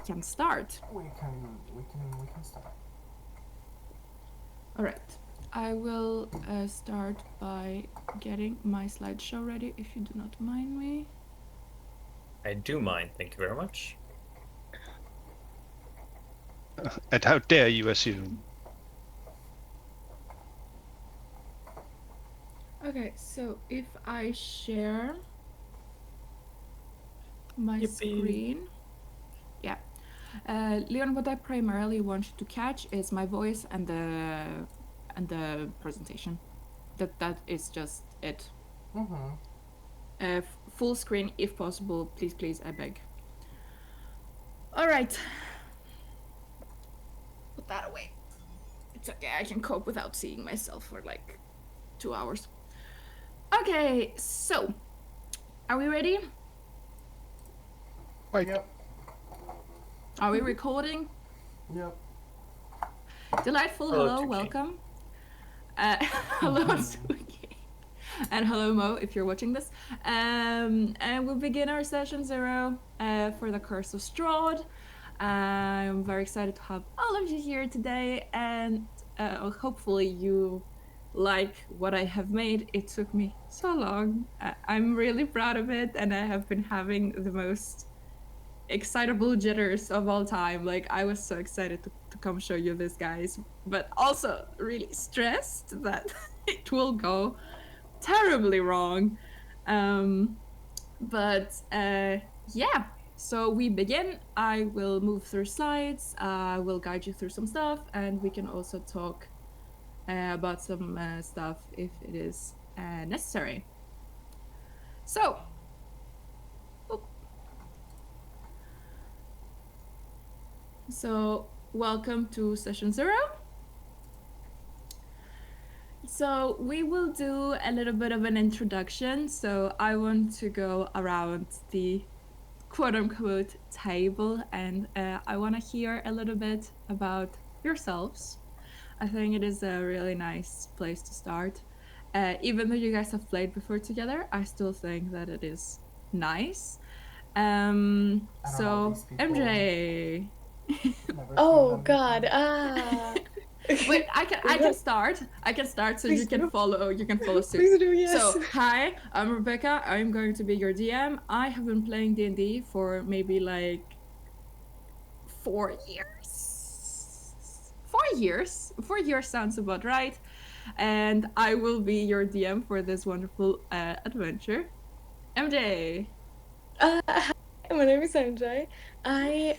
can start. We can start. All right. I will start by getting my slideshow ready, if you do not mind me. I do mind, thank you very much. And how dare you assume? Okay, so if I share my screen, yeah. Leon, what I primarily want you to catch is my voice and the presentation. That is just it. Full screen if possible, please, I beg. All right. Put that away. It's okay, I can cope without seeing myself for like 2 hours. Okay, so are we ready? Right. Yep. Are we recording? Yep. Delightful. Hello, welcome. Hello, Spooky. And hello, Mo, if you're watching this. And we'll begin our session 0 for the Curse of Strahd. I'm very excited to have all of you here today, and hopefully you like what I have made. It took me so long. I'm really proud of it, and I have been having the most excitable jitters of all time. Like, I was so excited to come show you this, guys, but also really stressed that it will go terribly wrong. Yeah, so we begin. I will move through slides, I will guide you through some stuff, and we can also talk about some stuff if it is necessary. So welcome to session 0. So we will do a little bit of an introduction. So I want to go around the quote-unquote table, and I want to hear a little bit about yourselves. I think it is a really nice place to start. Even though you guys have played before together, I still think that it is nice. So MJ. Oh God! Wait, I can start. So Please you can do. follow. You can follow suit. Please do, yes. So hi, I'm Rebecca. I'm going to be your DM. I have been playing D&D for maybe like 4 years. 4 years. 4 years sounds about right. And I will be your DM for this wonderful adventure. MJ. Hi, my name is MJ. I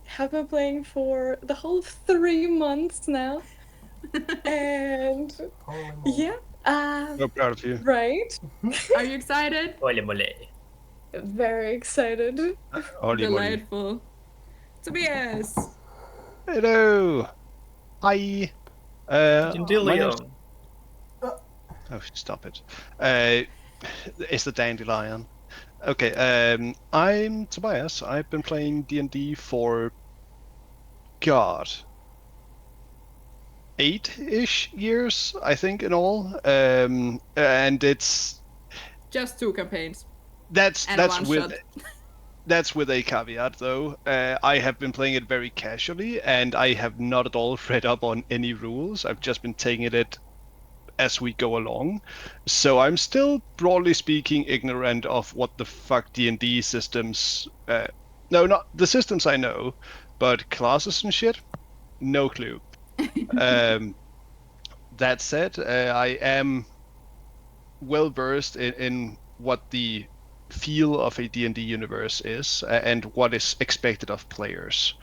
have been playing for the whole 3 months now, and yeah. So proud of you. Right. Are you excited? Ole mole. Very excited. Delightful. Tobias. Hello. Hi. My name's... Oh, stop it. It's the dandelion. Okay, I'm Tobias. I've been playing D&D for, God, 8-ish years, I think, in all. And it's... Just 2 campaigns. That's with... shot. That's with a caveat, though. I have been playing it very casually, and I have not at all read up on any rules. I've just been taking it as we go along. So I'm still, broadly speaking, ignorant of what the fuck D&D systems... no, not the systems I know, but classes and shit, no clue. That said, I am well-versed in what the feel of a D&D universe is and what is expected of players.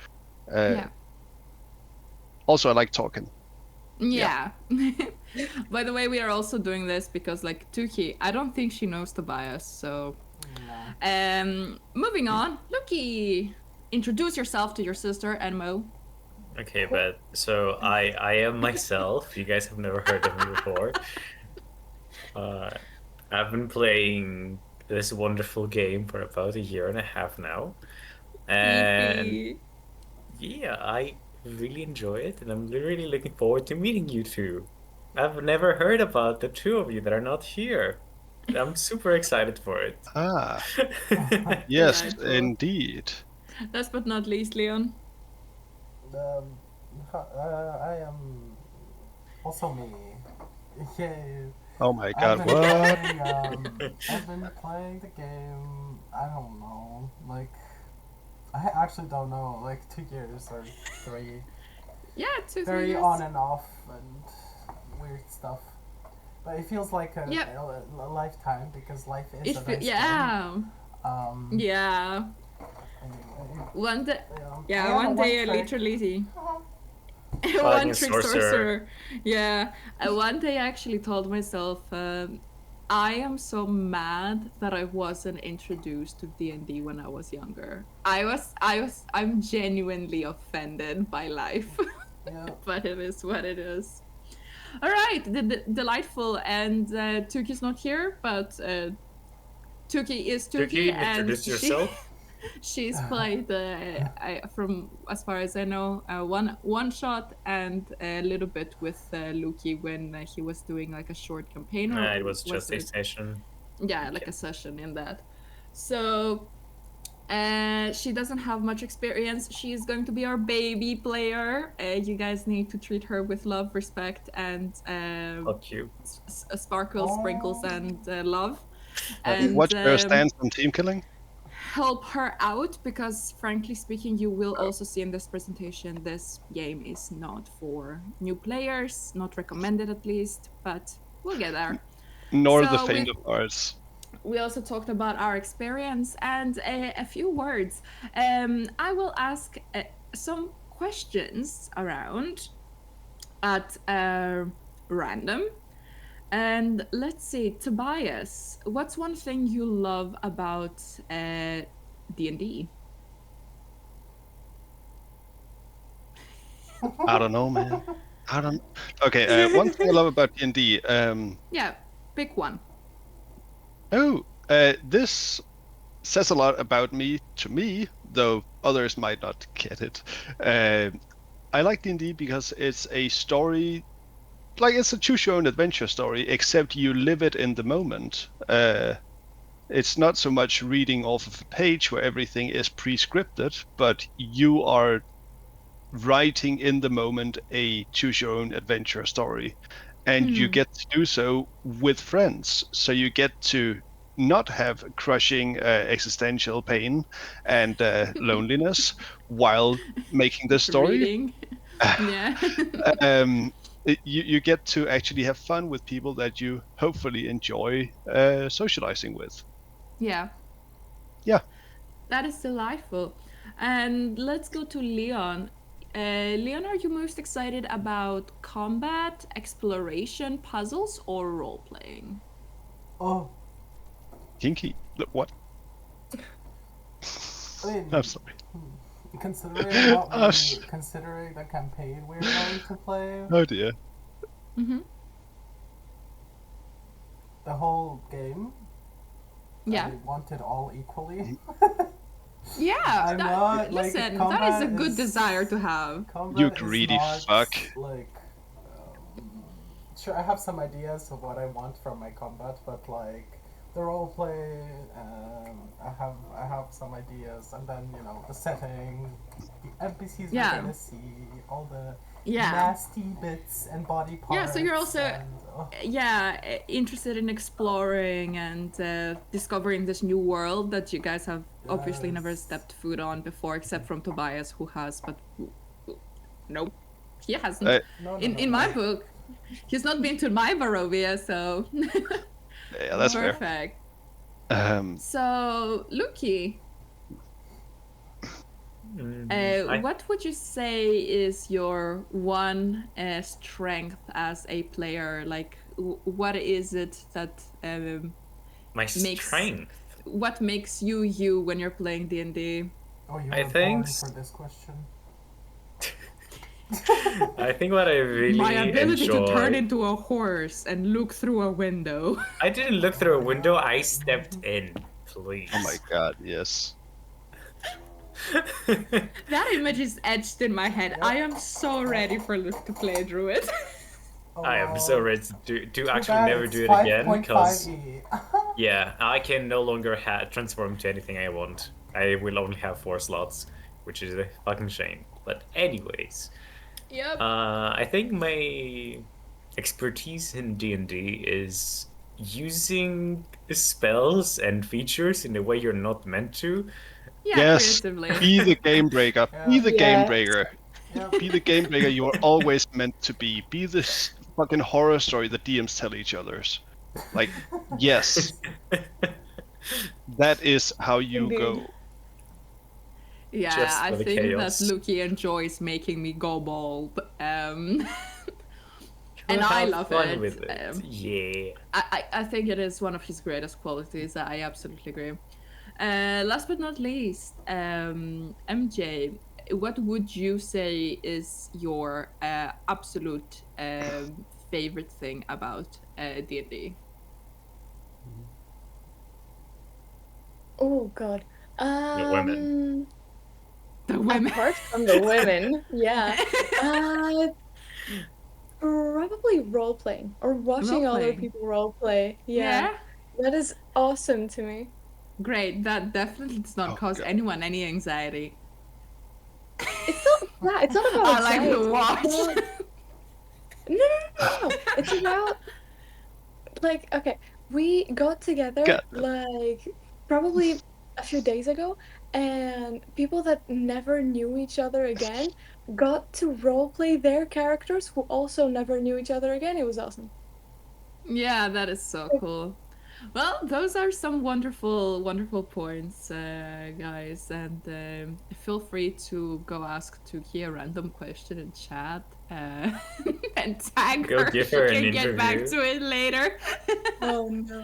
Yeah. Also, I like talking. Yeah. By the way, we are also doing this because, like, Tuki, I don't think she knows Tobias, so... moving on. Luki, introduce yourself to your sister and Mo. Okay, but so I am myself. You guys have never heard of me before. I've been playing this wonderful game for about 1.5 years now. And yeah, I really enjoy it, and I'm really looking forward to meeting you two. I've never heard about the 2 of you that are not here. I'm super excited for it. Yes, Delightful. indeed. Last but not least, Leon. I am also me. Yay. Oh my I've god, been what? playing, I've been playing the game, I don't know, like, I actually don't know, like 2 years or 3. Yeah, 2, 3 Very years. on and off and weird stuff. But it feels like a, Yep. a lifetime because life is a nice game. Yeah. Yeah. Anyway, One day. I Yeah, am a one day I trick. literally. Fighting One a trick sorcerer. sorcerer. Yeah. One day I actually told myself, I am so mad that I wasn't introduced to D&D when I was younger. I'm genuinely offended by life. Yeah. But it is what it is. All right, delightful. And Tuki's not here, but Tuki is Tuki, Tuki, and introduce yourself. she's played, from as far as I know, one shot and a little bit with Luki when he was doing like a short campaign. Or It was just a session. Yeah, like a session in that. So she doesn't have much experience. She is going to be our baby player. You guys need to treat her with love, respect, and Fuck you. sparkles, sprinkles, and love. What's your stance on team killing? Help her out, because frankly speaking, you will also see in this presentation, this game is not for new players, not recommended at least, but we'll get there. Nor So the faint of hearts. We also talked about our experience and a few words. I will ask some questions around at random. And let's see, Tobias, what's one thing you love about D&D? I don't know, man. Okay, one thing I love about D&D. Yeah, pick one. This says a lot about me to me, though others might not get it. I like D&D because it's a story, like it's a choose your own adventure story, except you live it in the moment. It's not so much reading off of a page where everything is pre-scripted, but you are writing in the moment a choose your own adventure story, and you get to do so with friends. So you get to not have crushing existential pain and loneliness while making this story. Reading. Yeah. You get to actually have fun with people that you hopefully enjoy socializing with. Yeah. Yeah. That is delightful. And let's go to Leon. Leon, are you most excited about combat, exploration, puzzles, or role playing? Oh, Kinky. What? I mean, I'm sorry. considering considering the campaign we're going to play, Oh dear. Mm-hmm. the whole game, Yeah. I want it all equally. Yeah. I'm not, like, listen, that is combat a good is- desire to have. Combat You is greedy not, fuck. Like, sure, I have some ideas of what I want from my combat, but like the roleplay, I have some ideas, and then the setting, the NPCs Yeah. we're gonna see, all the Yeah. nasty bits and body parts. Yeah, so you're also and, interested in exploring and discovering this new world that you guys have obviously never Yes. stepped foot on before, except from Tobias, who has, but nope, he hasn't. no, In my book, he's not been to my Barovia, so Yeah, that's fair. perfect. Um, So, Luki, what would you say is your one strength as a player? Like, what is it that My strength. what makes you you when you're playing D&D? Oh, you I were think born for this question. I think what I really My ability enjoy. to turn into a horse and look through a window. I didn't look through a window. I stepped in. Please. oh my god, yes. That image is etched in my head. I am so ready for Luke to play a druid. Oh, I am so ready to too actually bad never it's do it again, because 5.5e. yeah, I can no longer transform to anything I want. I will only have 4 slots, which is a fucking shame. But anyways, Yep. I think my expertise in D&D is using spells and features in a way you're not meant to. Yeah, Yes, creatively. be the game breaker. Be Yeah. the game Yeah. breaker. Yep. Be the game breaker you are always meant to be. Be this fucking horror story that DMs tell each others. Like, yes, that is how you Indeed. go. Yeah, Just I for the think that chaos. Luki enjoys making me go bald. And You'll I have love fun it. with it. Yeah. I think it is one of his greatest qualities. I absolutely agree. Last but not least, MJ, what would you say is your absolute favorite thing about D&D? Oh God. The women. The women. Apart from the women, yeah. Probably role playing or watching other Role-playing. people role play. Yeah. Yeah. That is awesome to me. Great. That definitely does not Oh, cause God. anyone any anxiety. It's not that. It's not about I like anxiety. to watch. No. It's about like okay, we got together God. like probably a few days ago, and people that never knew each other again got to roleplay their characters who also never knew each other again. It was awesome. Yeah, that is so cool. Well, those are some wonderful, wonderful points, guys. And feel free to go ask Tuki a random question in chat and tag Go her. give her She an can get back interview. to it later. Oh no.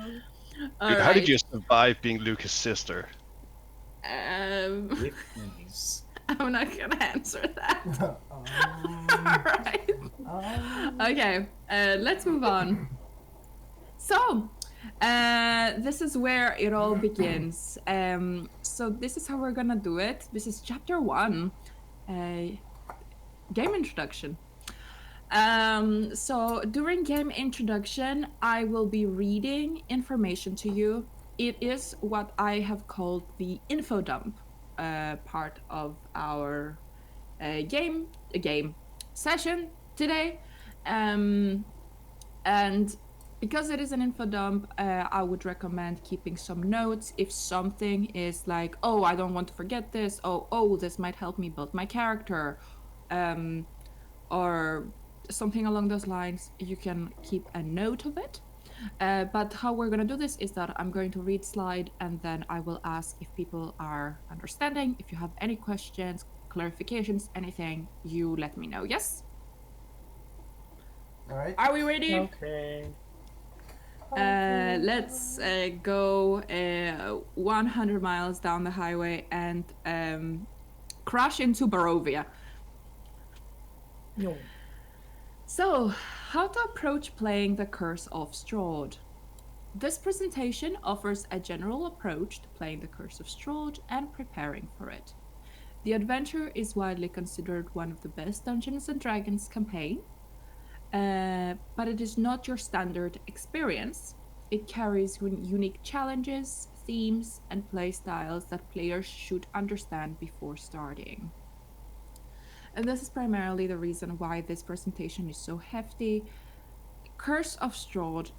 All Dude, right. how did you survive being Lucas' sister? With ease. I'm not gonna answer that. All right. Okay, let's move on. So, this is where it all begins. So this is how we're gonna do it. This is chapter 1, game introduction. So during game introduction, I will be reading information to you. It is what I have called the info dump part of our game session today. And because it is an info dump, I would recommend keeping some notes. If something is like, oh, I don't want to forget this, oh, this might help me build my character, or something along those lines, you can keep a note of it. But how we're going to do this is that I'm going to read slide, and then I will ask if people are understanding. If you have any questions, clarifications, anything, you let me know. Yes? All right. Are we ready? Okay. Let's go 100 miles down the highway and crash into Barovia. No. So, how to approach playing the Curse of Strahd. This presentation offers a general approach to playing the Curse of Strahd and preparing for it. The adventure is widely considered one of the best Dungeons & Dragons campaign, but it is not your standard experience. It carries unique challenges, themes, and play styles that players should understand before starting. And this is primarily the reason why this presentation is so hefty. Curse of Strahd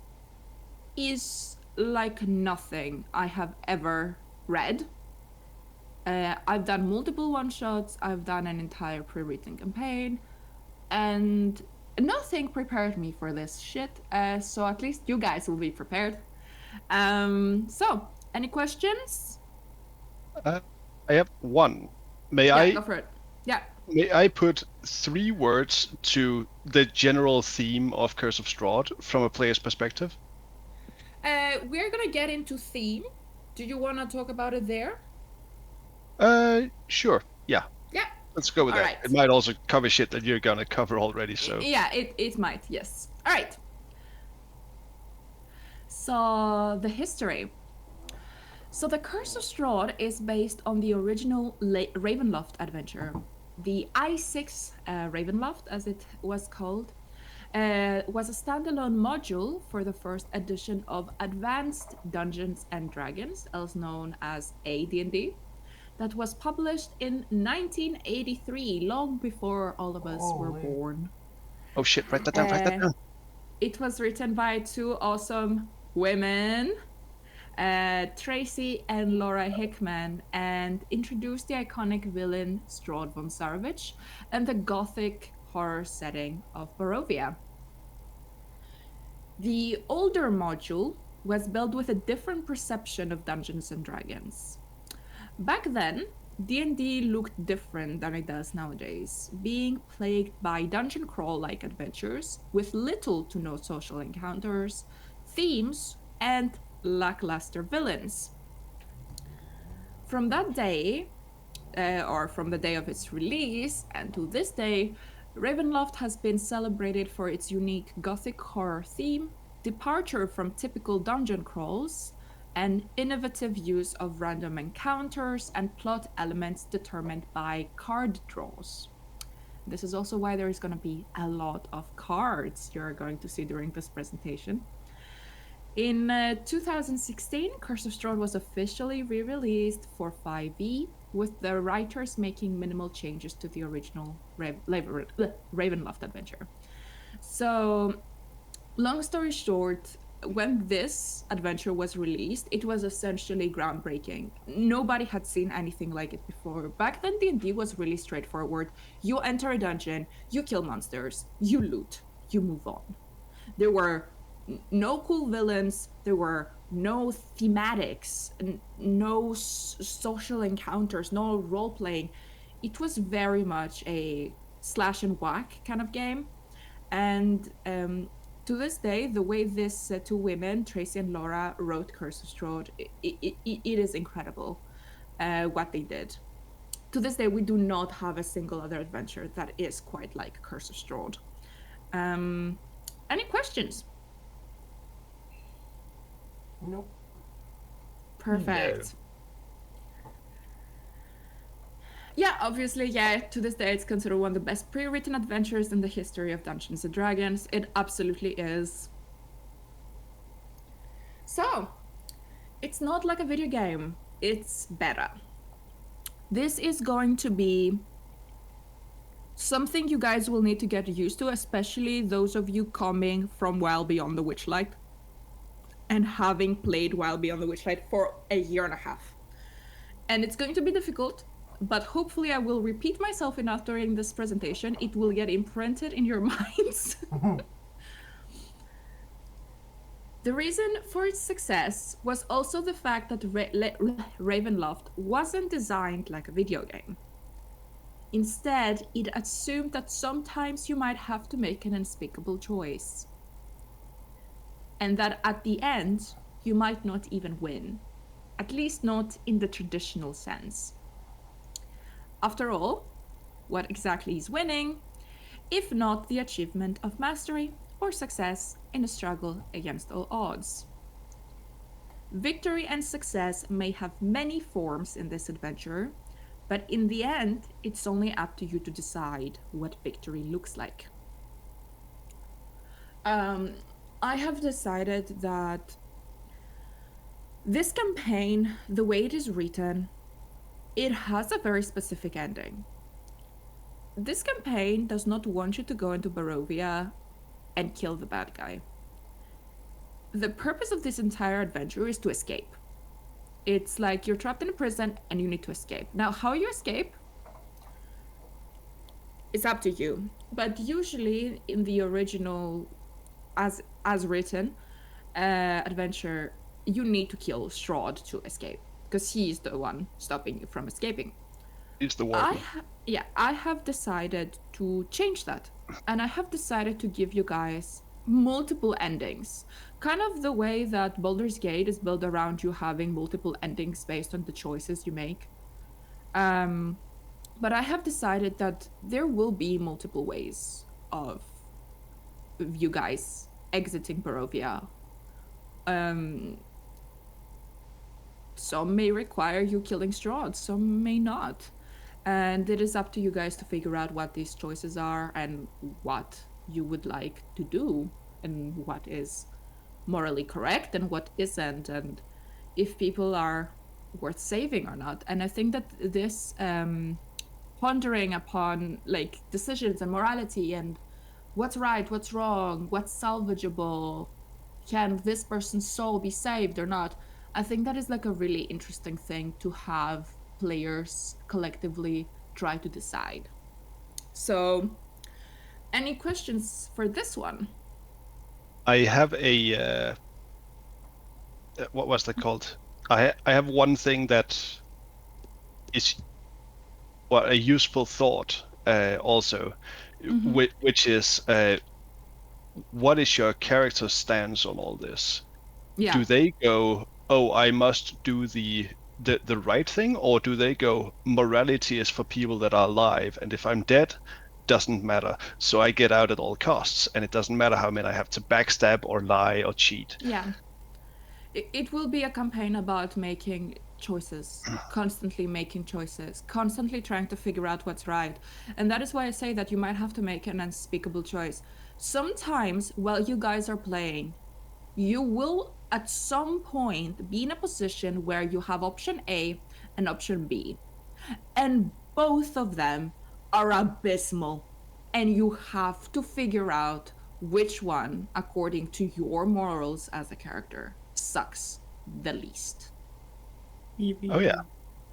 is like nothing I have ever read. I've done multiple one-shots, I've done an entire pre-written campaign, and nothing prepared me for this shit, so at least you guys will be prepared. So, any questions? I have one. Yeah, go for it. Yeah. May I put 3 words to the general theme of Curse of Strahd from a player's perspective? We're gonna get into theme. Do you want to talk about it there? Sure. Yeah. Yeah. Let's go with All that. right. It might also cover shit that you're gonna cover already, so. Yeah, it might, yes. All right. So, the history. So, the Curse of Strahd is based on the original Ravenloft adventure. The I6 Ravenloft, as it was called, was a standalone module for the first edition of Advanced Dungeons and Dragons, else known as AD&D. that was published in 1983, long before all of us were Holy. born. Oh shit! Write that down. Write that down. It was written by two awesome women, Tracy and Laura Hickman, and introduced the iconic villain Strahd von Zarovich and the gothic horror setting of Barovia. The older module was built with a different perception of Dungeons and Dragons. Back then, D&D looked different than it does nowadays, being plagued by dungeon crawl-like adventures with little to no social encounters, themes, and lackluster villains. From that day, or from the day of its release, and to this day, Ravenloft has been celebrated for its unique gothic horror theme, departure from typical dungeon crawls, and innovative use of random encounters and plot elements determined by card draws. This is also why there is going to be a lot of cards you're going to see during this presentation. In 2016, Curse of Strahd was officially re-released for 5e, with the writers making minimal changes to the original Ravenloft adventure. So, long story short, when this adventure was released, it was essentially groundbreaking. Nobody had seen anything like it before. Back then, D&D was really straightforward. You enter a dungeon, you kill monsters, you loot, you move on. There were no cool villains, there were no thematics, no social encounters, no role-playing. It was very much a slash and whack kind of game. And to this day, the way these two women, Tracy and Laura, wrote Curse of Strahd, it is incredible what they did. To this day, we do not have a single other adventure that is quite like Curse of Strahd. Any questions? Nope. Perfect. No. Yeah, obviously, yeah, to this day it's considered one of the best pre-written adventures in the history of Dungeons & Dragons. It absolutely is. So, it's not like a video game, it's better. This is going to be something you guys will need to get used to, especially those of you coming from Wild Beyond the Witchlight and having played Wild Beyond the Witchlight for a year and a half. And it's going to be difficult, but hopefully I will repeat myself enough during this presentation. It will get imprinted in your minds. The reason for its success was also the fact that Ravenloft wasn't designed like a video game. Instead, it assumed that sometimes you might have to make an unspeakable choice. And that at the end, you might not even win. At least not in the traditional sense. After all, what exactly is winning, if not the achievement of mastery or success in a struggle against all odds? Victory and success may have many forms in this adventure, but in the end, it's only up to you to decide what victory looks like. I have decided that this campaign, the way it is written, it has a very specific ending. This campaign does not want you to go into Barovia and kill the bad guy. The purpose of this entire adventure is to escape. It's like you're trapped in a prison and you need to escape. Now, how you escape is up to you. But usually in the original, as written, adventure, you need to kill Strahd to escape, because he's the one stopping you from escaping. He's the warden. I have decided to change that, and I have decided to give you guys multiple endings, kind of the way that Baldur's Gate is built around you having multiple endings based on the choices you make. But I have decided that there will be multiple ways of you guys exiting Barovia. Some may require you killing Strahd, some may not. And it is up to you guys to figure out what these choices are and what you would like to do and what is morally correct and what isn't. And if people are worth saving or not. And I think that this pondering upon like decisions and morality and what's right, what's wrong, what's salvageable, can this person's soul be saved or not, I think that is like a really interesting thing to have players collectively try to decide. So any questions for this one? I have a what was that called? I have one thing that is a useful thought also, which is what is your character's stance on all this? Yeah. Do they go, oh, I must do the right thing, or do they go, morality is for people that are alive, and if I'm dead, doesn't matter, so I get out at all costs, and it doesn't matter how many I have to backstab or lie or cheat. Yeah. It will be a campaign about making choices, constantly making choices, constantly trying to figure out what's right. And that is why I say that you might have to make an unspeakable choice. Sometimes while you guys are playing, you will at some point be in a position where you have option A and option B. And both of them are abysmal. And you have to figure out which one, according to your morals as a character, sucks the least. Oh yeah.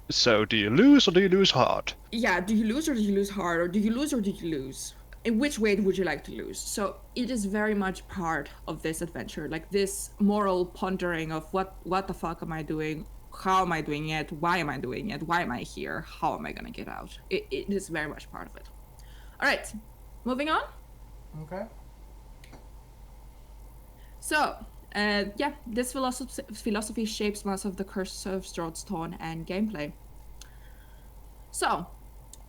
So do you lose or do you lose hard? Yeah, do you lose or do you lose hard, or do you lose or do you lose? In which way would you like to lose? So it is very much part of this adventure, like this moral pondering of what the fuck am I doing? How am I doing it? Why am I doing it? Why am I here? How am I gonna get out? It is very much part of it. All right, moving on. Okay. So, this philosophy shapes most of the Curse of Strahd's tone and gameplay. So,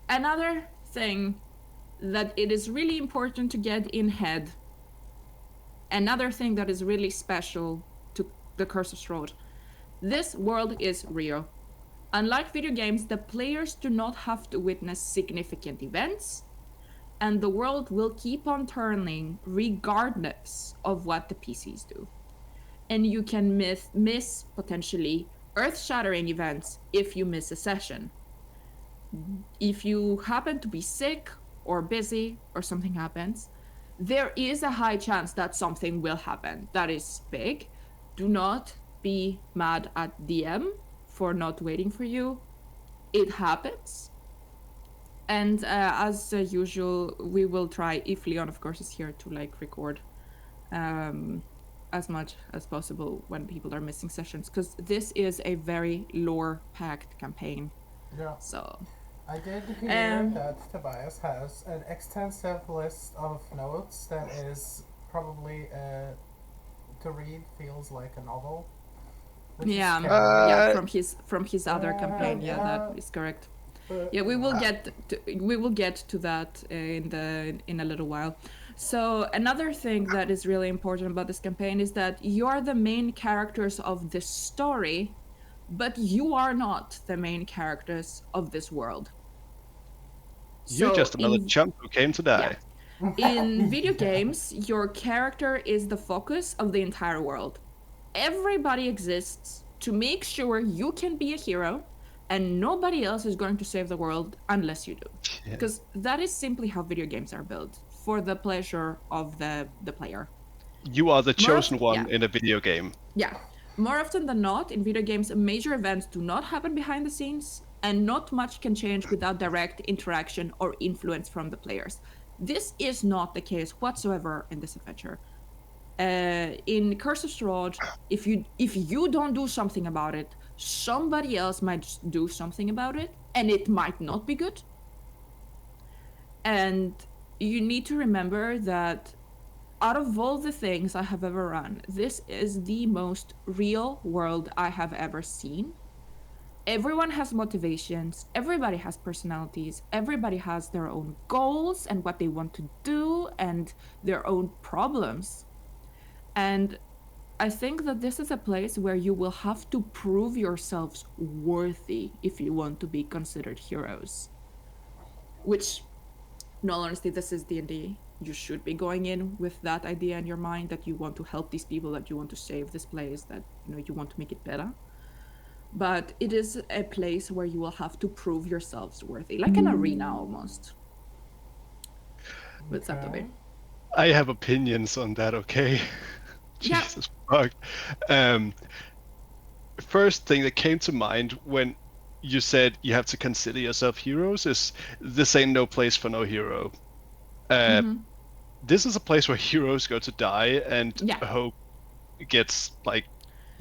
another thing that it is really important to get in head, another thing that is really special to the Curse of Strahd, this world is real. Unlike video games, the players do not have to witness significant events, and the world will keep on turning regardless of what the PCs do. And you can miss potentially earth-shattering events if you miss a session. If you happen to be sick or busy or something happens, there is a high chance that something will happen that is big. Do not be mad at DM for not waiting for you. It happens. And as usual, we will try, if Leon of course is here, to like record as much as possible when people are missing sessions, because this is a very lore-packed campaign. Yeah. So I did hear that Tobias has an extensive list of notes that is probably to read feels like a novel. Yeah, from his other campaign. Yeah, that is correct. Yeah, we will get to that in a little while. So another thing that is really important about this campaign is that you are the main characters of this story, but you are not the main characters of this world. You're just another chump who came to die. Yeah. In video games, your character is the focus of the entire world. Everybody exists to make sure you can be a hero, and nobody else is going to save the world unless you do. Yeah. Because that is simply how video games are built, for the pleasure of the player. You are the chosen one in a video game. Yeah. More often than not, in video games, major events do not happen behind the scenes, and not much can change without direct interaction or influence from the players. This is not the case whatsoever in this adventure. In Curse of Strahd, if you don't do something about it, somebody else might do something about it, and it might not be good. And you need to remember that out of all the things I have ever run, this is the most real world I have ever seen. Everyone has motivations, everybody has personalities, everybody has their own goals and what they want to do and their own problems. And I think that this is a place where you will have to prove yourselves worthy if you want to be considered heroes. Which, in all honesty, this is D&D. You should be going in with that idea in your mind, that you want to help these people, that you want to save this place, that you want to make it better. but it is a place where you will have to prove yourselves worthy, like an arena almost. What's up, Toby? I have opinions on that, okay? Yeah. Jesus fuck. First thing that came to mind when you said you have to consider yourself heroes is this ain't no place for no hero. This is a place where heroes go to die and Yeah. hope gets like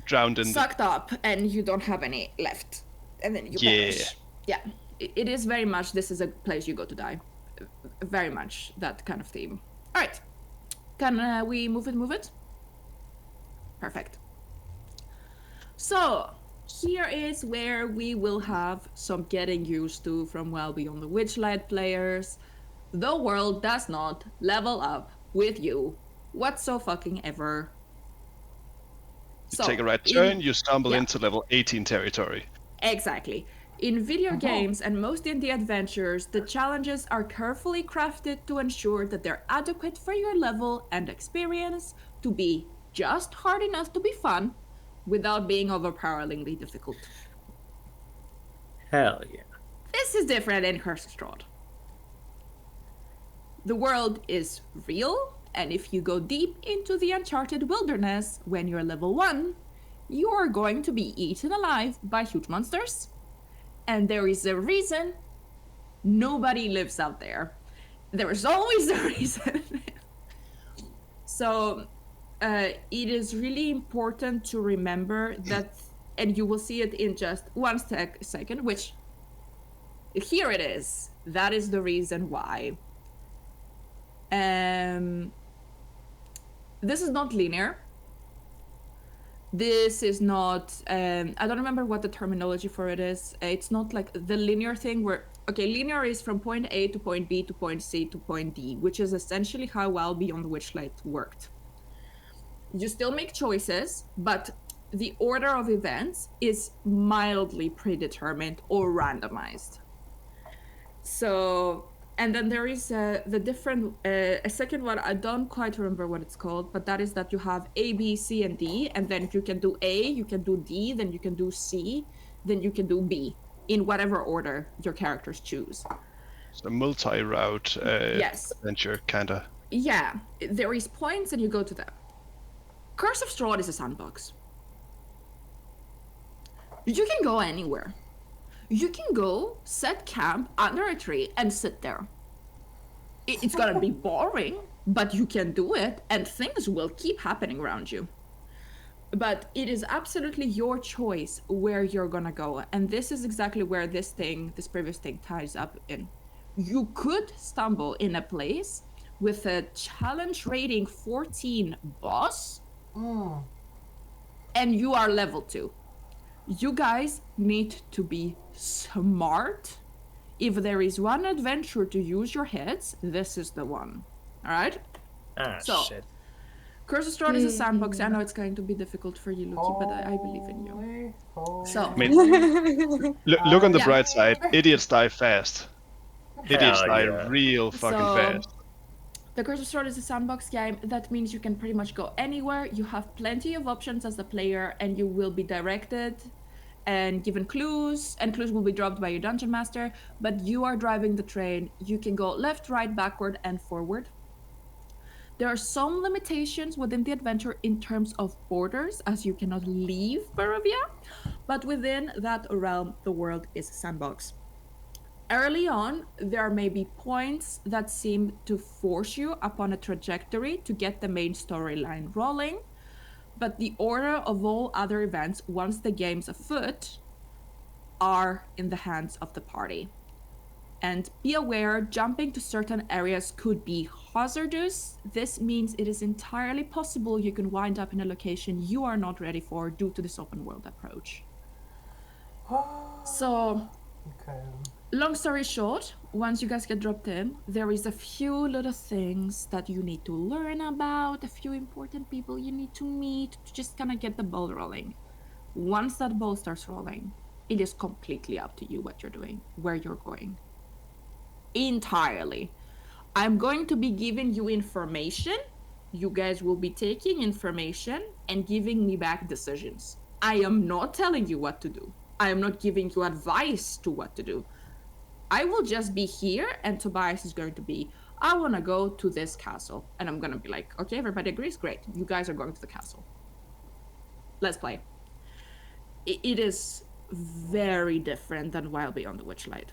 drowned in Sucked up and you don't have any left, and then you perish. Yeah, it is very much, this is a place you go to die. Very much that kind of theme. All right, can we move it? Perfect. So here is where we will have some getting used to from Well Beyond the Witchlight players. The world does not level up with you whatsoever. You take a right turn, you stumble yeah. into level 18 territory. Exactly. In video games and most indie adventures, the challenges are carefully crafted to ensure that they're adequate for your level and experience to be just hard enough to be fun without being overpoweringly difficult. Hell yeah. This is different in Curse of Strahd. The world is real, and if you go deep into the uncharted wilderness when you're level 1, you are going to be eaten alive by huge monsters. And there is a reason nobody lives out there. There is always a reason. So it is really important to remember that, and you will see it in just one second, which here it is. That is the reason why. This is not linear. This is not, I don't remember what the terminology for it is. It's not like the linear thing where, okay, linear is from point A to point B to point C to point D, which is essentially how Well Beyond the Witchlight worked. You still make choices, but the order of events is mildly predetermined or randomized. So, and then there is the different, a second one, I don't quite remember what it's called, but that is that you have A, B, C, and D, and then you can do A, you can do D, then you can do C, then you can do B, in whatever order your characters choose. It's a multi-route adventure, kinda. Yeah, there is points and you go to them. Curse of Strahd is a sandbox. You can go anywhere. You can go set camp under a tree and sit there. It's gonna be boring, but you can do it and things will keep happening around you. But it is absolutely your choice where you're gonna go. And this is exactly where this previous thing ties up in. You could stumble in a place with a challenge rating 14 boss, and you are level 2. You guys need to be smart. If there is one adventure to use your heads, this is the one. All right? Shit. Curse of Strahd is a sandbox. I know it's going to be difficult for you, Luki, but I believe in you. So, I mean, look on the bright side. Idiots die fast. Idiots die real fucking fast. The Curse of Strahd is a sandbox game. That means you can pretty much go anywhere. You have plenty of options as a player, and you will be directed and given clues, and clues will be dropped by your dungeon master, but you are driving the train. You can go left, right, backward, and forward. There are some limitations within the adventure in terms of borders, as you cannot leave Barovia, but within that realm, the world is a sandbox. Early on, there may be points that seem to force you upon a trajectory to get the main storyline rolling, but the order of all other events, once the game's afoot, are in the hands of the party. And be aware, jumping to certain areas could be hazardous. This means it is entirely possible you can wind up in a location you are not ready for due to this open world approach. So, long story short, once you guys get dropped in, there is a few little things that you need to learn about, a few important people you need to meet to just kind of get the ball rolling. Once that ball starts rolling, it is completely up to you what you're doing, where you're going. Entirely. I'm going to be giving you information. You guys will be taking information and giving me back decisions. I am not telling you what to do. I am not giving you advice to what to do. I will just be here, and Tobias is going to be, I want to go to this castle. And I'm going to be like, okay, everybody agrees? Great. You guys are going to the castle. Let's play. It is very different than Wild Beyond the Witchlight.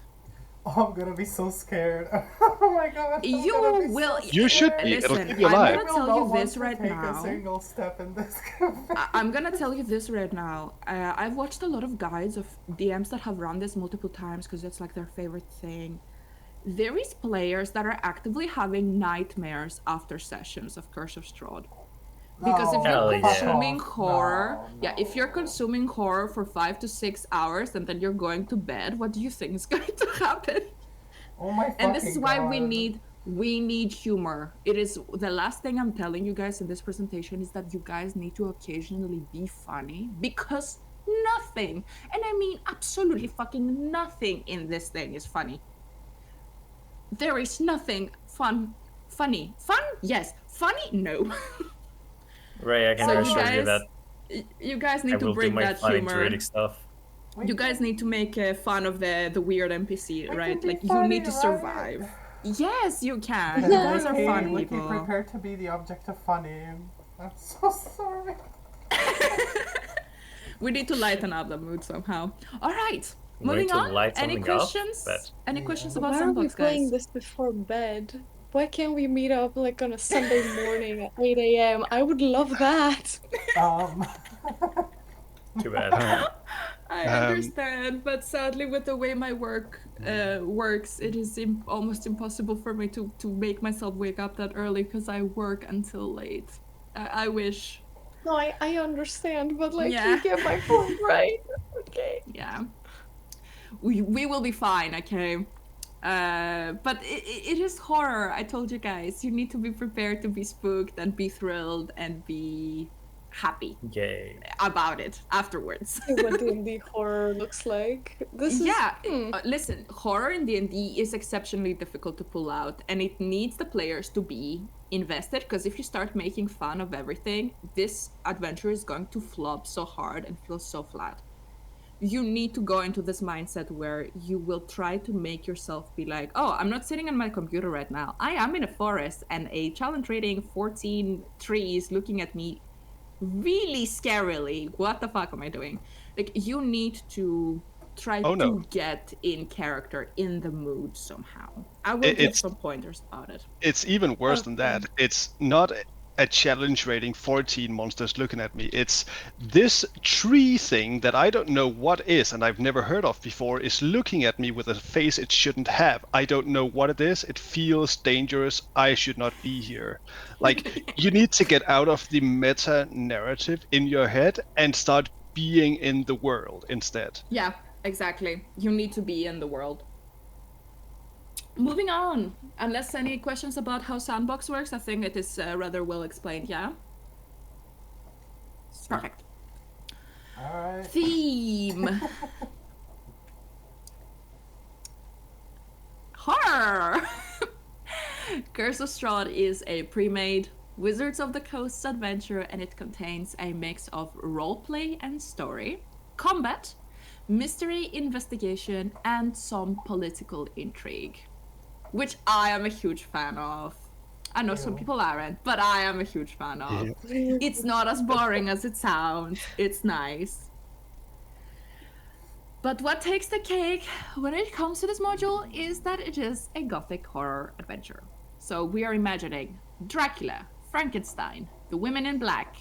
Oh, I'm gonna be so scared. Oh my god. You will. You should be. It'll Listen, keep you I'm alive. gonna tell you this right take now. a single step in this I'm gonna tell you this right now. I've watched a lot of guides of DMs that have run this multiple times because it's like their favorite thing. There is players that are actively having nightmares after sessions of Curse of Strahd. Because if Hell you're yeah. consuming horror, No. if you're consuming horror for 5 to 6 hours and then you're going to bed, what do you think is going to happen? Oh my And this is why God. we need humor. It is the last thing I'm telling you guys in this presentation is that you guys need to occasionally be funny, because nothing, and I mean absolutely fucking nothing in this thing is funny. There is nothing funny. Fun? Yes. Funny? No. Ray, I can So assure you that you guys I need to will do bring my that funny humor. druidic stuff. You guys need to make fun of the weird NPC, We right? can be Like, you funny, need to right? survive. Yes, you can. You Yeah. guys are fun Would people. be prepared to be the object of funny. I'm so sorry. We need to lighten up the mood somehow. All right, I'm going moving to on. light Any something up, questions? but- Any Yeah. questions about Why are we Sandbox, playing guys? this before bed? Why can't we meet up like on a Sunday morning at 8 a.m.? I would love that. Too bad. I understand, but sadly, with the way my work works, it is almost impossible for me to make myself wake up that early because I work until late. I wish. No, I understand, but like, Yeah. you get my point, right? Okay. Yeah. We will be fine, okay? But it is horror. I told you guys, you need to be prepared to be spooked and be thrilled and be happy Yay. about it afterwards. See what D&D horror looks like. This is Yeah, listen, horror in D&D is exceptionally difficult to pull out, and it needs the players to be invested, because if you start making fun of everything, this adventure is going to flop so hard and feel so flat. You need to go into this mindset where you will try to make yourself be like, oh, I'm not sitting on my computer right now. I am in a forest, and a challenge rating 14 trees looking at me really scarily. What the fuck am I doing? Like, you need to try to get in character, in the mood somehow. I will give some pointers about it. It's even worse than that. It's not a challenge rating 14 monsters looking at me. It's this tree thing that I don't know what is and I've never heard of before is looking at me with a face it shouldn't have. I don't know what it is. It feels dangerous. I should not be here. Like, you need to get out of the meta narrative in your head and start being in the world instead. Yeah, exactly. You need to be in the world. Moving on, unless any questions about how Sandbox works, I think it is rather well explained, yeah? Perfect. Alright. Theme. Horror! Curse of Strahd is a pre-made Wizards of the Coast adventure, and it contains a mix of roleplay and story, combat, mystery, investigation, and some political intrigue, which I am a huge fan of. I know some people aren't, but I am a huge fan of. Yeah. It's not as boring as it sounds. It's nice. But what takes the cake when it comes to this module is that it is a gothic horror adventure. So we are imagining Dracula, Frankenstein, the Women in Black.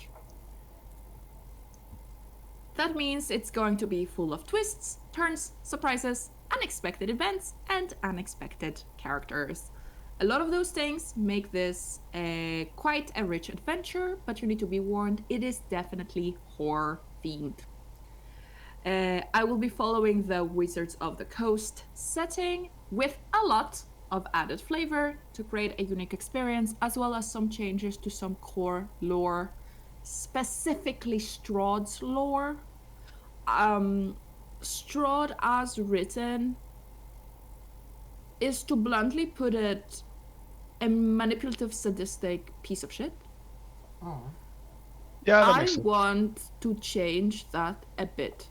That means it's going to be full of twists, turns, surprises, unexpected events, and unexpected characters. A lot of those things make this quite a rich adventure, but you need to be warned, it is definitely horror themed. I will be following the Wizards of the Coast setting with a lot of added flavor to create a unique experience, as well as some changes to some core lore, specifically Strahd's lore. Strahd, as written, is, to bluntly put it, a manipulative, sadistic piece of shit. Yeah, that I makes sense. want to change that a bit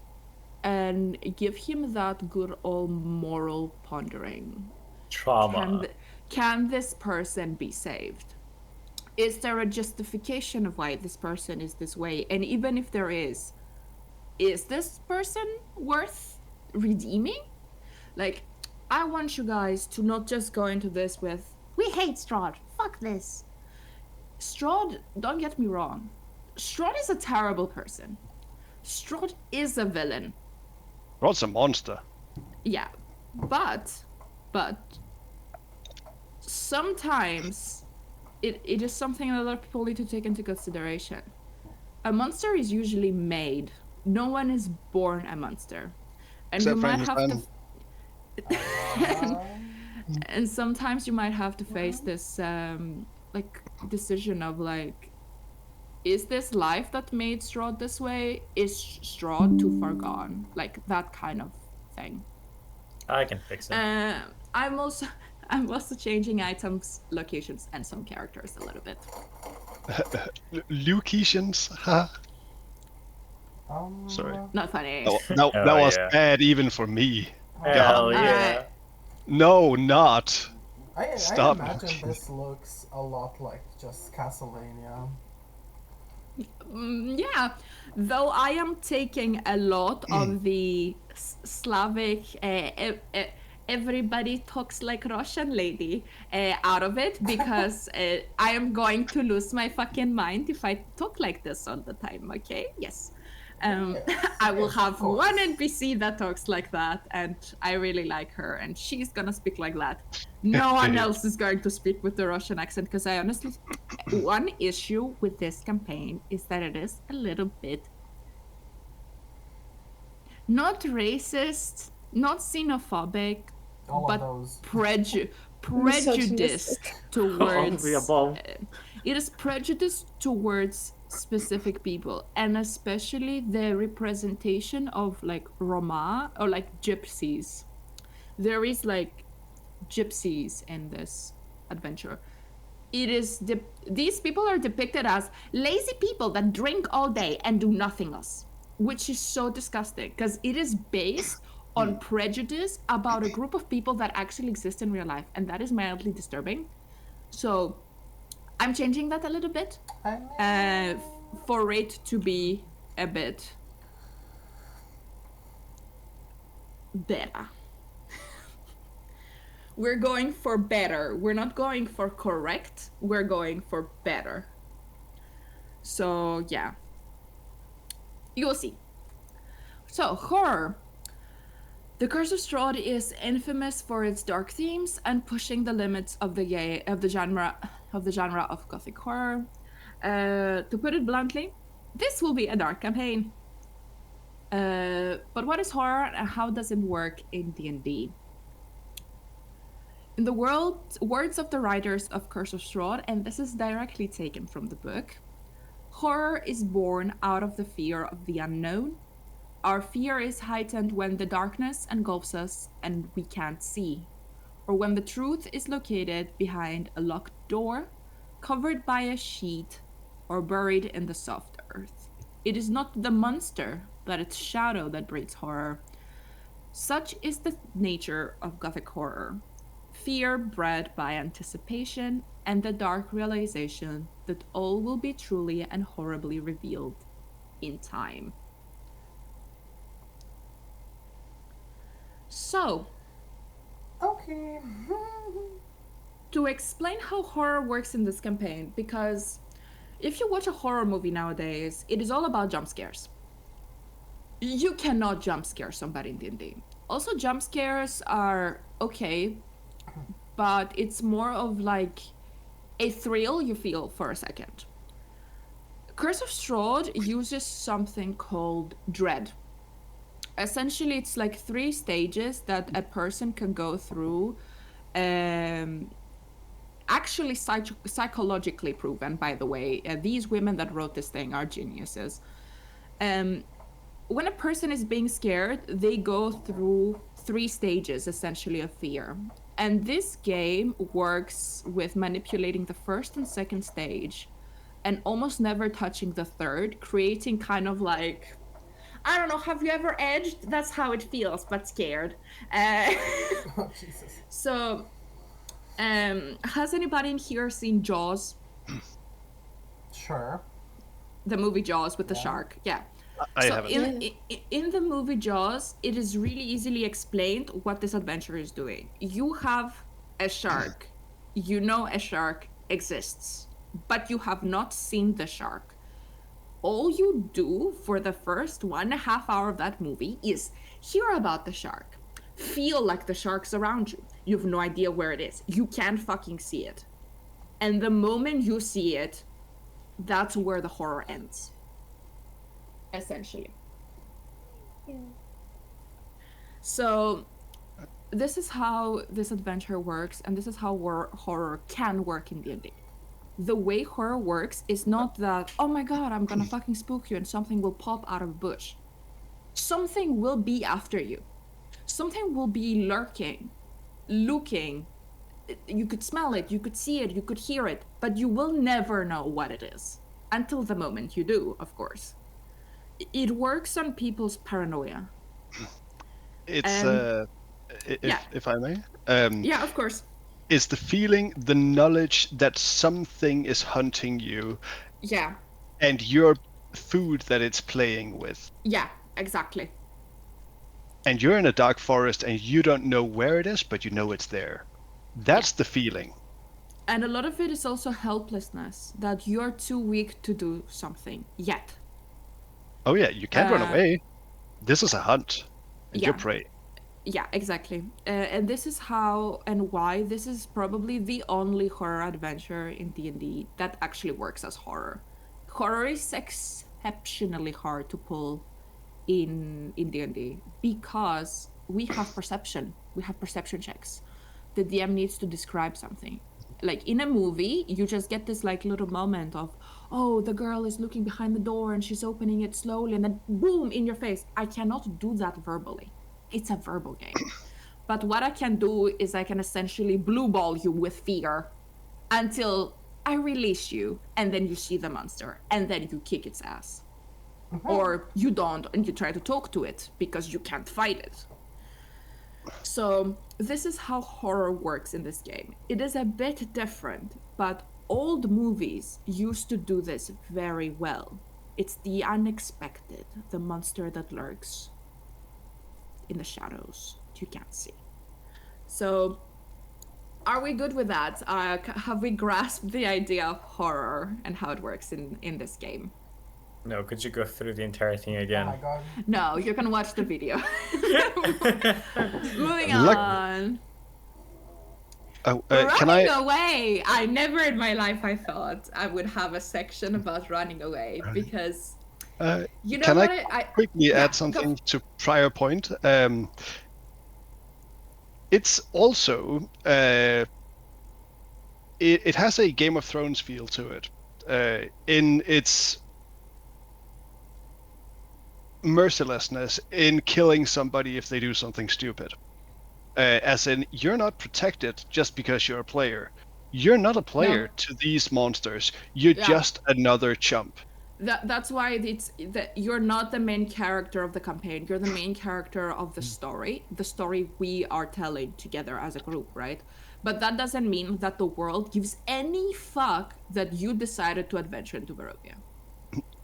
and give him that good old moral pondering. Trauma. Can this person be saved? Is there a justification of why this person is this way? And even if there is this person worth redeeming? Like, I want you guys to not just go into this with, we hate Strahd, fuck this. Strahd, don't get me wrong, Strahd is a terrible person. Strahd is a villain. Rod's a monster. Yeah, but sometimes it is something that a lot of people need to take into consideration. A monster is usually made. No one is born a monster. And Except you might have Frankenstein. to and sometimes you might have to face this like decision of like, is this life that made Strahd this way? Is Strahd too far gone? Like that kind of thing. I can fix it. I'm also changing items, locations, and some characters a little bit. Lucetians? Huh? Sorry. Not funny. That was bad even for me. Hell yeah. Alright. No, not. I Stop. imagine this looks a lot like just Castlevania. Yeah, though I am taking a lot of the Slavic everybody talks like Russian lady out of it because I am going to lose my fucking mind if I talk like this all the time, okay? Yes. I will have one NPC that talks like that, and I really like her, and she's gonna speak like that. No one else is going to speak with the Russian accent, because I honestly... One issue with this campaign is that it is a little bit... not racist, not xenophobic, but prejudiced towards... it is prejudiced towards specific people, and especially the representation of like Roma or like gypsies. There is like gypsies in this adventure. It is these people are depicted as lazy people that drink all day and do nothing else, which is so disgusting because it is based on prejudice about a group of people that actually exist in real life, and that is mildly disturbing. So I'm changing that a little bit for it to be a bit better. We're going for better. We're not going for correct. We're going for better. So, yeah. You'll see. So, horror. The Curse of Strahd is infamous for its dark themes and pushing the limits of the genre of gothic horror. To put it bluntly, this will be a dark campaign. But what is horror and how does it work in D&D? In the words of the writers of Curse of Strahd, and this is directly taken from the book, horror is born out of the fear of the unknown. Our fear is heightened when the darkness engulfs us and we can't see, or when the truth is located behind a locked door, covered by a sheet, or buried in the soft earth. It is not the monster, but its shadow that breeds horror. Such is the nature of Gothic horror. Fear bred by anticipation and the dark realization that all will be truly and horribly revealed in time. So, okay. To explain how horror works in this campaign, because if you watch a horror movie nowadays, it is all about jump scares. You cannot jump scare somebody in D&D. Also, jump scares are okay, but it's more of like a thrill you feel for a second. Curse of Strahd uses something called dread. Essentially, it's like 3 stages that a person can go through, actually psychologically proven, by the way. These women that wrote this thing are geniuses. When a person is being scared, they go through 3 stages, essentially, of fear. And this game works with manipulating the first and second stage and almost never touching the third, creating kind of like, I don't know, have you ever edged? That's how it feels, but scared. Oh, Jesus. So, has anybody in here seen Jaws? Sure. The movie Jaws with the Yeah. shark? Yeah. I So haven't. in the movie Jaws, it is really easily explained what this adventure is doing. You have a shark. You know a shark exists, but you have not seen the shark. All you do for the first 1.5 hours of that movie is hear about the shark, feel like the shark's around you. You have no idea where it is. You can't fucking see it. And the moment you see it, that's where the horror ends. Essentially. Yeah. So this is how this adventure works, and this is how horror can work in D&D. The way horror works is not that, oh my god, I'm gonna fucking spook you and something will pop out of a bush. Something will be after you. Something will be lurking, looking. You could smell it, you could see it, you could hear it, but you will never know what it is. Until the moment you do, of course. It works on people's paranoia. It's if I may. Yeah, of course. Is the feeling, the knowledge that something is hunting you, Yeah. and your food that it's playing with. Yeah, exactly. And you're in a dark forest and you don't know where it is, but you know it's there. That's the feeling. And a lot of it is also helplessness, that you're too weak to do something yet. Oh yeah, you can't run away. This is a hunt. And you're prey. Yeah, exactly. And this is how and why this is probably the only horror adventure in D&D that actually works as horror. Horror is exceptionally hard to pull in D&D because we have perception. We have perception checks. The DM needs to describe something. Like in a movie, you just get this like little moment of, oh, the girl is looking behind the door and she's opening it slowly, and then boom, in your face. I cannot do that verbally. It's a verbal game. But what I can do is I can essentially blue ball you with fear until I release you, and then you see the monster, and then you kick its ass. Or you don't, and you try to talk to it because you can't fight it. So this is how horror works in this game. It is a bit different, but old movies used to do this very well. It's the unexpected, the monster that lurks in the shadows you can't see. So are we good with that? Have we grasped the idea of horror and how it works in this game? No, could you go through the entire thing again? Oh my god. No, you can watch the video. Moving on. Running away. I never in my life I thought I would have a section about running away because you know can what I quickly add something to prior point? It's also it has a Game of Thrones feel to it in its mercilessness in killing somebody if they do something stupid. As in, you're not protected just because you're a player. You're not a player to these monsters. You're just another chump. That's why it's that you're not the main character of the campaign. You're the main character of the story we are telling together as a group, right? But that doesn't mean that the world gives any fuck that you decided to adventure into Barovia.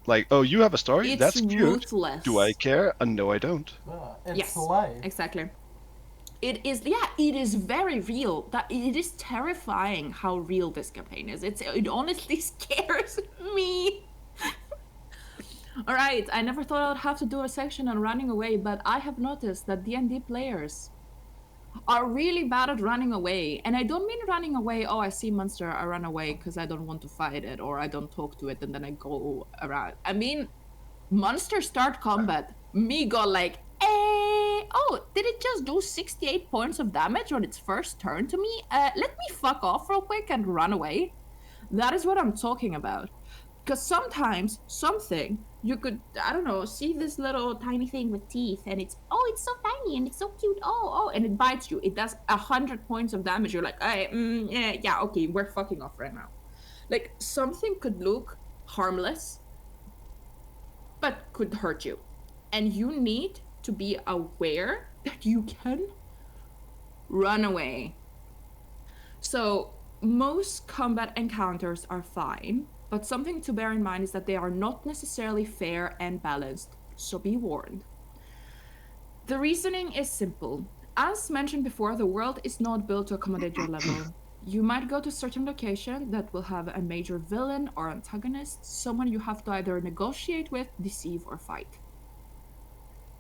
Like, oh, you have a story? It's That's cute. ruthless. Do I care? No, I don't. It's life. Exactly. It is very real. That it is terrifying how real this campaign is. It honestly scares me. All right, I never thought I'd have to do a section on running away, but I have noticed that D&D players are really bad at running away. And I don't mean running away, oh, I see monster, I run away because I don't want to fight it, or I don't talk to it and then I go around. I mean, monster start combat, me go like, oh, did it just do 68 points of damage on its first turn to me? Let me fuck off real quick and run away. That is what I'm talking about. Because sometimes something, you could, I don't know, see this little tiny thing with teeth and it's so tiny and it's so cute, and it bites you. It does 100 points of damage. You're like, okay, we're fucking off right now. Like, something could look harmless, but could hurt you. And you need to be aware that you can run away. So most combat encounters are fine, but something to bear in mind is that they are not necessarily fair and balanced, so be warned. The reasoning is simple. As mentioned before, the world is not built to accommodate your level. You might go to a certain location that will have a major villain or antagonist, someone you have to either negotiate with, deceive, or fight.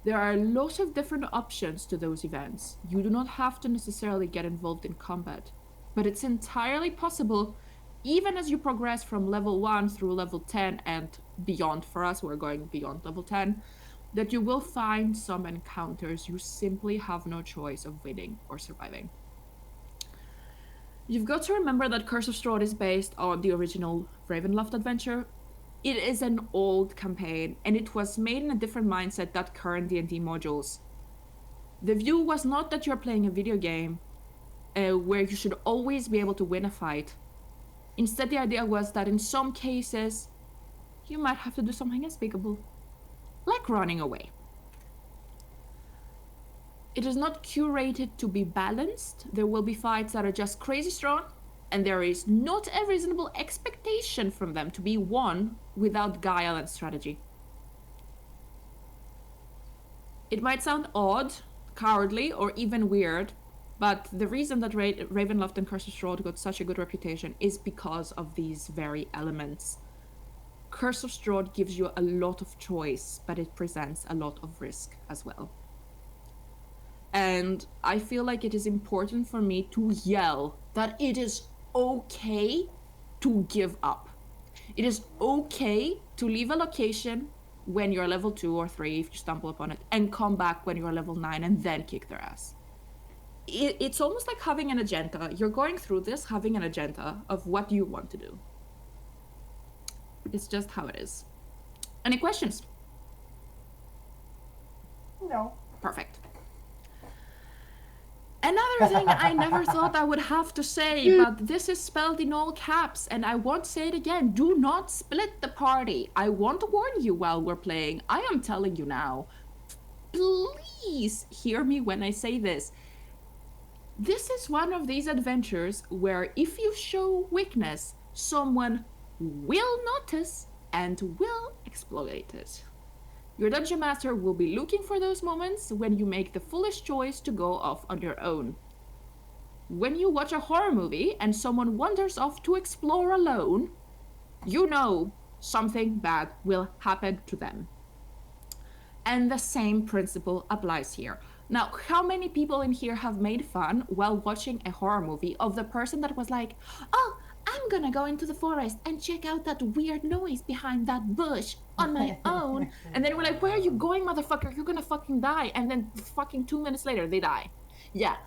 There are a lot of different options to those events. You do not have to necessarily get involved in combat, but it's entirely possible, even as you progress from level 1 through level 10 and beyond. For us, we're going beyond level 10, that you will find some encounters you simply have no choice of winning or surviving. You've got to remember that Curse of Strahd is based on the original Ravenloft adventure. It is an old campaign, and it was made in a different mindset than current D&D modules. The view was not that you're playing a video game where you should always be able to win a fight. Instead, the idea was that in some cases, you might have to do something unspeakable, like running away. It is not curated to be balanced. There will be fights that are just crazy strong, and there is not a reasonable expectation from them to be won without guile and strategy. It might sound odd, cowardly, or even weird, but the reason that Ravenloft and Curse of Strahd got such a good reputation is because of these very elements. Curse of Strahd gives you a lot of choice, but it presents a lot of risk as well. And I feel like it is important for me to yell that it is okay to give up. It is okay to leave a location when you're level 2 or 3 if you stumble upon it, and come back when you're level 9 and then kick their ass. It's almost like having an agenda. You're going through this having an agenda of what you want to do. It's just how it is. Any questions? No. Perfect. Another thing I never thought I would have to say, but this is spelled in all caps, and I won't say it again. Do not split the party. I won't warn you while we're playing. I am telling you now. Please hear me when I say this. This is one of these adventures where if you show weakness, someone will notice and will exploit it. Your dungeon master will be looking for those moments when you make the foolish choice to go off on your own. When you watch a horror movie and someone wanders off to explore alone, you know something bad will happen to them. And the same principle applies here. Now, how many people in here have made fun while watching a horror movie of the person that was like, oh, I'm gonna go into the forest and check out that weird noise behind that bush on my own. And then we're like, where are you going, motherfucker? You're gonna fucking die. And then fucking 2 minutes later, they die. Yeah.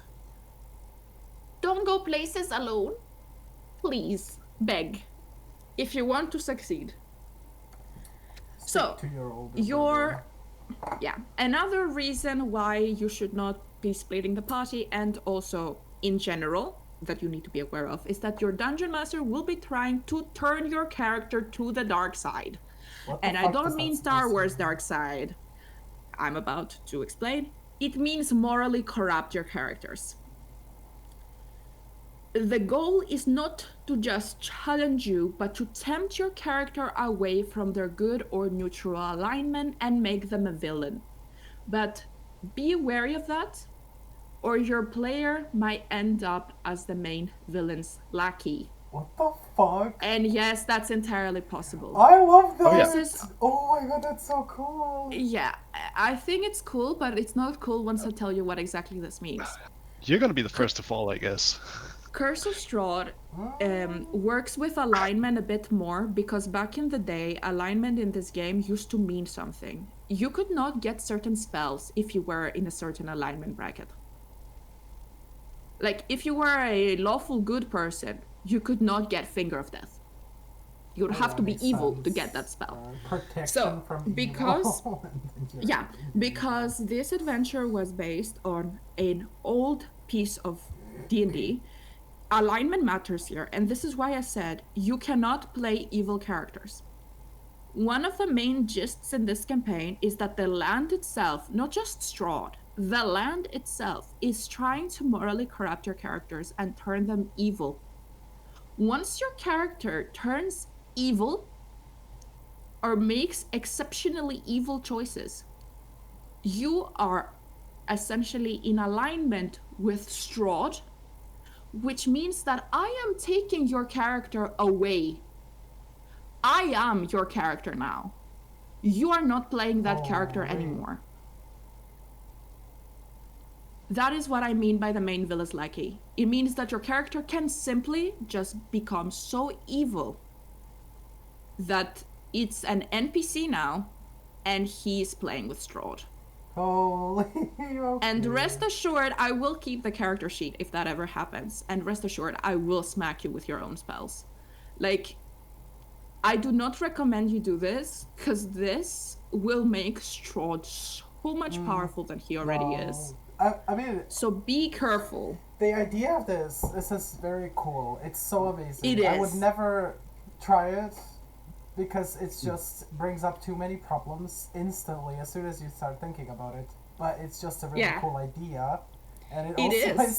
Don't go places alone. Please. Beg. If you want to succeed. So, yeah. Another reason why you should not be splitting the party, and also in general, that you need to be aware of, is that your dungeon master will be trying to turn your character to the dark side. And I don't mean Star Wars dark side. I'm about to explain. It means morally corrupt your characters. The goal is not to just challenge you, but to tempt your character away from their good or neutral alignment and make them a villain. But be wary of that, or your player might end up as the main villain's lackey. What the fuck? And yes, that's entirely possible. I love that! Oh, yeah. Oh my god, that's so cool! Yeah, I think it's cool, but it's not cool once I tell you what exactly this means. You're gonna be the first to fall, I guess. Curse of Strahd works with alignment a bit more, because back in the day, alignment in this game used to mean something. You could not get certain spells if you were in a certain alignment bracket. Like, if you were a lawful good person, you could not get Finger of Death. You would have to be evil to get that spell. Protection from because evil. yeah, because this adventure was based on an old piece of D&D, alignment matters here, and this is why I said you cannot play evil characters. One of the main gists in this campaign is that the land itself, not just Strahd, the land itself is trying to morally corrupt your characters and turn them evil. Once your character turns evil or makes exceptionally evil choices, you are essentially in alignment with Strahd, which means that I am taking your character away. I am your character now. You are not playing that character anymore. That is what I mean by the main villain's lackey. It means that your character can simply just become so evil that it's an NPC now, and he's playing with Strahd. Holy, okay. And rest assured, I will keep the character sheet if that ever happens. And rest assured, I will smack you with your own spells. Like, I do not recommend you do this, because this will make Strahd so much powerful than he already is. I mean... So be careful. The idea of this is very cool. It's so amazing. It is. I would never try it, because it just brings up too many problems instantly as soon as you start thinking about it. But it's just a really cool idea. And it also is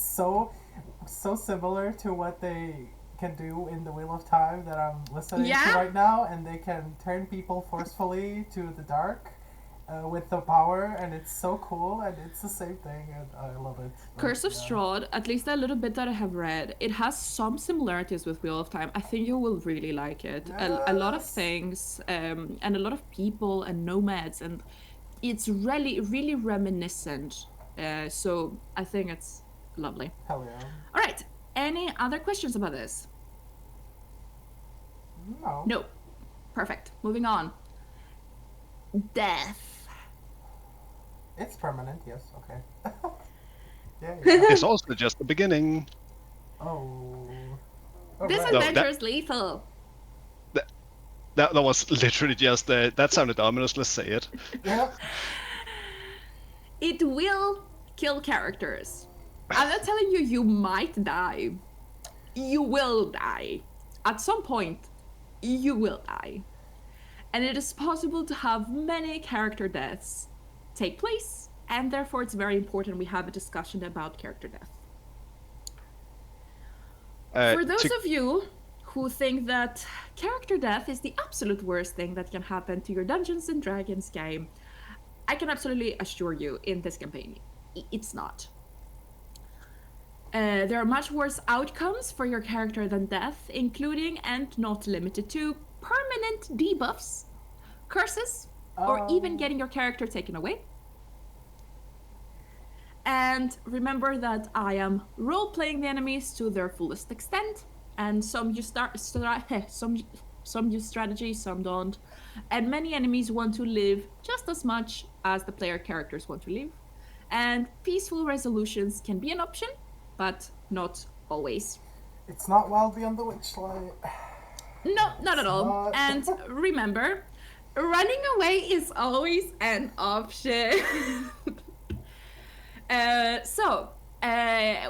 so similar to what they can do in the Wheel of Time that I'm listening to right now, and they can turn people forcefully to the dark with the power, and it's so cool, and it's the same thing, and I love it. Curse of Strahd, at least a little bit that I have read, it has some similarities with Wheel of Time. I think you will really like it. A lot of things, and a lot of people and nomads, and it's really, really reminiscent. So I think it's lovely. Hell yeah. All right. Any other questions about this? No. Perfect. Moving on. Death. It's permanent, yes, okay. yeah. It's also just the beginning. Oh. This adventure is lethal. That was literally just, that sounded ominous, let's say it. Yep. It will kill characters. I'm not telling you you might die. You will die. At some point, you will die. And it is possible to have many character deaths take place, and therefore it's very important we have a discussion about character death. For those of you who think that character death is the absolute worst thing that can happen to your Dungeons and Dragons game, I can absolutely assure you in this campaign, it's not. There are much worse outcomes for your character than death, including and not limited to permanent debuffs, curses, or even getting your character taken away. And remember that I am role-playing the enemies to their fullest extent, and some use strategy, some don't. And many enemies want to live just as much as the player characters want to live. And peaceful resolutions can be an option, but not always. It's not Wild Beyond the Witchlight. No, not at all. And remember, running away is always an option.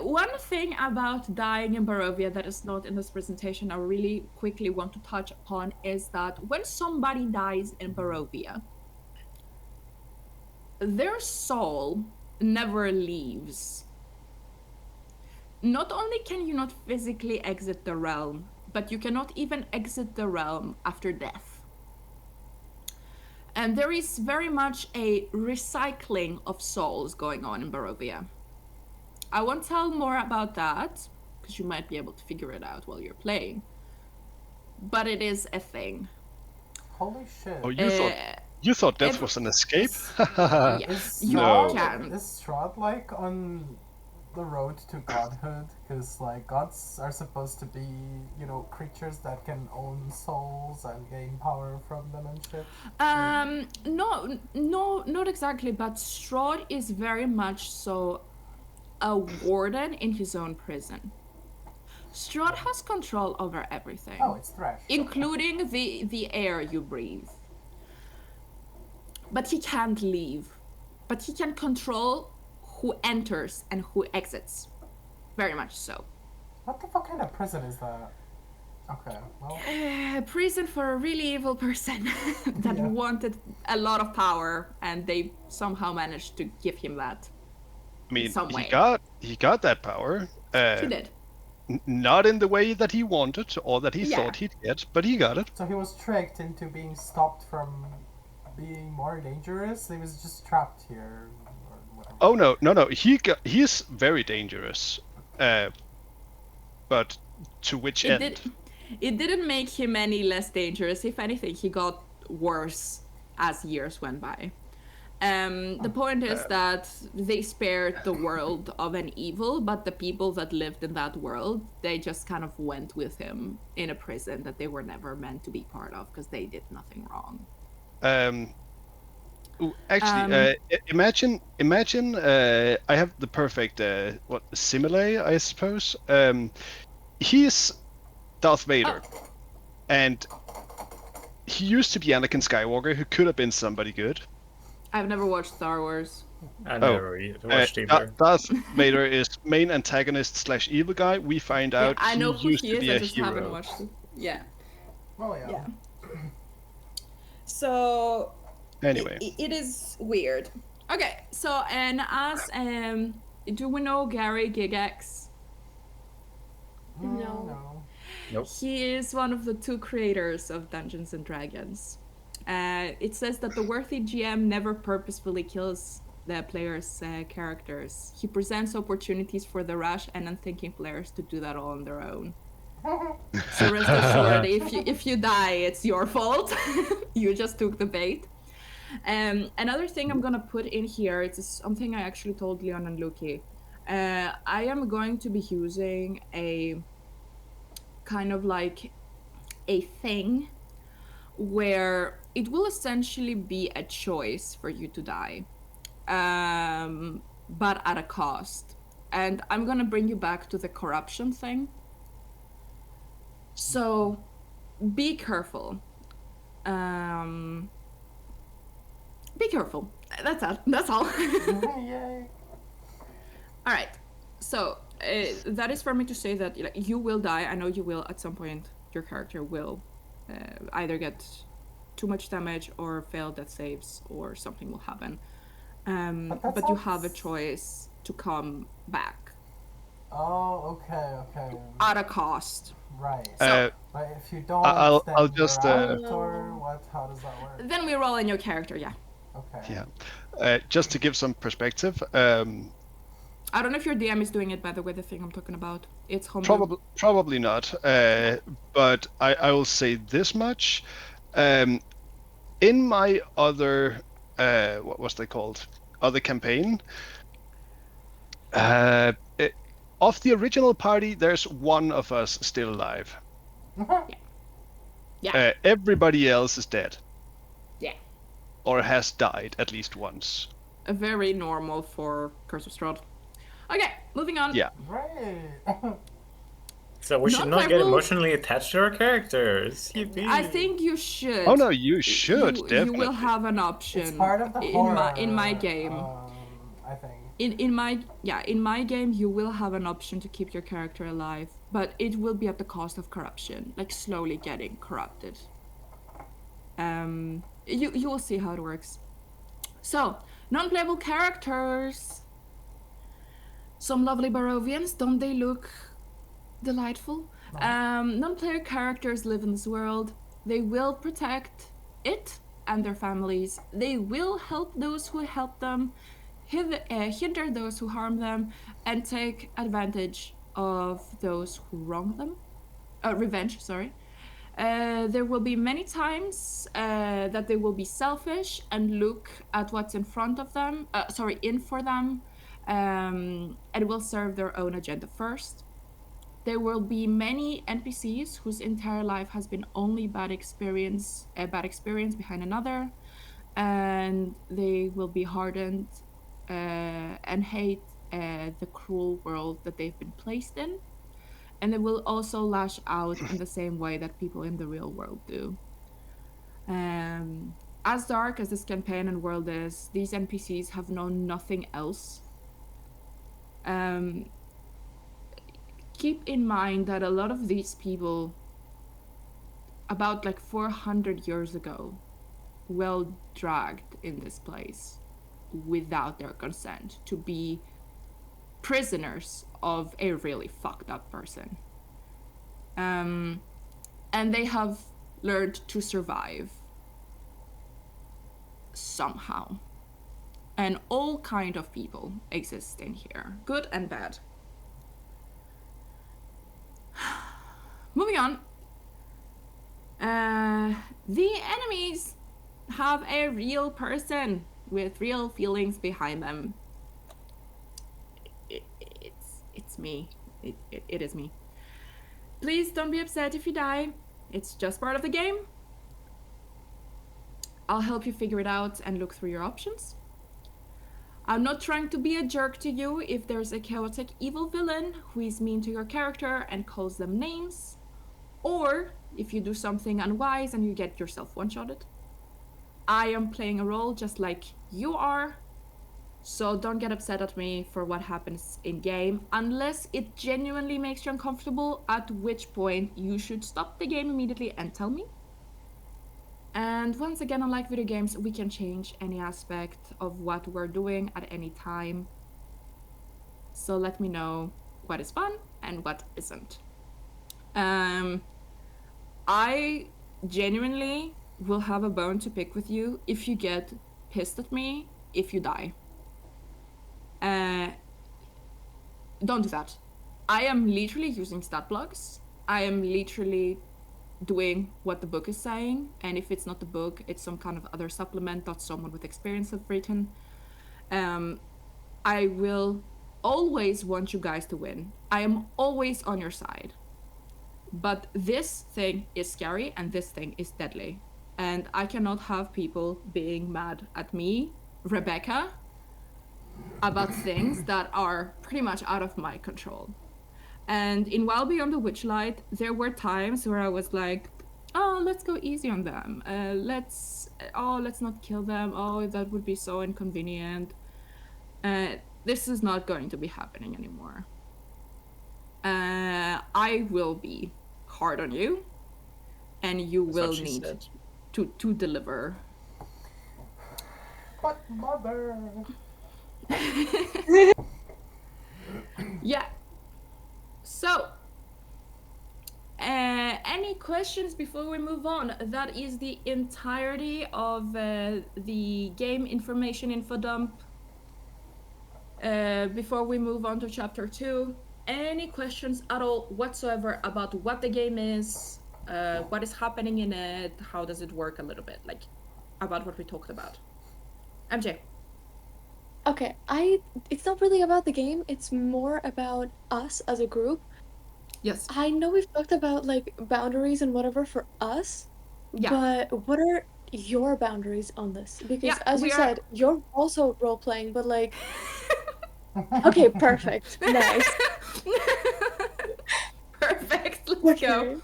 One thing about dying in Barovia that is not in this presentation I really quickly want to touch upon is that when somebody dies in Barovia, their soul never leaves. Not only can you not physically exit the realm, but you cannot even exit the realm after death. And there is very much a recycling of souls going on in Barovia. I won't tell more about that, because you might be able to figure it out while you're playing. But it is a thing. Holy shit. Oh, you thought death was an escape? Yes, you can. Is Strahd like on the road to godhood? Because like gods are supposed to be, you know, creatures that can own souls and gain power from them and shit. No, not exactly. But Strahd is very much so a warden in his own prison. Strahd has control over everything. Oh, it's Thresh. Including the air you breathe. But he can't leave. But he can control who enters and who exits. Very much so. What the fuck kind of prison is that? Okay, well... a prison for a really evil person that wanted a lot of power, and they somehow managed to give him that. I mean, some way. he got that power. He did. Not in the way that he wanted or that he thought he'd get, but he got it. So he was tricked into being stopped from being more dangerous. He was just trapped here. Oh no! He's very dangerous, but to which end? It didn't make him any less dangerous. If anything, he got worse as years went by. The point is that they spared the world of an evil, but the people that lived in that world, they just kind of went with him in a prison that they were never meant to be part of because they did nothing wrong. Imagine. I have the perfect simile, I suppose. He's Darth Vader, and he used to be Anakin Skywalker, who could have been somebody good. I've never watched Star Wars. I never watched either. Darth Vader is main antagonist / evil guy. We find out I know he used to be I a just hero. haven't watched it. Yeah. Well, yeah. So anyway, it is weird. Okay, so and as do we know Gary Gigax? No. Nope. He is one of the 2 creators of Dungeons and Dragons. It says that the worthy GM never purposefully kills the players' characters. He presents opportunities for the rash and unthinking players to do that all on their own. So rest assured, if you die, it's your fault. You just took the bait. Another thing I'm gonna put in here, it's something I actually told Leon and Luki. I am going to be using a kind of like a thing where it will essentially be a choice for you to die, but at a cost. And I'm gonna bring you back to the corruption thing. So be careful. Be careful. That's all. Yay. All right. So that is for me to say that you will die. I know you will at some point. Your character will either get too much damage or fail death saves or something will happen. But you have a choice to come back. Oh, okay. At a cost. Right. So, but if you don't, I'll just. or what? How does that work? Then we roll in your character. Yeah. Okay. Yeah. Just to give some perspective. I don't know if your DM is doing it, by the way, the thing I'm talking about. It's home. Probably not. But I will say this much. In my other, what was they called? Other campaign. Of the original party, there's one of us still alive. Yeah. Everybody else is dead. Yeah. Or has died at least once. A very normal for Curse of Strahd. Okay, moving on. Yeah. Right. So we should not get emotionally attached to our characers. Yippee. I think you should. Oh no, you should definitely. You will have an option. It's part of the horror, in my game. I think. In my game, you will have an option to keep your character alive, but it will be at the cost of corruption, like slowly getting corrupted. You will see how it works. So, non-playable characters. Some lovely Barovians, don't they look delightful? Non-player characters live in this world. They will protect it and their families. They will help those who help them, hinder those who harm them, and take advantage of those who wrong them. Revenge, sorry. There will be many times that they will be selfish and look at what's in front of them, in for them, and will serve their own agenda first. There will be many NPCs whose entire life has been only bad experience behind another, and they will be hardened and hate the cruel world that they've been placed in. And they will also lash out in the same way that people in the real world do. As dark as this campaign and world is, these NPCs have known nothing else. Keep in mind that a lot of these people about like 400 years ago, well dragged in this place without their consent to be prisoners of a really fucked up person. And they have learned to survive somehow. And all kind of people exist in here, good and bad. Moving on. The enemies have a real person with real feelings behind them. It's me. It is me. Please don't be upset if you die. It's just part of the game. I'll help you figure it out and look through your options. I'm not trying to be a jerk to you if there's a chaotic evil villain who is mean to your character and calls them names, or if you do something unwise and you get yourself one-shotted. I am playing a role just like you are, so don't get upset at me for what happens in-game unless it genuinely makes you uncomfortable, at which point you should stop the game immediately and tell me. And once again, unlike video games, we can change any aspect of what we're doing at any time. So let me know what is fun and what isn't. I genuinely will have a bone to pick with you if you get pissed at me if you die. Don't do that. I am literally using stat blocks. I am literally doing what the book is saying, and if it's not the book, it's some kind of other supplement that someone with experience have written. I will always want you guys to win. I am always on your side. But this thing is scary and this thing is deadly. And I cannot have people being mad at me, Rebecca, about things that are pretty much out of my control. And in Wild Beyond the Witchlight, there were times where I was like, oh, let's go easy on them. Let's not kill them. Oh, that would be so inconvenient. This is not going to be happening anymore. I will be hard on you, and you will need to deliver. But mother. Yeah. So, any questions before we move on? That is the entirety of the game information info dump. Before we move on to chapter 2, any questions at all whatsoever about what the game is, what is happening in it, how does it work a little bit, like about what we talked about? MJ. Okay, it's not really about the game, it's more about us as a group. Yes. I know we've talked about like boundaries and whatever for us, but what are your boundaries on this? Because as you said, you're also role-playing, but like... Okay, perfect. Nice. Perfect, let's go.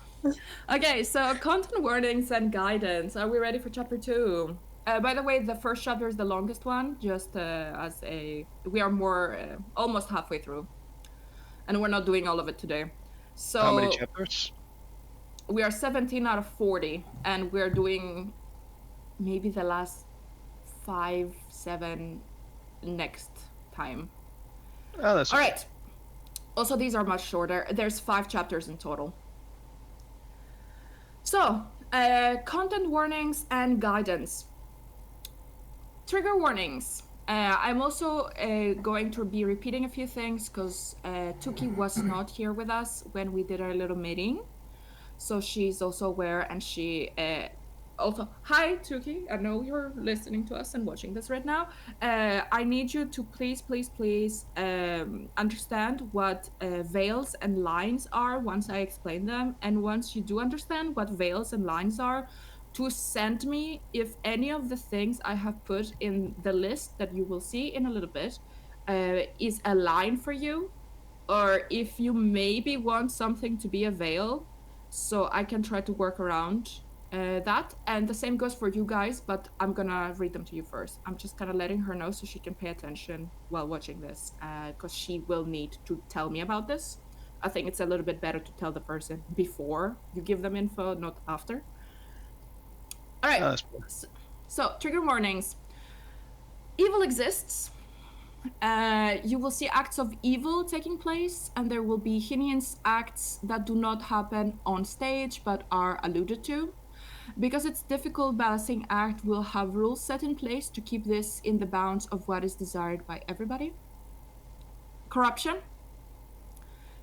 Okay, so content warnings and guidance. Are we ready for chapter 2? By the way, the first chapter is the longest one, just as a... We are more almost halfway through. And we're not doing all of it today. So how many chapters? We are 17 out of 40, and we're doing maybe the last 5, 7 next time. Oh, that's all right. Also, these are much shorter. There's 5 chapters in total. So, content warnings and guidance. Trigger warnings. I'm also going to be repeating a few things because Tuki was not here with us when we did our little meeting. So she's also aware, and she also... Hi, Tuki. I know you're listening to us and watching this right now. I need you to please understand what veils and lines are once I explain them. And once you do understand what veils and lines are, to send me if any of the things I have put in the list that you will see in a little bit is a line for you, or if you maybe want something to be a veil, so I can try to work around that. And the same goes for you guys, but I'm gonna read them to you first. I'm just kind of letting her know so she can pay attention while watching this, because she will need to tell me about this. I think it's a little bit better to tell the person before you give them info, not after. All right. So trigger warnings. Evil exists. You will see acts of evil taking place, and there will be heinous acts that do not happen on stage but are alluded to. Because it's difficult, balancing act will have rules set in place to keep this in the bounds of what is desired by everybody. Corruption.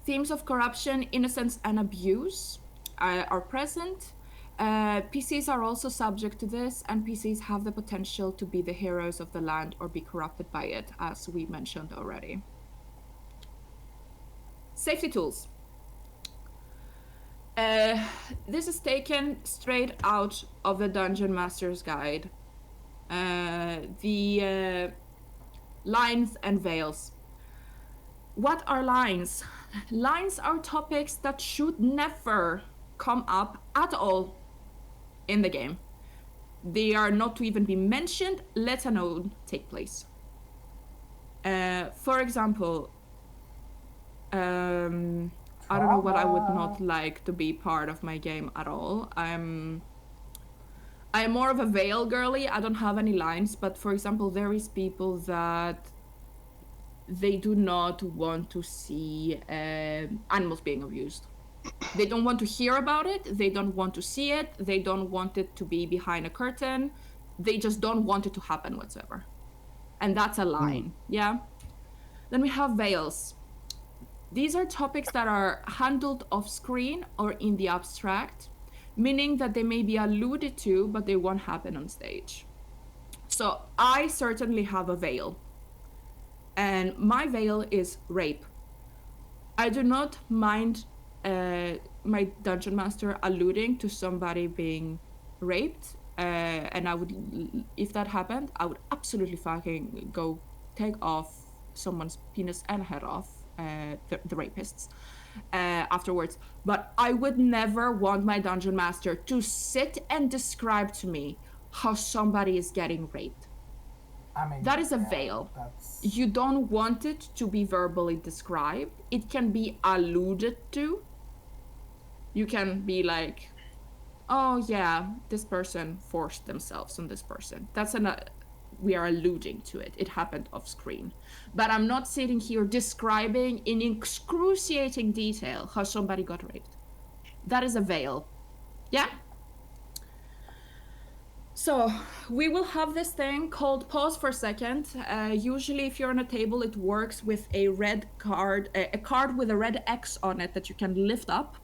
Themes of corruption, innocence, and abuse are present. PCs are also subject to this, and PCs have the potential to be the heroes of the land or be corrupted by it, as we mentioned already. Safety tools. This is taken straight out of the Dungeon Master's Guide. The lines and veils. What are lines? Lines are topics that should never come up at all in the game. They are not to even be mentioned, let alone take place. For example, I don't know what I would not like to be part of my game at all. I'm more of a veil girly. I don't have any lines, but for example, there is people that they do not want to see animals being abused. They don't want to hear about it. They don't want to see it. They don't want it to be behind a curtain. They just don't want it to happen whatsoever. And that's a line, yeah? Then we have veils. These are topics that are handled off screen or in the abstract, meaning that they may be alluded to, but they won't happen on stage. So I certainly have a veil. And my veil is rape. I do not mind my dungeon master alluding to somebody being raped, and I would, if that happened, I would absolutely fucking go take off someone's penis and head off, the rapists, afterwards. But I would never want my dungeon master to sit and describe to me how somebody is getting raped. I mean, that is a veil. You don't want it to be verbally described. It can be alluded to. You can be like, oh yeah, this person forced themselves on this person. That's we are alluding to it. It happened off screen. But I'm not sitting here describing in excruciating detail how somebody got raped. That is a veil. Yeah? So we will have this thing called pause for a second. Usually if you're on a table, it works with a red card, a card with a red X on it that you can lift up.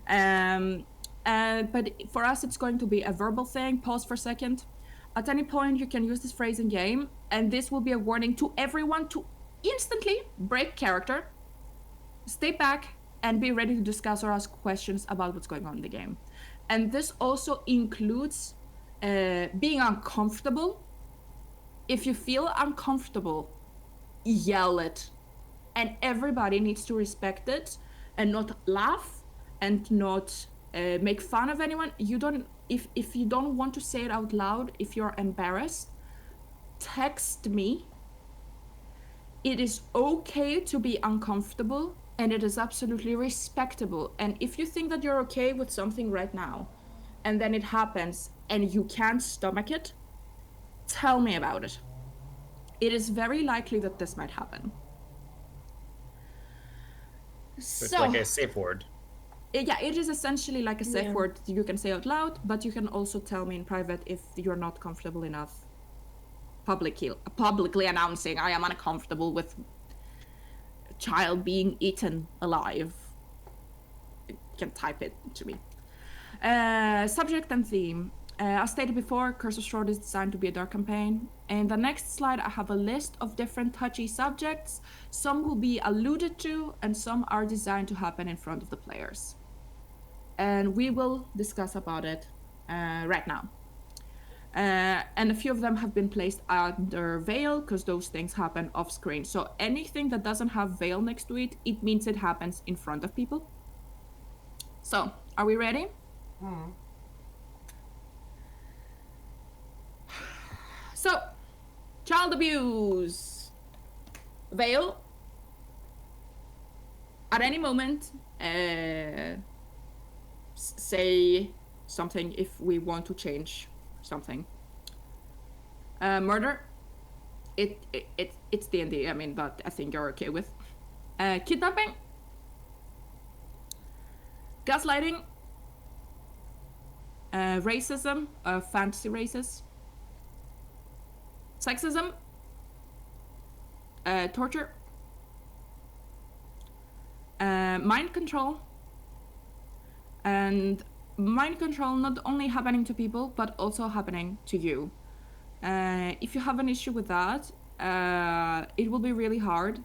But for us, it's going to be a verbal thing, pause for a second. At any point, you can use this phrase in game, and this will be a warning to everyone to instantly break character, stay back, and be ready to discuss or ask questions about what's going on in the game. And this also includes being uncomfortable. If you feel uncomfortable, yell it. And everybody needs to respect it and not laugh and not make fun of anyone. You don't, if you don't want to say it out loud, if you're embarrassed, text me. It is okay to be uncomfortable, and it is absolutely respectable. And if you think that you're okay with something right now, and then it happens and you can't stomach it, tell me about it. It is very likely that this might happen. It's like a safe word. Yeah, it is essentially like a safe word you can say out loud, but you can also tell me in private if you're not comfortable enough publicly announcing, I am uncomfortable with a child being eaten alive. You can type it to me. Subject and theme. As stated before, Curse of Strahd is designed to be a dark campaign. In the next slide, I have a list of different touchy subjects. Some will be alluded to, and some are designed to happen in front of the players. And we will discuss about it right now. And a few of them have been placed under veil, because those things happen off screen. So anything that doesn't have veil next to it, it means it happens in front of people. So, are we ready? So, child abuse. Veil. At any moment, say something if we want to change something. Murder, it's D&D. I mean, that I think you're okay with. Kidnapping, gaslighting, racism, fantasy races, sexism, torture, mind control, and mind control not only happening to people but also happening to you. If you have an issue with that, it will be really hard.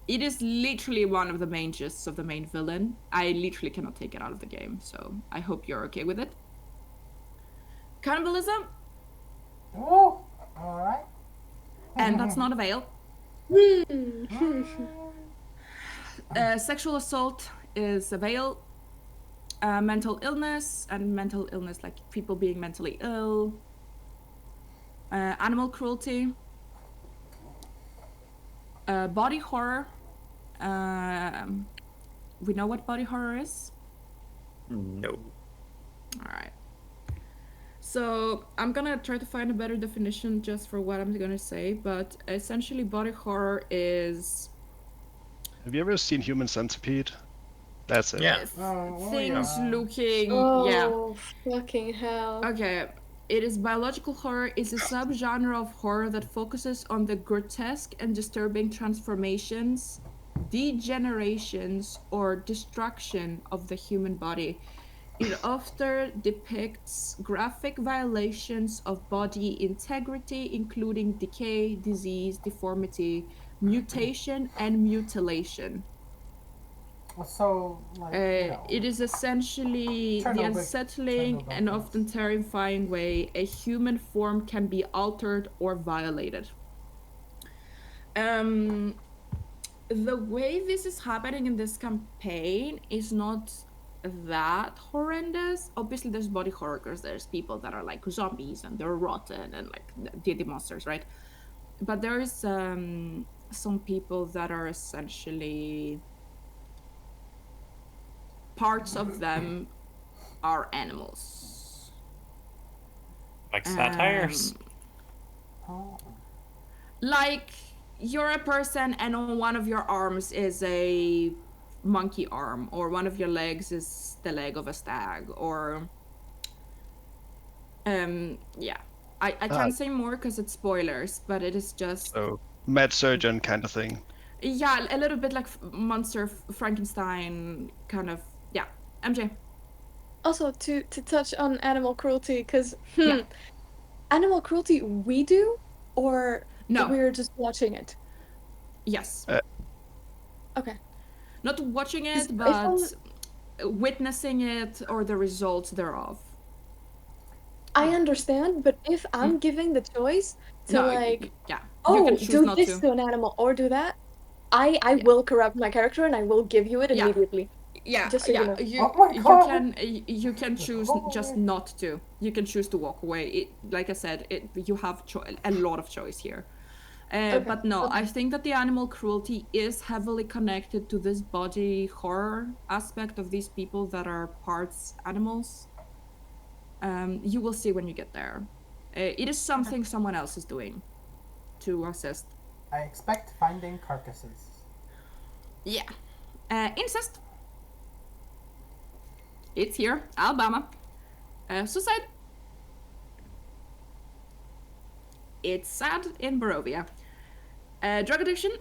It is literally one of the main gists of the main villain. I literally cannot take it out of the game, so I hope you're okay with it. Cannibalism. Oh, alright. And that's not a veil. Sexual assault is a veil. Mental illness, and mental illness like people being mentally ill. Animal cruelty. Body horror. We know what body horror is? No. Alright. So I'm gonna try to find a better definition just for what I'm gonna say, but essentially body horror is... Have you ever seen Human Centipede? That's it. Yeah. Things looking... Oh, fucking hell. Okay. It is biological horror is a subgenre of horror that focuses on the grotesque and disturbing transformations, degenerations, or destruction of the human body. It often depicts graphic violations of body integrity, including decay, disease, deformity, mutation, and mutilation. So, like, it is essentially the unsettling and often terrifying way a human form can be altered or violated. The way this is happening in this campaign is not that horrendous. Obviously, there's body horror because there's people that are like zombies and they're rotten and like D&D monsters, right? But there is some people that are essentially... parts of them are animals. Like satires? Like, you're a person and on one of your arms is a monkey arm, or one of your legs is the leg of a stag, or... yeah. I can't say more because it's spoilers, but it is just... So, mad surgeon kind of thing. Yeah, a little bit like Monster Frankenstein kind of... Yeah. MJ? Also, to touch on animal cruelty, because animal cruelty we do, or no, we're just watching it? Yes. Okay. Not watching it, but witnessing it or the results thereof. I understand, but if I'm giving the choice to do this to an animal or do that, I will corrupt my character and I will give you it immediately. Yeah, just so you know. You can choose just not to. You can choose to walk away. Like I said, you have a lot of choice here. But no, I think that the animal cruelty is heavily connected to this body horror aspect of these people that are parts animals. You will see when you get there. It is something someone else is doing to assist. I expect finding carcasses. Yeah. Incest. It's here, Alabama. Suicide. It's sad in Barovia. Drug addiction.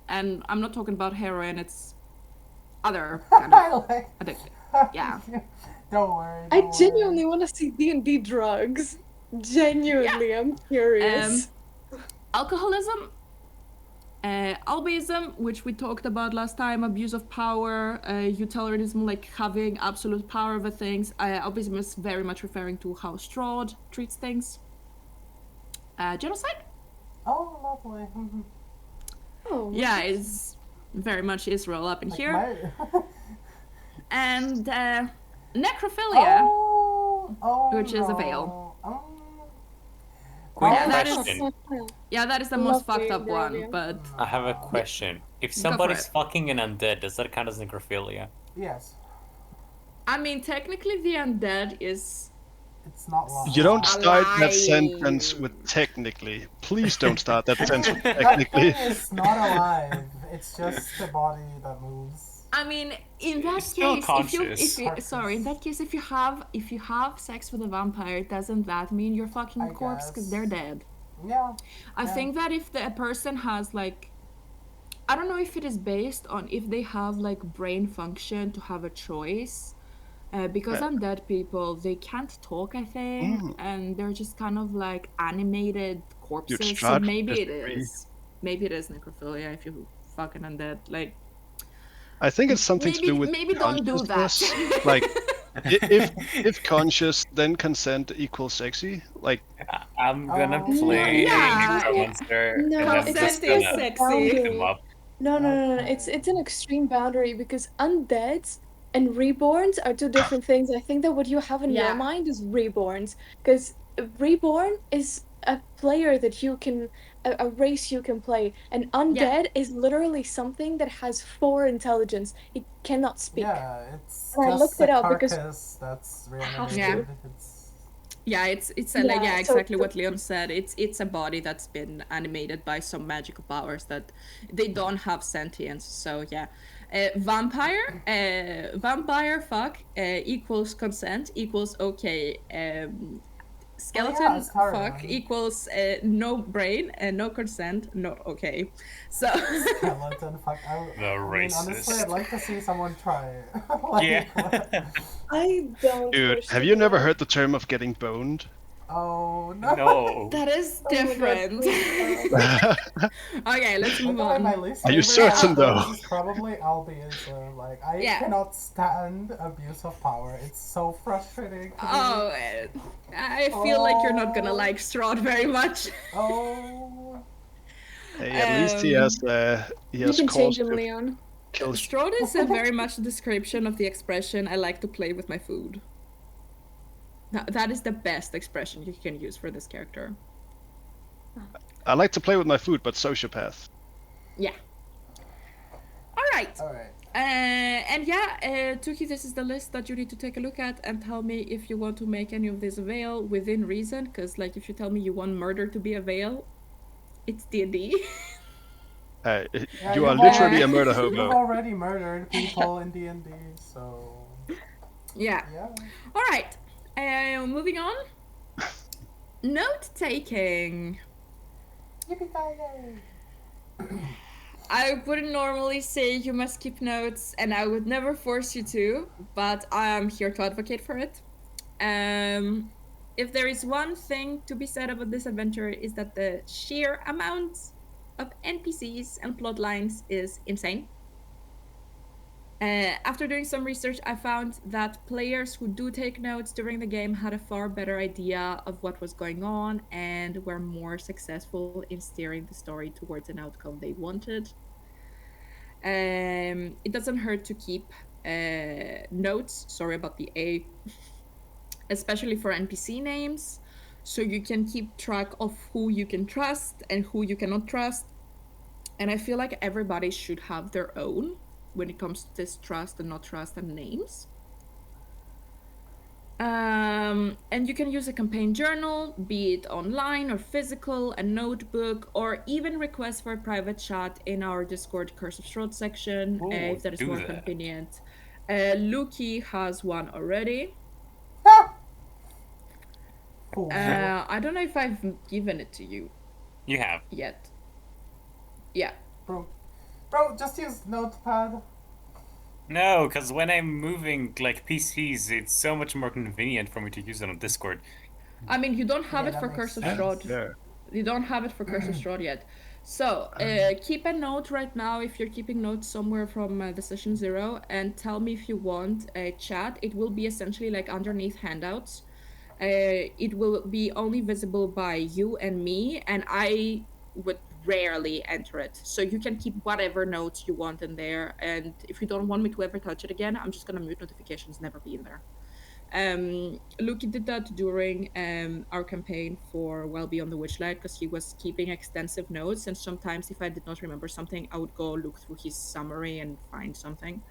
And I'm not talking about heroin, it's other kind of addiction. Yeah. Don't worry. I genuinely want to see D&D drugs. Genuinely, I'm curious. Alcoholism. Albinism, which we talked about last time, abuse of power, utilitarianism, like having absolute power over things. Albinism is very much referring to how Strahd treats things. Genocide. Oh, lovely. Oh. Yeah, it's very much Israel up in like here. And necrophilia, which is a veil. Quick question. That is the most fucked up one, but... I have a question. If somebody's fucking an undead, does that count as necrophilia? Yes. I mean, technically, the undead is. It's not long. You don't start that sentence with technically. Please don't start that sentence with technically. That thing is not alive. It's just a body that moves. I mean, in that It's still case, conscious. in that case, if you have sex with a vampire, doesn't that mean you're fucking a corpse because they're dead? Yeah. I think that if the person has like, I don't know if it is based on if they have like brain function to have a choice. Because undead people, they can't talk, I think, and they're just kind of like animated corpses. So maybe it is. Maybe it is necrophilia if you fucking undead. Like, I think it's something to do with maybe don't do that. Like, if conscious, then consent equals sexy. Like, I'm gonna play a monster. No, and I'm just gonna sexy. pick them up. No. It's an extreme boundary because undeads and reborns are two different things. I think that what you have in your mind is reborns, because reborn is a player that you can, a race you can play, and undead is literally something that has 4 intelligence. It cannot speak. Yeah, it's and just I looked it up because that's reanimated. It's exactly what Leon said. It's a body that's been animated by some magical powers that they don't have sentience. So yeah. Vampire fuck equals consent equals okay. Skeleton fuck equals no brain and no consent, not okay. So skeleton fuck. Honestly, I'd like to see someone try it. I don't. Dude, have you never heard the term of getting boned? Oh no. No. That is different. Okay, let's move on. Are you certain though? This is probably albinism. Like I cannot stand abuse of power. It's so frustrating. Oh, I feel like you're not gonna like Strahd very much. Oh. Hey, at least he has you can change him, Leon. Strahd is a very much a description of the expression "I like to play with my food." That is the best expression you can use for this character. I like to play with my food, but sociopath. Yeah. All right. And Tuki, this is the list that you need to take a look at and tell me if you want to make any of this a veil within reason. Because, like, if you tell me you want murder to be a veil, it's D&D. You are literally a murder hobo. You've already murdered people in D&D, so... Yeah. All right. Moving on. Note taking. I wouldn't normally say you must keep notes, and I would never force you to, but I am here to advocate for it. If there is one thing to be said about this adventure, is that the sheer amount of NPCs and plot lines is insane. After doing some research, I found that players who do take notes during the game had a far better idea of what was going on and were more successful in steering the story towards an outcome they wanted. It doesn't hurt to keep notes, sorry about the A, especially for NPC names, so you can keep track of who you can trust and who you cannot trust. And I feel like everybody should have their own when it comes to this trust and not trust and names. And you can use a campaign journal, be it online or physical, a notebook, or even request for a private chat in our Discord Curse of Strahd section, if that is more convenient. Luki has one already. I don't know if I've given it to you. You have. Yet. Yeah. Bro, just use Notepad. No, because when I'm moving like PCs, it's so much more convenient for me to use it on Discord. I mean, you don't have it for Curse of Strahd. Yeah. You don't have it for Curse of Strahd yet. So, keep a note right now if you're keeping notes somewhere from the session 0, and tell me if you want a chat. It will be essentially like underneath handouts. It will be only visible by you and me, and I would rarely enter it, so you can keep whatever notes you want in there, and if you don't want me to ever touch it again, I'm just gonna mute notifications, never be in there. Luki did that during our campaign for Well Beyond the Witchlight because he was keeping extensive notes, and sometimes if I did not remember something, I would go look through his summary and find something.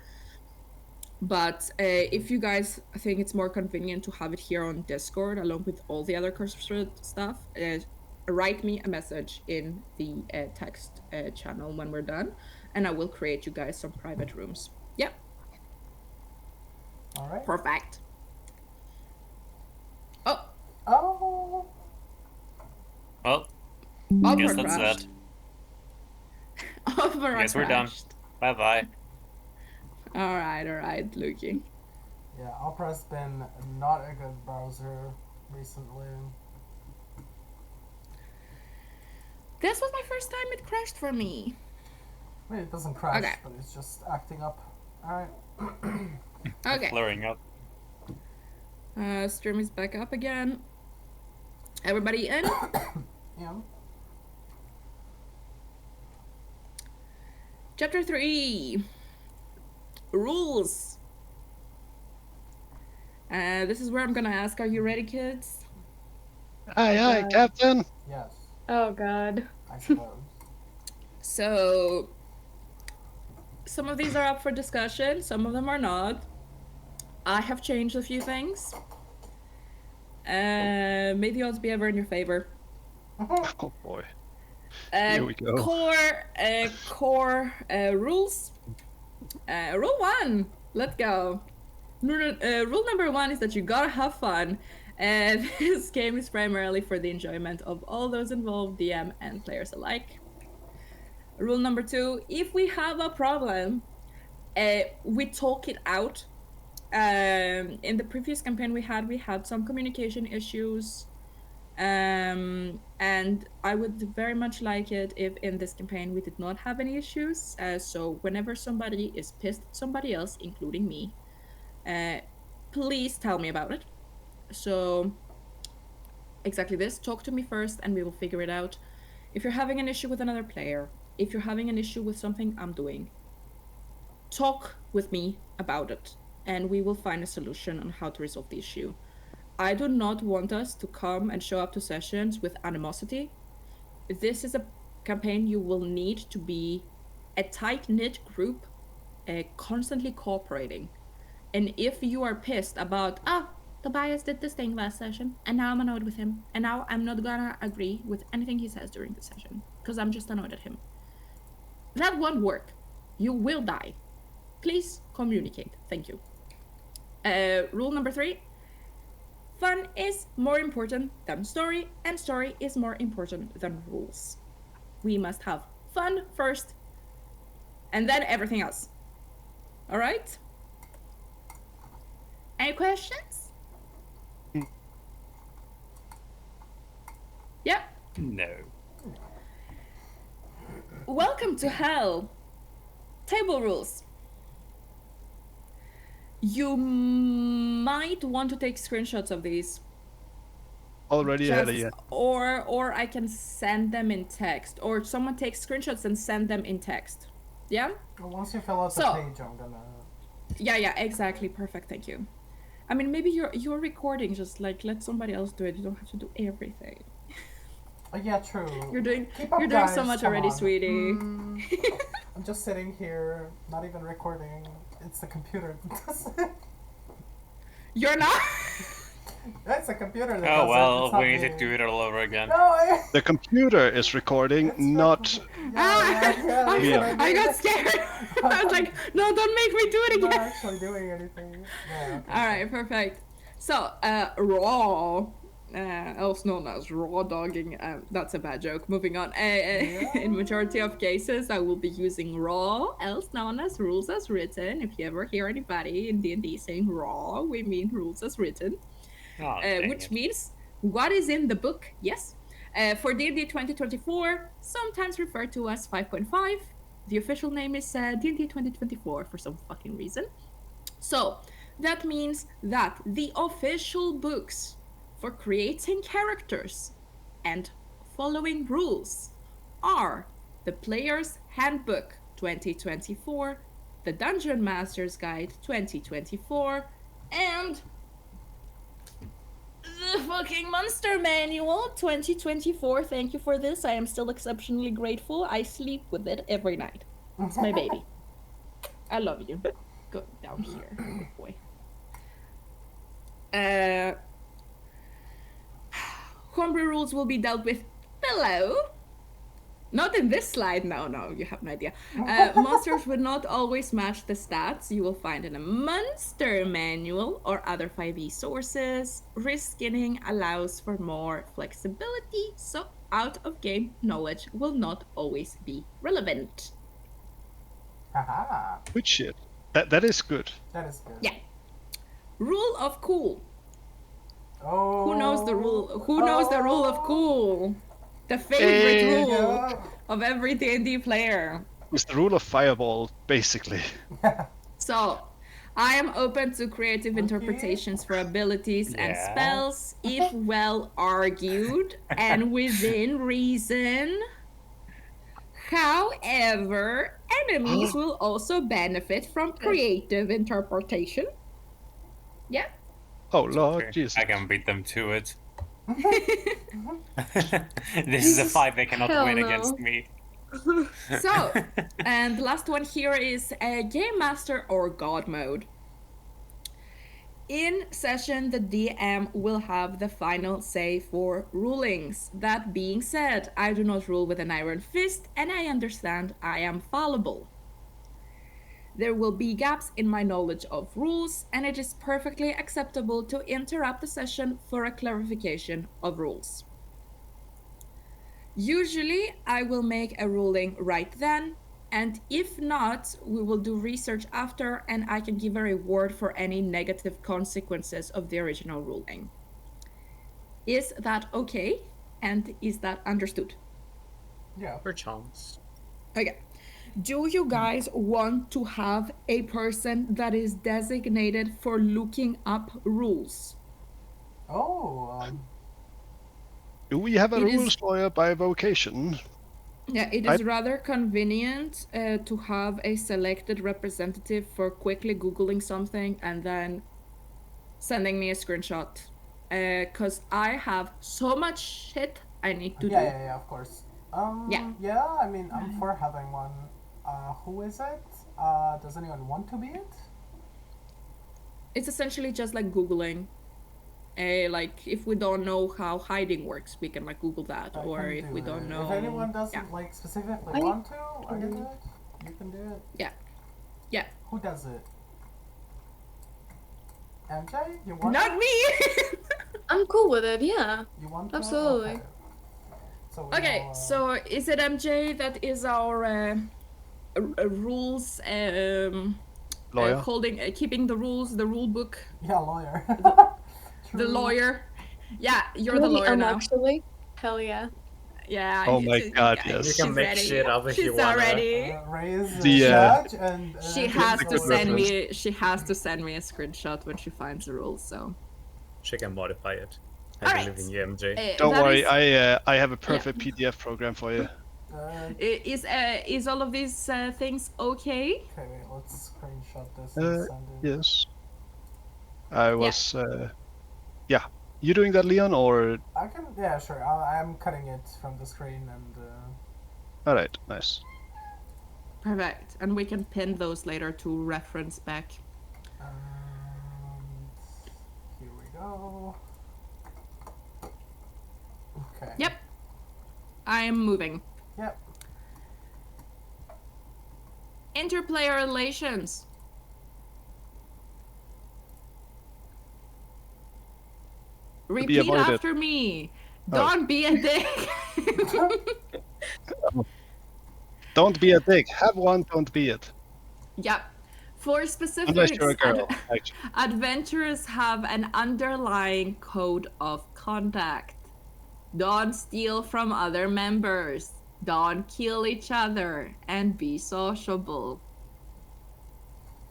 But if you guys think it's more convenient to have it here on Discord along with all the other Cursed stuff, write me a message in the text channel when we're done, and I will create you guys some private rooms. Yep. All right. Perfect. Oh. Well, I guess that's that. Guess we're done. Bye-bye. All right, Luki. Yeah, Opera's been not a good browser recently. This was my first time it crashed for me. I mean, it doesn't crash, but it's just acting up. Alright. Okay. Blurring up. Stream is back up again. Everybody in? Yeah. Chapter 3. Rules. This is where I'm gonna ask, are you ready, kids? Aye, Captain. Yes. Oh god. I suppose. So, some of these are up for discussion, some of them are not. I have changed a few things. May the odds be ever in your favor. Oh boy. Here we go. Core rules. Rule 1. Let's go. Rule number 1 is that you gotta have fun. This game is primarily for the enjoyment of all those involved, DM and players alike. Rule number 2, if we have a problem, we talk it out. In the previous campaign we had some communication issues. And I would very much like it if in this campaign we did not have any issues. So whenever somebody is pissed at somebody else, including me, please tell me about it. So exactly this, talk to me first and we will figure it out. If you're having an issue with another player, if you're having an issue with something I'm doing, talk with me about it and we will find a solution on how to resolve the issue. I do not want us to come and show up to sessions with animosity. This is a campaign you will need to be a tight-knit group, constantly cooperating. And if you are pissed about, Tobias did this thing last session, and now I'm annoyed with him, and now I'm not gonna agree with anything he says during the session, because I'm just annoyed at him. That won't work. You will die. Please communicate. Thank you. Rule number 3. Fun is more important than story, and story is more important than rules. We must have fun first, and then everything else. All right? Any questions? Yep. No. Welcome to hell. Table rules. You might want to take screenshots of these. Already had it, yeah. Or I can send them in text. Or someone takes screenshots and send them in text. Yeah? Well, once you fill out the page, I'm gonna... Yeah, exactly. Perfect, thank you. I mean, maybe you're recording, just like let somebody else do it. You don't have to do everything. Yeah, true. You're doing guys, so much already, on. sweetie. I'm just sitting here, not even recording. It's the computer that does it. You're not? It's a computer that does Oh well, it. we need to do it all over again. No, The computer is recording, not... I got scared. I was like, no, don't make me do it again. I'm not actually doing anything. Yeah, okay. Alright, perfect. So, raw, else known as raw dogging, that's a bad joke. Moving on. In majority of cases, I will be using raw, else known as rules as written. If you ever hear anybody in D&D saying raw, we mean rules as written. Which means what is in the book, yes. For D&D 2024, sometimes referred to as 5.5. The official name is D&D 2024 for some fucking reason. So, that means that the official books for creating characters and following rules are the Player's Handbook 2024, the Dungeon Master's Guide 2024, and fucking monster manual 2024. Thank you for this. I am still exceptionally grateful. I sleep with it every night. It's my baby. I love you. Go down here, good boy. Homebrew rules will be dealt with below. Not in this slide, no, you have no idea. Monsters would not always match the stats you will find in a monster manual or other 5e sources. Reskinning allows for more flexibility, so out-of-game knowledge will not always be relevant. Haha. Good shit. That is good. That is good. Yeah. Rule of cool. Oh. Who knows the rule? Who knows the rule of cool? The favorite rule of every D&D player. It's the rule of fireball, basically. So, I am open to creative interpretations for abilities and spells, if well argued and within reason. However, enemies will also benefit from creative interpretation. Yeah. Oh Lord, Okay. Jesus. I can beat them to it. This is a fight they cannot win against me. So, and the last one here is Game Master or God mode. In session, the DM will have the final say for rulings. That being said, I do not rule with an iron fist, and I understand I am fallible. There will be gaps in my knowledge of rules, and it is perfectly acceptable to interrupt the session for a clarification of rules. Usually, I will make a ruling right then, and if not, we will do research after, and I can give a reward for any negative consequences of the original ruling. Is that okay? And is that understood? Yeah. Per chance. Okay. Do you guys want to have a person that is designated for looking up rules? Oh. Do we have a It rules is- lawyer by vocation? Yeah, it is rather convenient to have a selected representative for quickly Googling something and then sending me a screenshot. Because I have so much shit I need to do. Yeah, of course. Yeah. Yeah, I mean, I'm for having one. Who is it? Does anyone want to be it? It's essentially just like Googling. Like, if we don't know how hiding works, we can like Google that. I Or can if do we it. don't know... If anyone doesn't yeah. like specifically I want to, I can can do do it. it. You can do it. Yeah. Who does it? MJ, you want? Not me! I'm cool with it, yeah. You want? To? Absolutely. Okay. So we Okay, know, so is it MJ that is our rules Lawyer? keeping the rules, the rule book, yeah, lawyer. the True. lawyer? Yeah, you're the Really, lawyer now. actually. Hell yeah. Yeah. Oh my God, yeah, yes. You She's can make ready. shit up if She's you wanna. already. Ray is The, judge and She has a to good send reference. me. She has to send me a screenshot when she finds the rules. So. She can modify it. I Alright. believe in you, MJ. Don't that worry, is- I have a perfect PDF program for you. Is all of these things okay? Okay, wait, let's screenshot this and send it. Yes. I was, yeah. You doing that, Leon, or? I can, yeah, sure. I'm cutting it from the screen and. Alright, nice. Perfect, and we can pin those later to reference back. And here we go. Okay. Yep. I am moving. Yep. Interplayer relations. Repeat avoided. after me. Oh. Don't be a dick. Don't be a dick. Have one, don't be it. Yep. For specifics, Unless you're a girl, actually. adventurers have an underlying code of conduct. Don't steal from other members. Don't kill each other. And be sociable.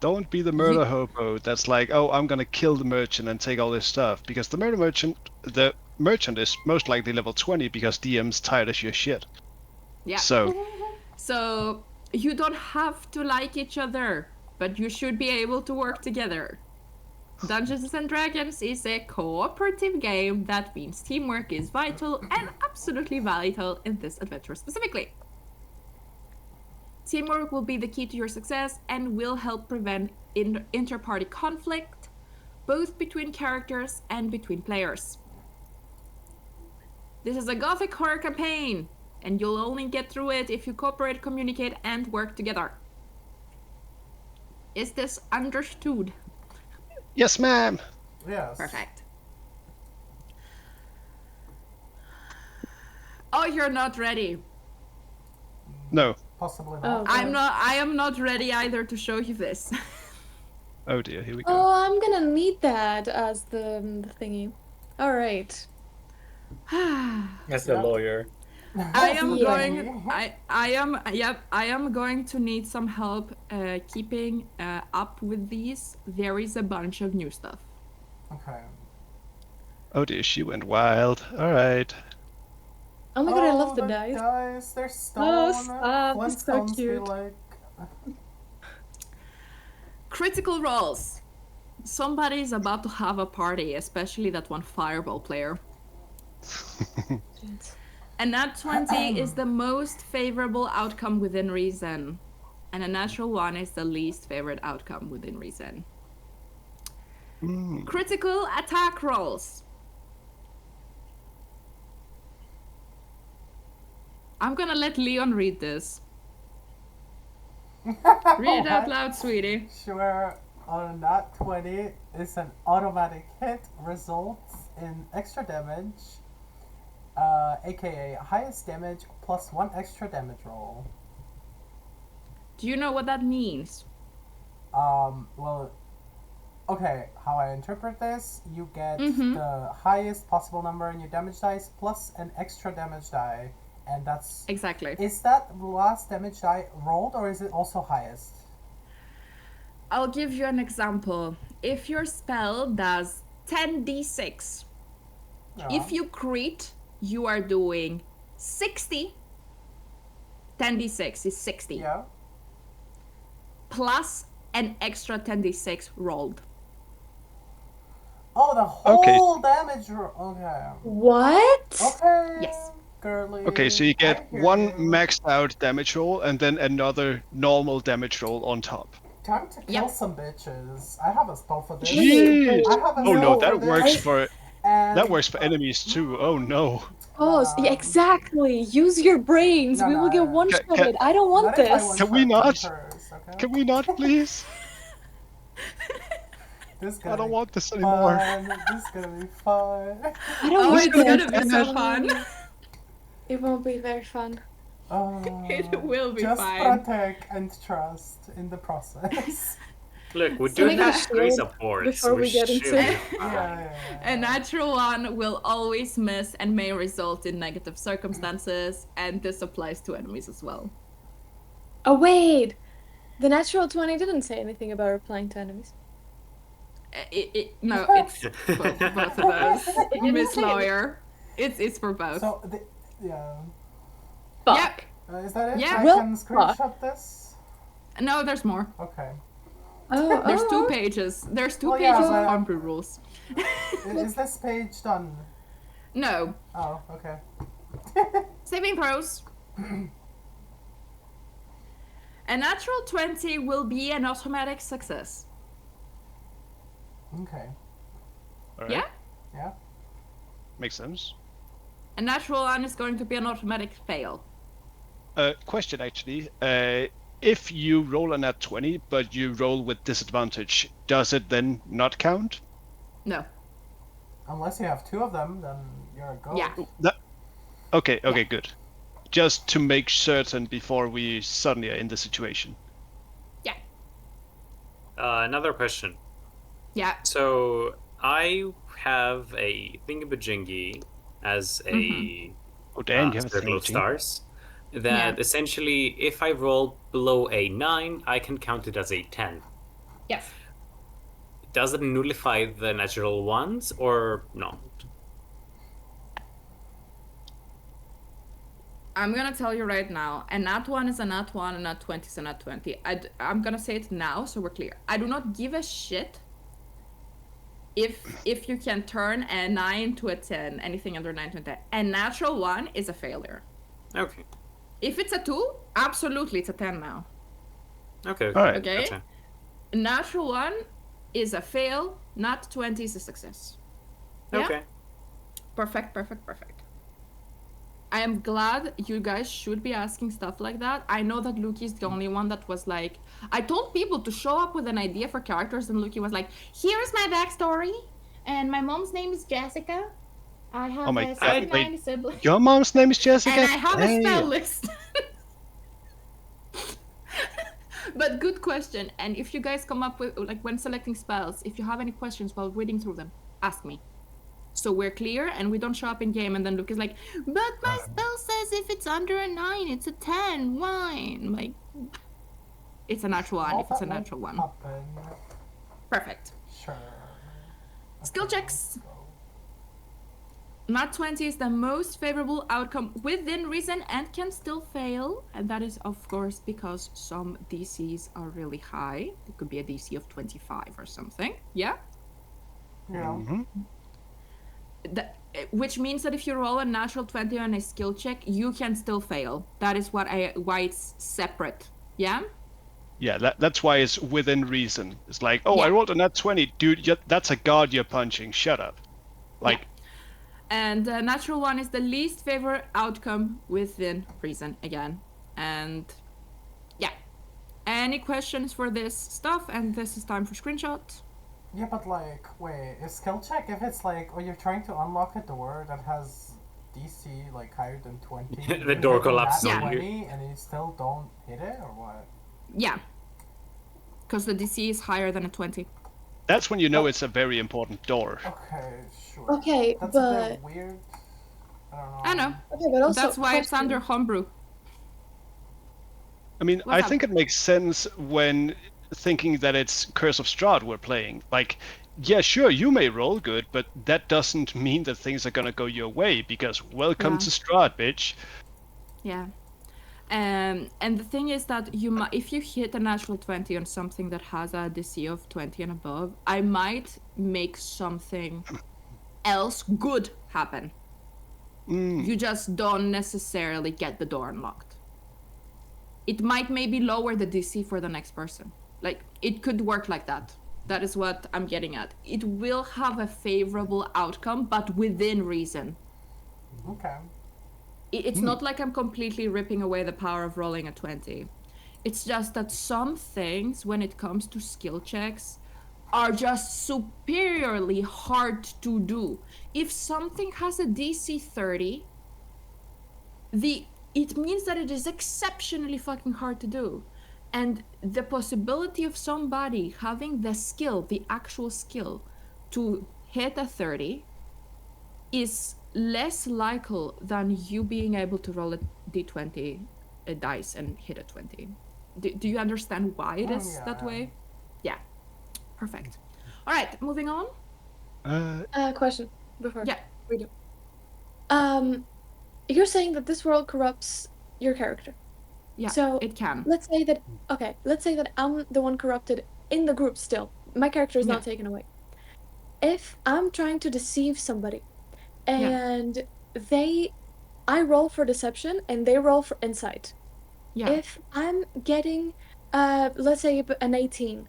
Don't be the murder hobo that's like, oh, I'm gonna kill the merchant and take all this stuff. Because the merchant is most likely level 20 because DM's tired of your shit. Yeah. So, you don't have to like each other, but you should be able to work together. Dungeons and Dragons is a cooperative game. That means teamwork is vital and absolutely vital in this adventure specifically. Teamwork will be the key to your success and will help prevent inter-party conflict, both between characters and between players. This is a gothic horror campaign, and you'll only get through it if you cooperate, communicate, and work together. Is this understood? Yes, ma'am. Yes. Perfect. Oh, you're not ready. No. Possibly not. I am not ready either to show you this. Oh dear, here we go. Oh, I'm gonna need that as the thingy. All right. As the lawyer. I am Yeah. going. I am going to need some help keeping up with these. There is a bunch of new stuff. Okay. Oh dear, she went wild. All right. Oh my god, I love the dice. Dice, they're stone. Oh, stop, it's so Flintstones be cute. like. Critical roles. Somebody's about to have a party, especially that one fireball player. And nat 20 is the most favorable outcome within reason. And a natural 1 is the least favorite outcome within reason. Critical attack rolls. I'm gonna let Leon read this. Read it out loud, sweetie. Sure, on a nat 20 is an automatic hit, results in extra damage, aka highest damage plus 1 extra damage roll. Do you know what that means? Well, okay, how I interpret this, you get the highest possible number in your damage dice plus an extra damage die, and that's... Exactly. Is that the last damage die rolled, or is it also highest? I'll give you an example. If your spell does 10d6, if you crit, you are doing 60. 10d6 is 60. Yeah. Plus an extra 10d6 rolled. Oh, the whole damage roll. Okay. What? Okay. Yes. Girly. Okay, so you I get hear one you. maxed out damage roll and then another normal damage roll on top. Time to kill some bitches. I have a spell for this. Jeez. I have a Oh no, spell that for works this, for and enemies too. Oh no. Oh, exactly. Use your brains. No, we will no, get no. one-shotted. I don't want not if I this. want Can we her not? tempers, okay? Can we not, please? This is I gonna don't be want this anymore. fun. This is gonna be fun. I don't Oh, want it's this. gonna be so fun. It won't be very fun. It will be just fine. protect and trust in the process. Look, we So do we got have three shield supports. before we get should into be it. fine. yeah. A natural 1 will always miss and may result in negative circumstances, and this applies to enemies as well. Oh, wait. The natural 20 didn't say anything about replying to enemies. No, it's both of those. didn't Miss say it. Lawyer. It's for both. So, yeah. Fuck. Is that it? Yeah. I Well, can screenshot this? No, there's more. Okay. Oh, There's oh. 2 pages. There's 2 Well, yeah, pages but- of homebrew rules. Is this page done? No. Oh, okay. Saving throws. A natural 20 will be an automatic success. Okay. Alright. Yeah? Yeah. Makes sense. A natural 1 is going to be an automatic fail. Question actually. If you roll a nat 20, but you roll with disadvantage, does it then not count? No. Unless you have 2 of them, then you're a ghost. Yeah. Okay, good. Just to make certain before we suddenly are in the situation. Yeah. Another question. Yeah. So I have a thingamajiggy as a Oh damn, you have a circle of thing. stars. That Yeah. essentially, if I roll below a 9, I can count it as a 10. Yes. Does it nullify the natural ones or not? I'm gonna tell you right now, a nat 1 is a nat 1, and nat 20 is a nat 20. I'm gonna say it now so we're clear. I do not give a shit if you can turn a 9 to a 10, anything under 9 to a 10, a natural 1 is a failure. Okay. If it's a 2, absolutely it's a 10 now. Okay. All right. Okay? Gotcha. Natural 1 is a fail, not 20 is a success. Yeah? Okay. Perfect. I am glad you guys should be asking stuff like that. I know that Luki's the only one that was like... I told people to show up with an idea for characters, and Luki was like, here's my backstory, and my mom's name is Jessica. I have my a God, 79 sibling. Your mom's name is Jessica? And I have a spell list. But good question. And if you guys come up with, like, when selecting spells, if you have any questions while reading through them, ask me. So we're clear and we don't show up in game and then Luke is like, but my spell says if it's under a 9, it's a 10. Why? I'm like, it's a natural 1 if it's a natural 1. Perfect. Sure. Skill checks. Nat 20 is the most favorable outcome within reason and can still fail. And that is, of course, because some DCs are really high. It could be a DC of 25 or something. Yeah? Yeah. Mm-hmm. Which means that if you roll a natural 20 on a skill check, you can still fail. That is why it's separate. Yeah? Yeah, that's why it's within reason. It's like, oh, Yeah. I rolled a nat 20. Dude, that's a guard you're punching. Shut up. Like... Yeah. And natural 1 is the least favorite outcome within reason again. And yeah. Any questions for this stuff? And this is time for screenshot. Yeah, but like, wait, is skill check if it's like, you're trying to unlock a door that has DC like higher than 20? The door collapses on you. 20 and you still don't hit it, or what? Yeah. Because the DC is higher than a 20. That's when you know it's a very important door. Okay, sure. Okay, That's but... a bit weird. I know. Okay, but also... That's why it's under homebrew. I mean, What's I up? think it makes sense when thinking that it's Curse of Strahd we're playing. Like, yeah, sure, you may roll good, but that doesn't mean that things are gonna go your way, because welcome Yeah. to Strahd, bitch. Yeah. And the thing is that if you hit a natural 20 on something that has a DC of 20 and above, I might make something else good happen. You just don't necessarily get the door unlocked. It might maybe lower the DC for the next person. Like, it could work like that. That is what I'm getting at. It will have a favorable outcome, but within reason. Okay. It's not like I'm completely ripping away the power of rolling a 20. It's just that some things, when it comes to skill checks, are just superiorly hard to do. If something has a DC 30, it means that it is exceptionally fucking hard to do. And the possibility of somebody having the skill, the actual skill, to hit a 30 is less likely than you being able to roll a d20 dice and hit a 20. Do you understand why it is that way? Yeah. Perfect. All right, moving on. Question before Yeah. we do. You're saying that this world corrupts your character. Yeah, So it can. let's say that I'm the one corrupted in the group still. My character is not taken away. If I'm trying to deceive somebody and I roll for deception and they roll for insight. Yeah. If I'm getting, let's say an 18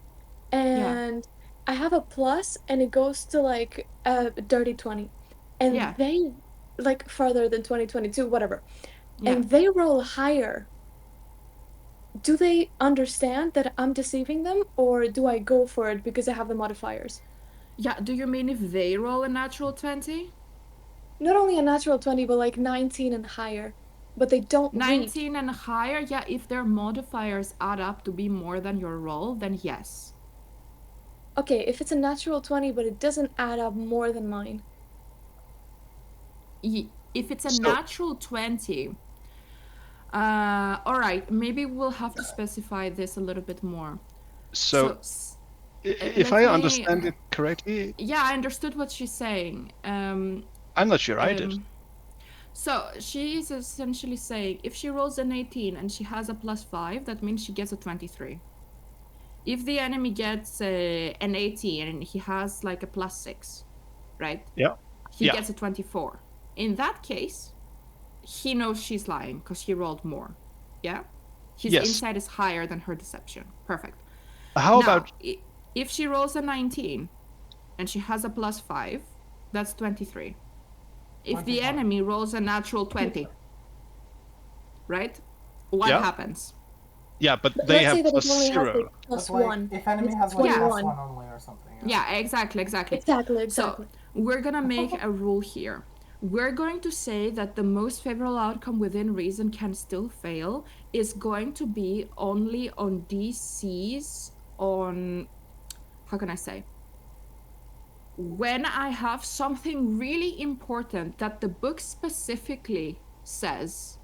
and I have a plus and it goes to like a dirty 20 and they, like farther than 2022, whatever, and they roll higher, do they understand that I'm deceiving them, or do I go for it because I have the modifiers? Yeah, do you mean if they roll a natural 20? Not only a natural 20, but like 19 and higher. But they don't 19 and higher? Yeah, if their modifiers add up to be more than your roll, then yes. Okay, if it's a natural 20, but it doesn't add up more than mine. If it's a natural 20... all right, maybe we'll have to specify this a little bit more. So if I understand it correctly... Yeah, I understood what she's saying. I'm not sure I did. So she is essentially saying if she rolls an 18 and she has a +5, that means she gets a 23. If the enemy gets an 18 and he has like a +6, right? Yeah. He gets a 24. In that case, he knows she's lying because he rolled more. Yeah? His insight is higher than her deception. Perfect. How about if she rolls a 19 and she has a +5, that's 23. If the enemy rolls a natural 20, right? What happens? Yeah, but they have +0. +1. If enemy has like +1 only or something. Yeah, exactly. So we're gonna make a rule here. We're going to say that the most favorable outcome within reason can still fail is going to be only on DCs on, how can I say? When I have something really important that the book specifically says,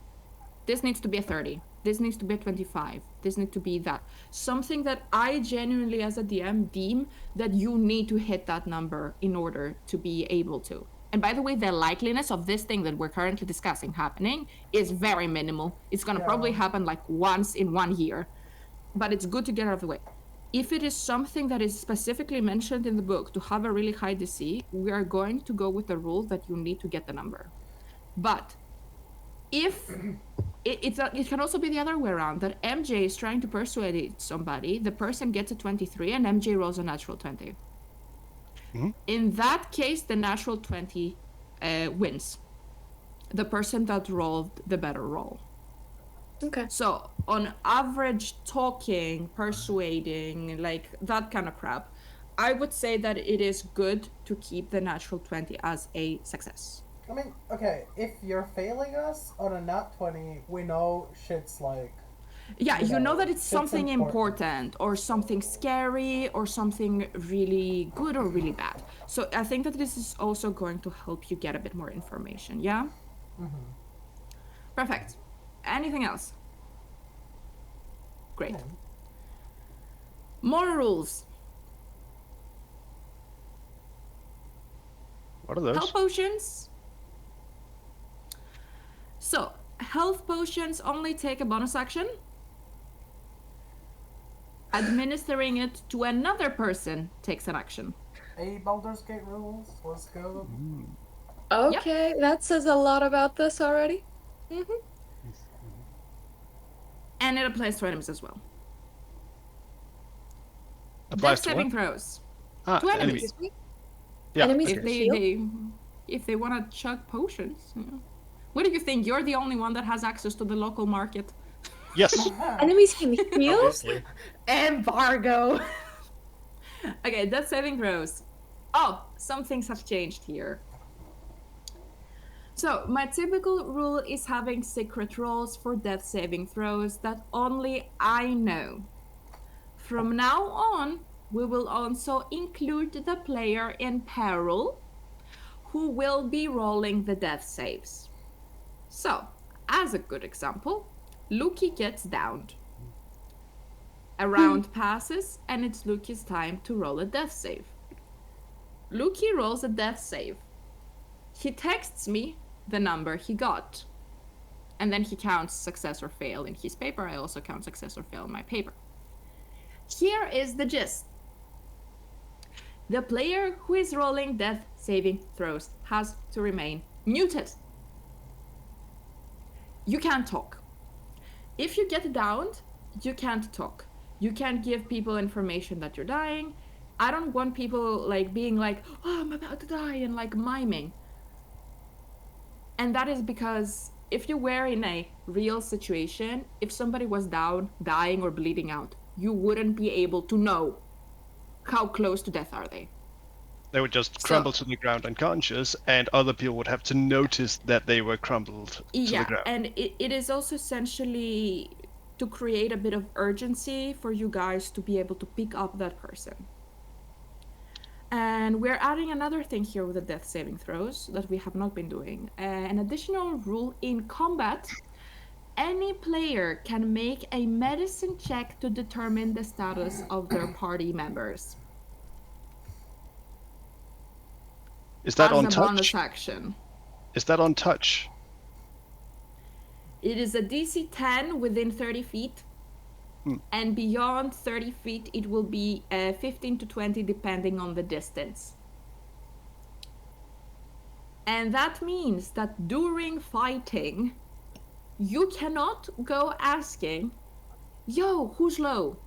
this needs to be a 30, this needs to be a 25, this needs to be that. Something that I genuinely as a DM deem that you need to hit that number in order to be able to. And by the way, the likeliness of this thing that we're currently discussing happening is very minimal. It's gonna probably happen like once in 1 year, but it's good to get out of the way. If it is something that is specifically mentioned in the book to have a really high DC, we are going to go with the rule that you need to get the number. But if it can also be the other way around, that MJ is trying to persuade somebody, the person gets a 23 and MJ rolls a natural 20. Mm-hmm. In that case, the natural 20 wins. The person that rolled the better roll. Okay. So on average, talking, persuading, like that kind of crap, I would say that it is good to keep the natural 20 as a success. I mean, okay, if you're failing us on a nat 20, we know shit's like... Yeah, you know that it's something important or something scary or something really good or really bad. So I think that this is also going to help you get a bit more information, yeah? Mm-hmm. Perfect. Anything else? Great. Okay. More rules. What are those? Health potions. So, health potions only take a bonus action. Administering it to another person takes an action. Baldur's Gate rules. Let's go. Okay, that says a lot about this already. Mm-hmm. And it applies to enemies as well. Applies to saving throws. To enemies. Yeah. Enemies if they want to chug potions. You know. What do you think? You're the only one that has access to the local market. Yes. Enemies can heal? Embargo. Okay, death saving throws. Oh, some things have changed here. So, my typical rule is having secret rolls for death saving throws that only I know. From now on, we will also include the player in peril who will be rolling the death saves. So, as a good example, Luki gets downed. A round passes and it's Luki's time to roll a death save. Luki rolls a death save. He texts me the number he got. And then he counts success or fail in his paper. I also count success or fail in my paper. Here is the gist. The player who is rolling death saving throws has to remain muted. You can't talk. If you get downed, you can't talk. You can't give people information that you're dying. I don't want people like being like, oh, I'm about to die, and like miming. And that is because if you were in a real situation, if somebody was down, dying or bleeding out, you wouldn't be able to know how close to death are they. They would just crumble to the ground unconscious, and other people would have to notice that they were crumbled to the ground. And it is also essentially to create a bit of urgency for you guys to be able to pick up that person. And we're adding another thing here with the death saving throws that we have not been doing. An additional rule in combat, any player can make a medicine check to determine the status of their party members. Is that on touch? As a bonus action. Is that on touch? It is a DC 10 within 30 feet. And beyond 30 feet, it will be 15 to 20 depending on the distance. And that means that during fighting, you cannot go asking, yo, who's low?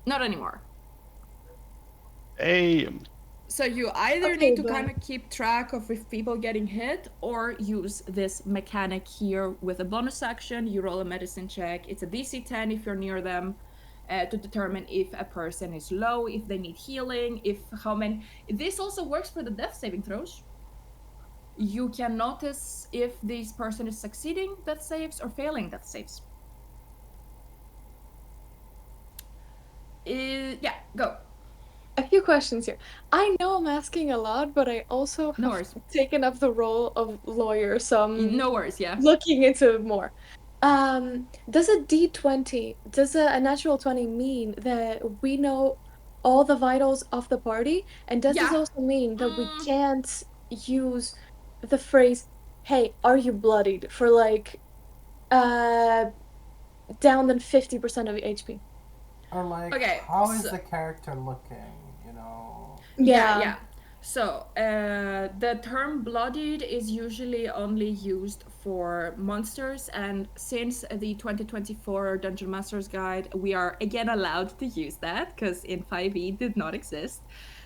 Not anymore. So you either need to kind of keep track of if people getting hit, or use this mechanic here with a bonus action. You roll a medicine check. It's a DC 10 if you're near them, to determine if a person is low, if they need healing, how many. This also works for the death saving throws. You can notice if this person is succeeding death saves or failing death saves. Yeah, go. A few questions here. I know I'm asking a lot, but I also have taken up the role of lawyer, so I'm no worries, yeah. looking into it more. Does a D20, does a natural 20 mean that we know all the vitals of the party? And does this also mean that we can't use the phrase, hey, are you bloodied, for like down than 50% of HP? Or like, how is the character looking, you know? Yeah. So the term bloodied is usually only used for monsters, and since the 2024 Dungeon Master's Guide, we are again allowed to use that, because in 5e did not exist.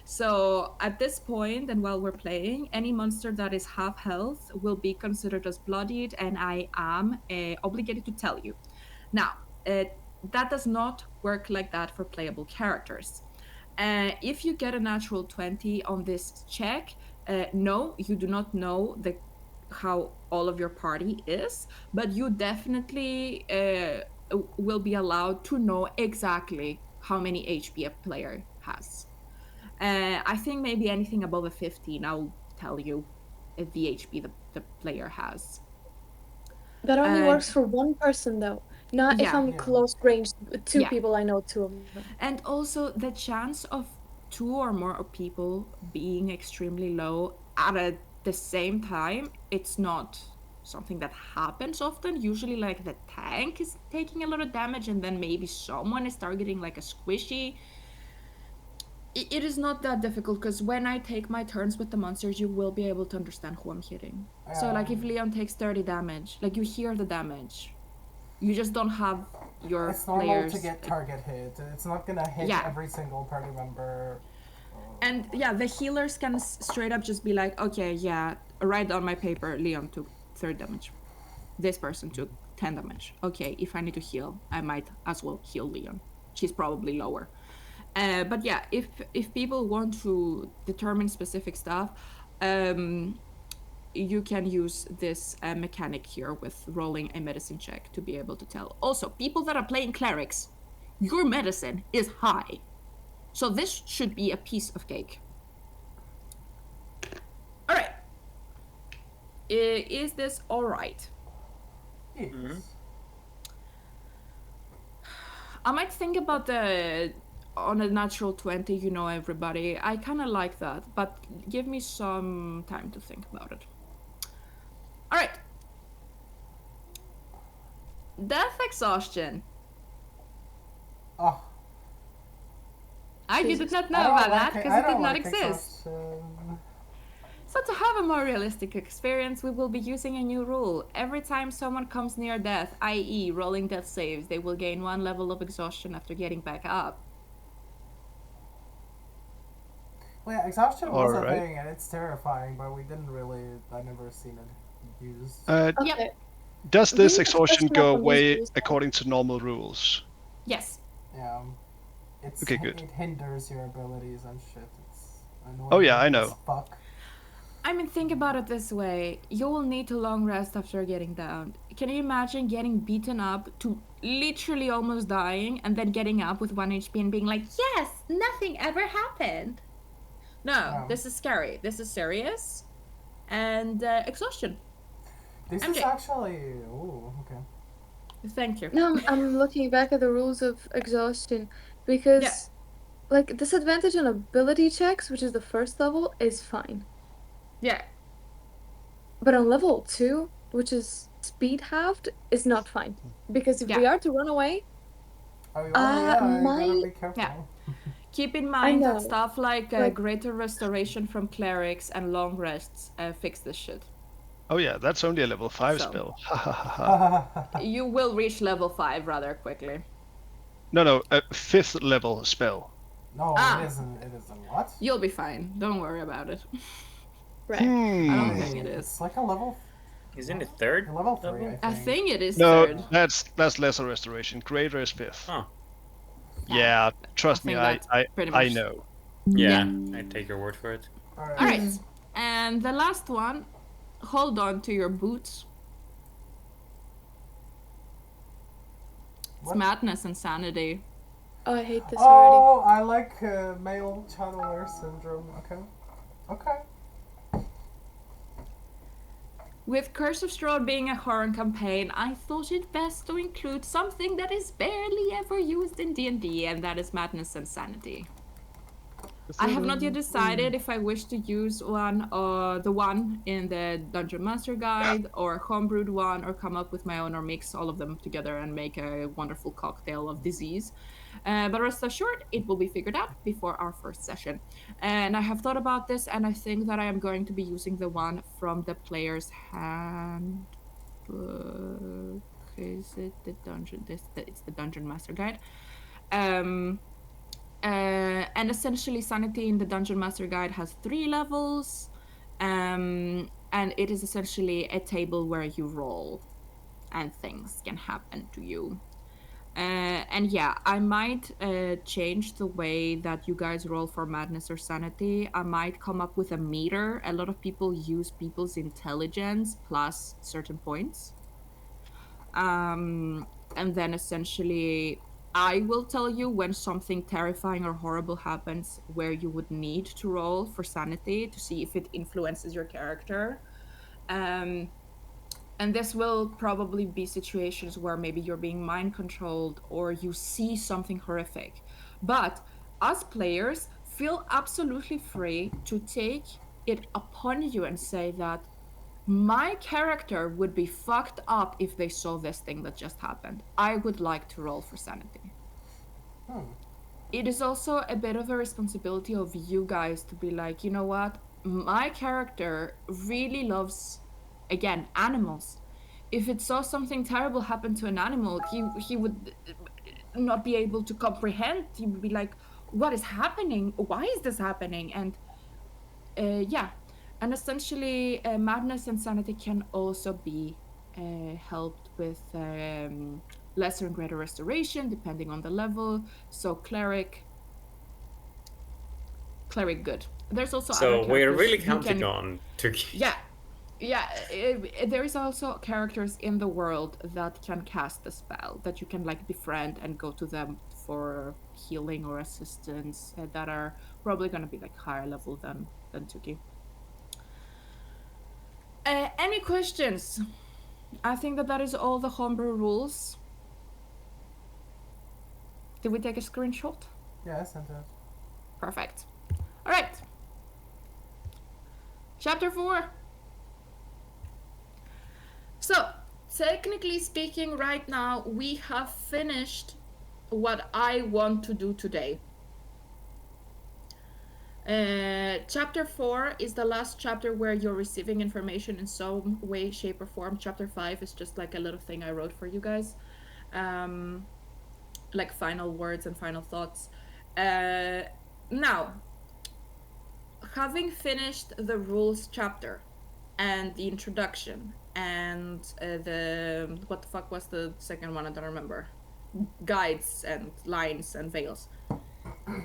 So at this point, and while we're playing, any monster that is half health will be considered as bloodied, and I am obligated to tell you. Now, that does not work like that for playable characters. If you get a natural 20 on this check, no, you do not know how all of your party is, but you definitely will be allowed to know exactly how many HP a player has. I think maybe anything above a 15, I'll tell you the HP the player has. That only works for one person, though. Not if I'm close range with two people, I know two of them. And also the chance of two or more people being extremely low at the same time, it's not something that happens often. Usually like the tank is taking a lot of damage, and then maybe someone is targeting like a squishy. It is not that difficult, because when I take my turns with the monsters, you will be able to understand who I'm hitting. So like if Leon takes 30 damage, like you hear the damage. You just don't have your It's normal players to get target hit. It's not gonna hit every single party member. And the healers can straight up just be like, okay, write on my paper, Leon took 30 damage. This person took 10 damage. Okay, if I need to heal, I might as well heal Leon. She's probably lower. But yeah, if people want to determine specific stuff, you can use this mechanic here with rolling a medicine check to be able to tell. Also, people that are playing clerics, your medicine is high. So this should be a piece of cake. All right. Is this all right? Yes. Mm-hmm. I might think about on a natural 20, you know everybody. I kind of like that, but give me some time to think about it. All right. Death exhaustion. Oh. I did not know about that because it did not exist. So to have a more realistic experience, we will be using a new rule. Every time someone comes near death, i.e. rolling death saves, they will gain 1 level of exhaustion after getting back up. Well, yeah, exhaustion was a thing, and it's terrifying, but I've never seen it used. Okay. Does this exhaustion go away according to normal rules? Yes. Yeah. Okay, good. It hinders your abilities and shit. It's annoying. Oh yeah, I know. Fuck. I mean, think about it this way. You will need a long rest after getting down. Can you imagine getting beaten up to literally almost dying and then getting up with 1 HP and being like, yes, nothing ever happened? No, this is scary. This is serious. And exhaustion. This is actually... Ooh, okay. Thank you. No, I'm looking back at the rules of exhaustion because, like, disadvantage on ability checks, which is the first level, is fine. Yeah. But on level 2, which is speed halved, is not fine. Because if we are to run away, you gotta be careful. Yeah. Keep in mind that stuff like greater restoration from clerics and long rests fix this shit. Oh yeah, that's only a level 5 spell. You will reach level 5 rather quickly. No, a 5th level spell. No, it isn't. It isn't. What? You'll be fine. Don't worry about it. Right. I don't think it is. It's like a level. Isn't it third? Level 3, I think it is third. No, that's lesser restoration. Greater is 5th. Oh. Yeah, trust me, I know. Yeah, I take your word for it. Alright. And the last one, hold on to your boots. It's madness and sanity. Oh, I hate this already. Oh, I like male channeler syndrome. Okay. With Curse of Strahd being a horror campaign, I thought it best to include something that is barely ever used in D&D, and that is madness and sanity. I have not yet decided if I wish to use the one in the Dungeon Master Guide, or a homebrewed one, or come up with my own, or mix all of them together and make a wonderful cocktail of disease. But rest assured, it will be figured out before our first session. And I have thought about this, and I think that I am going to be using the one from the player's handbook. Is it the dungeon? It's the Dungeon Master Guide. And essentially, sanity in the Dungeon Master Guide has 3 levels, and it is essentially a table where you roll, and things can happen to you. And yeah, I might change the way that you guys roll for madness or sanity. I might come up with a meter. A lot of people use people's intelligence plus certain points. And then essentially, I will tell you when something terrifying or horrible happens where you would need to roll for sanity to see if it influences your character. And this will probably be situations where maybe you're being mind controlled or you see something horrific. But us players feel absolutely free to take it upon you and say that my character would be fucked up if they saw this thing that just happened. I would like to roll for sanity. It is also a bit of a responsibility of you guys to be like, you know what? My character really loves, again, animals. If it saw something terrible happen to an animal, he would not be able to comprehend. He would be like, what is happening? Why is this happening? And yeah. And essentially, madness and sanity can also be helped with lesser and greater restoration, depending on the level. So cleric good. There's also so other we're really counting on to. Yeah. There is also characters in the world that can cast the spell that you can like befriend and go to them for healing or assistance that are probably going to be like higher level than Tuki. Any questions? I think that is all the homebrew rules. Did we take a screenshot? Yeah, I sent it. Perfect. All right. Chapter 4. So, technically speaking, right now, we have finished what I want to do today. Chapter 4 is the last chapter where you're receiving information in some way, shape, or form. Chapter 5 is just like a little thing I wrote for you guys. Like final words and final thoughts. Now, having finished the rules chapter and the introduction and the... what the fuck was the second one? I don't remember. Guides and lines and veils.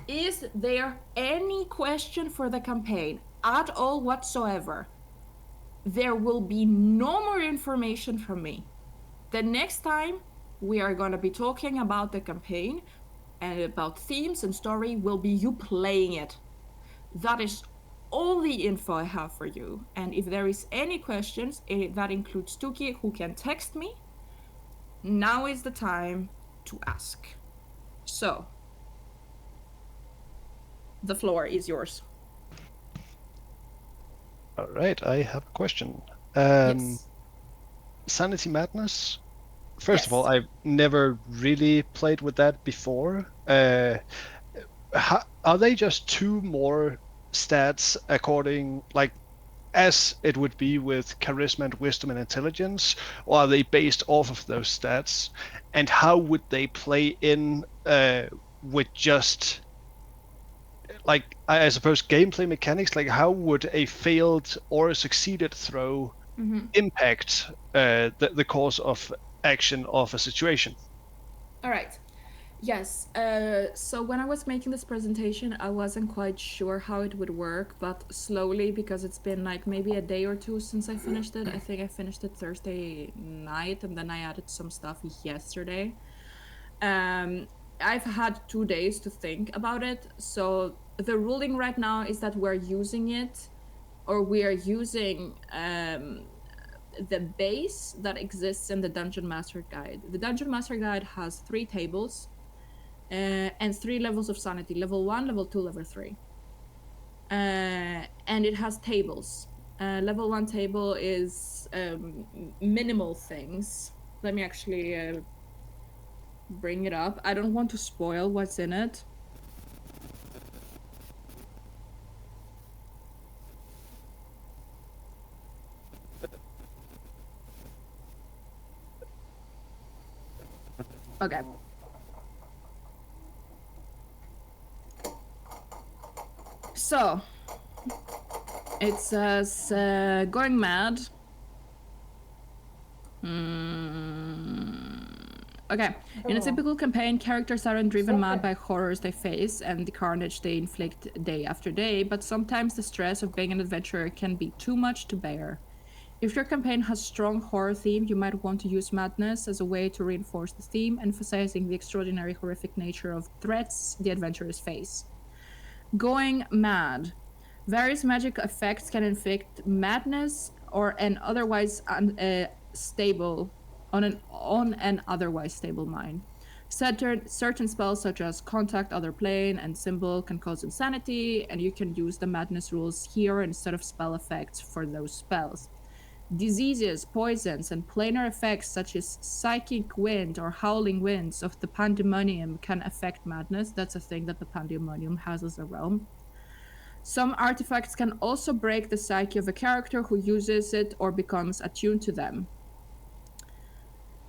Is there any question for the campaign at all whatsoever? There will be no more information from me. The next time we are going to be talking about the campaign and about themes and story will be you playing it. That is all the info I have for you. And if there is any questions, that includes Tuki, who can text me. Now is the time to ask. So, the floor is yours. All right, I have a question. Yes. Sanity Madness. First of all, I've never really played with that before. Are they just 2 more stats according, like, as it would be with charisma and wisdom and intelligence, or are they based off of those stats? And how would they play in with just, like, I suppose gameplay mechanics? Like, how would a failed or a succeeded throw impact the course of action of a situation? All right. Yes. So when I was making this presentation, I wasn't quite sure how it would work, but slowly, because it's been like maybe a day or two since I finished it. I think I finished it Thursday night, and then I added some stuff yesterday. I've had 2 days to think about it. So the ruling right now is that we're using it, or we are using the base that exists in the Dungeon Master Guide. The Dungeon Master Guide has 3 tables and 3 levels of sanity: level 1, level 2, level 3. And it has tables. Level 1 table is minimal things. Let me actually bring it up. I don't want to spoil what's in it. Okay. So, it says going mad. Okay. In a typical campaign, characters aren't driven mad by horrors they face and the carnage they inflict day after day, but sometimes the stress of being an adventurer can be too much to bear. If your campaign has strong horror theme, you might want to use madness as a way to reinforce the theme, emphasizing the extraordinary horrific nature of threats the adventurers face. Going mad. Various magic effects can inflict madness or an otherwise stable on an otherwise stable mind. Certain spells such as contact, other plane, and symbol can cause insanity, and you can use the madness rules here instead of spell effects for those spells. Diseases, poisons, and planar effects such as psychic wind or howling winds of the pandemonium can affect madness. That's a thing that the pandemonium has as a realm. Some artifacts can also break the psyche of a character who uses it or becomes attuned to them.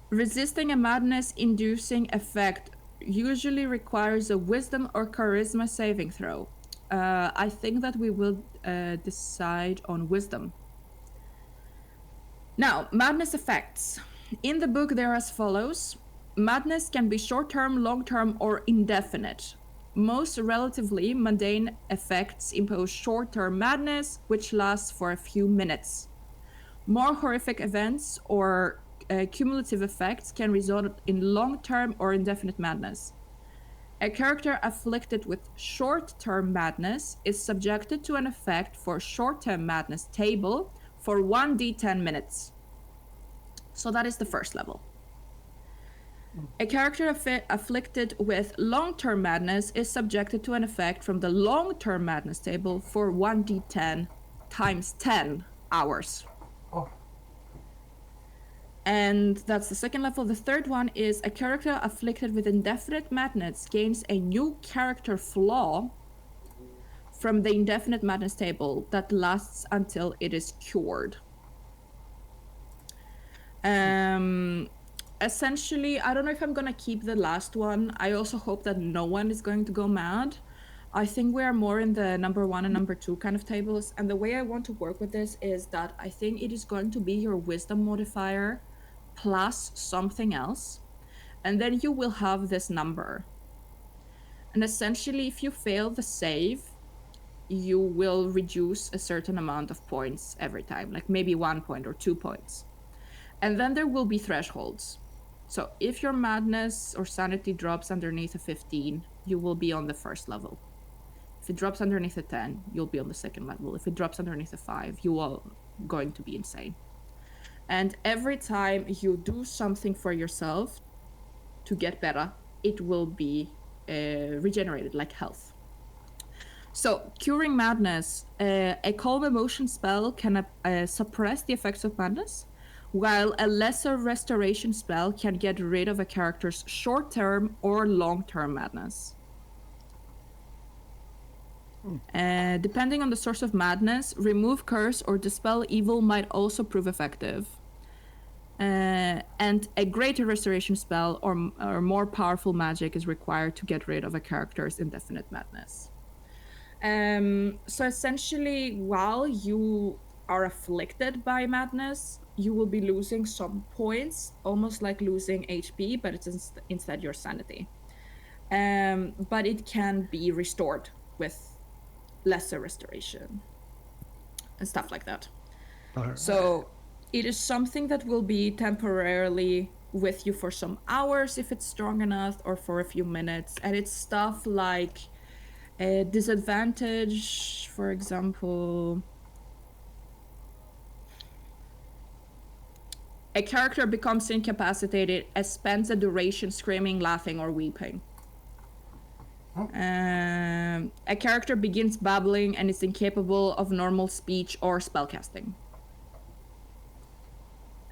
Resisting a madness-inducing effect usually requires a wisdom or charisma saving throw. I think that we will decide on wisdom. Now, madness effects. In the book, they're as follows. Madness can be short-term, long-term, or indefinite. Most relatively mundane effects impose short-term madness, which lasts for a few minutes. More horrific events or cumulative effects can result in long-term or indefinite madness. A character afflicted with short-term madness is subjected to an effect for short-term madness table for 1d10 minutes. So that is the first level. A character afflicted with long-term madness is subjected to an effect from the long-term madness table for 1d10 times 10 hours. Oh. And that's the second level. The third one is a character afflicted with indefinite madness gains a new character flaw from the indefinite madness table that lasts until it is cured. Essentially, I don't know if I'm gonna keep the last one. I also hope that no one is going to go mad. I think we are more in the number 1 and number 2 kind of tables. And the way I want to work with this is that I think it is going to be your wisdom modifier plus something else. And then you will have this number. And essentially, if you fail the save, you will reduce a certain amount of points every time, like maybe 1 point or 2 points. And then there will be thresholds. So if your madness or sanity drops underneath a 15, you will be on the first level. If it drops underneath a 10, you'll be on the second level. If it drops underneath a 5, you are going to be insane. And every time you do something for yourself to get better, it will be regenerated, like health. So, curing madness. A calm emotion spell can suppress the effects of madness, while a lesser restoration spell can get rid of a character's short-term or long-term madness. Depending on the source of madness, remove curse or dispel evil might also prove effective. And a greater restoration spell or more powerful magic is required to get rid of a character's indefinite madness. So essentially, while you are afflicted by madness, you will be losing some points, almost like losing HP, but it's instead your sanity. But it can be restored with lesser restoration and stuff like that. Right. So it is something that will be temporarily with you for some hours if it's strong enough, or for a few minutes. And it's stuff like a disadvantage, for example. A character becomes incapacitated and spends a duration screaming, laughing, or weeping. A character begins babbling and is incapable of normal speech or spellcasting.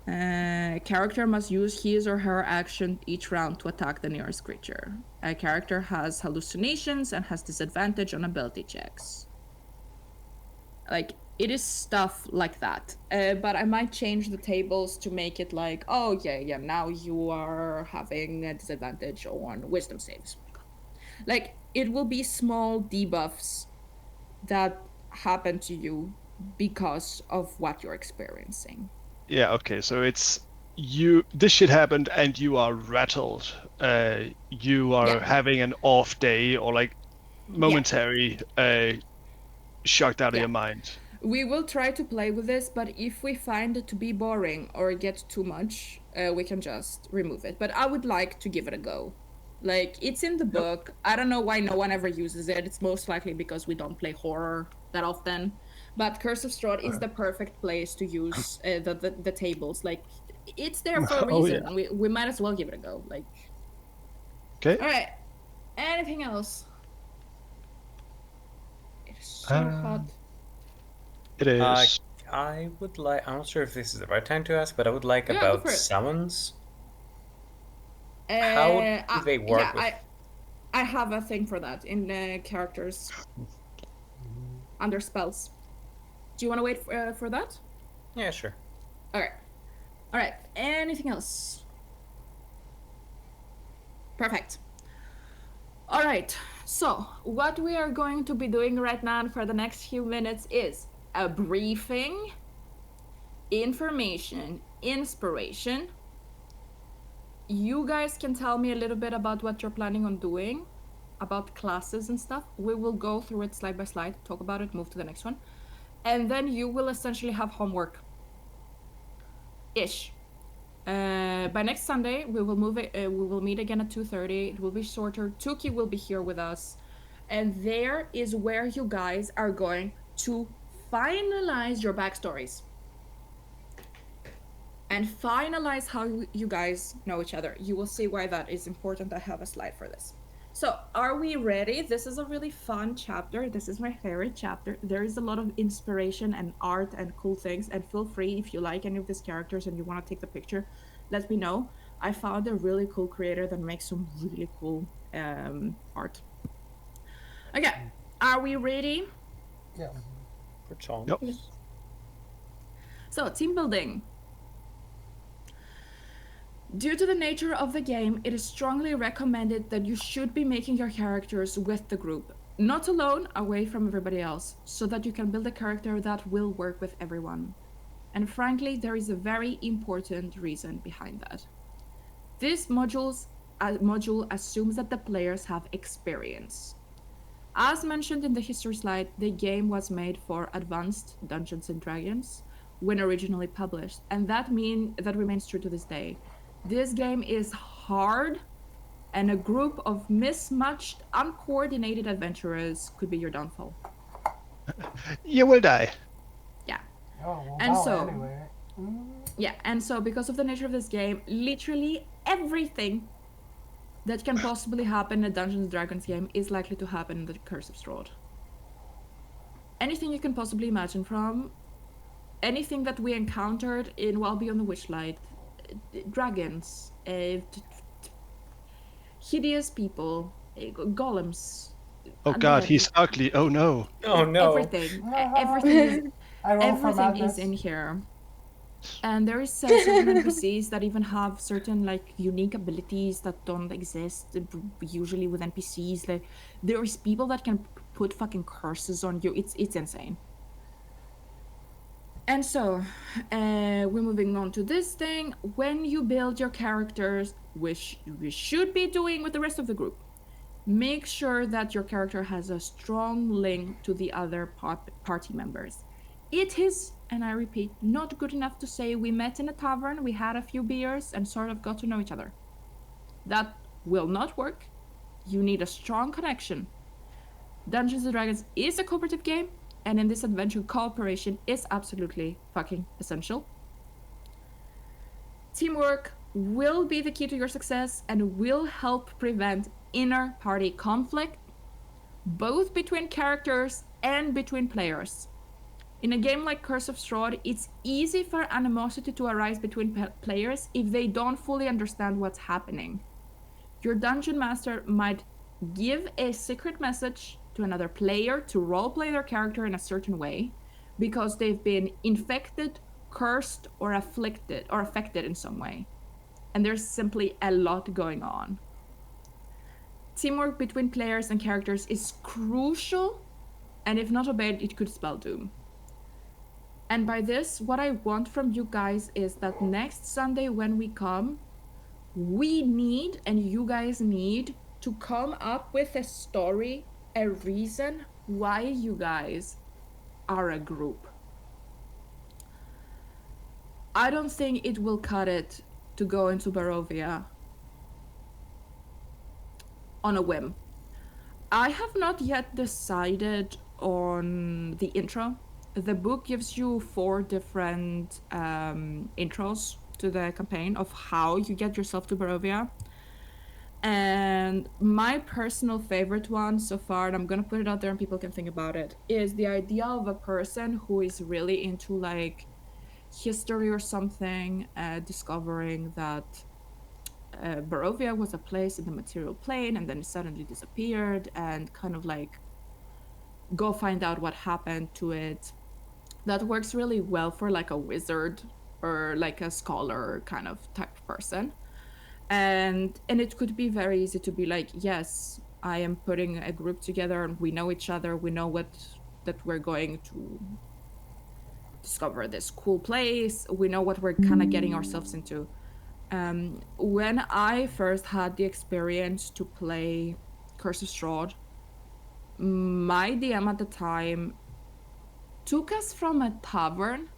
A character must use his or her action each round to attack the nearest creature. A character has hallucinations and has disadvantage on ability checks. Like, it is stuff like that. But I might change the tables to make it like, oh yeah, now you are having a disadvantage on wisdom saves. Like, it will be small debuffs that happen to you because of what you're experiencing. Yeah, okay, so it's this shit happened and you are rattled. You are having an off day, or like momentary shocked out of your mind. We will try to play with this, but if we find it to be boring or get too much, we can just remove it. But I would like to give it a go. Like, it's in the book. I don't know why no one ever uses it. It's most likely because we don't play horror that often. But Curse of Strahd is the perfect place to use the tables. Like, it's there for a reason. Oh, yeah. We might as well give it a go. Like, okay. All right. Anything else? It is so hot. It is. I would like. I'm not sure if this is the right time to ask, but I would like about summons. How do they work? I have a thing for that in characters under spells. Do you want to wait for that? Yeah, sure. All right. Anything else? Perfect. All right. So what we are going to be doing right now for the next few minutes is a briefing, information, inspiration. You guys can tell me a little bit about what you're planning on doing, about classes and stuff. We will go through it slide by slide, talk about it, move to the next one. And then you will essentially have homework. Ish. By next Sunday, we will meet again at 2:30. It will be shorter. Tuki will be here with us. And there is where you guys are going to finalize your backstories. And finalize how you guys know each other. You will see why that is important. I have a slide for this. So, are we ready? This is a really fun chapter. This is my favorite chapter. There is a lot of inspiration and art and cool things. And feel free, if you like any of these characters and you want to take the picture, let me know. I found a really cool creator that makes some really cool art. Okay, are we ready? Yeah. For chance. Yep. So, team building. Due to the nature of the game, it is strongly recommended that you should be making your characters with the group, not alone, away from everybody else, so that you can build a character that will work with everyone. And frankly, there is a very important reason behind that. This module assumes that the players have experience. As mentioned in the history slide, the game was made for advanced Dungeons & Dragons when originally published, and that remains true to this day. This game is hard, and a group of mismatched, uncoordinated adventurers could be your downfall. You will die. Yeah. Oh, well, and so, anyway. Yeah, and so because of the nature of this game, literally everything that can possibly happen in a Dungeons & Dragons game is likely to happen in the Curse of Strahd. Anything you can possibly imagine, from anything that we encountered in While Beyond the Witchlight, dragons, hideous people, golems. Oh God, he's ugly. Oh no. Oh no. Everything is in here. And there is certain NPCs that even have certain like unique abilities that don't exist usually with NPCs. Like there is people that can put fucking curses on you. It's insane. And so, we're moving on to this thing. When you build your characters, which we should be doing with the rest of the group, make sure that your character has a strong link to the other party members. It is, and I repeat, not good enough to say we met in a tavern, we had a few beers, and sort of got to know each other. That will not work. You need a strong connection. Dungeons & Dragons is a cooperative game, and in this adventure, cooperation is absolutely fucking essential. Teamwork will be the key to your success and will help prevent inner party conflict, both between characters and between players. In a game like Curse of Strahd, it's easy for animosity to arise between players if they don't fully understand what's happening. Your dungeon master might give a secret message to another player to roleplay their character in a certain way because they've been infected, cursed, or affected in some way. And there's simply a lot going on. Teamwork between players and characters is crucial, and if not obeyed, it could spell doom. And by this, what I want from you guys is that next Sunday when we come, we need, and you guys need, to come up with a story, a reason why you guys are a group. I don't think it will cut it to go into Barovia on a whim. I have not yet decided on the intro. The book gives you 4 different intros to the campaign of how you get yourself to Barovia. And my personal favorite one so far, and I'm gonna put it out there and people can think about it, is the idea of a person who is really into like history or something, discovering that Barovia was a place in the material plane and then it suddenly disappeared, and kind of like go find out what happened to it. That works really well for like a wizard or like a scholar kind of type of person. And it could be very easy to be like, yes, I am putting a group together and we know each other, we know that we're going to discover this cool place, we know what we're kind of getting ourselves into. When I first had the experience to play Curse of Strahd, my DM at the time took us from a tavern,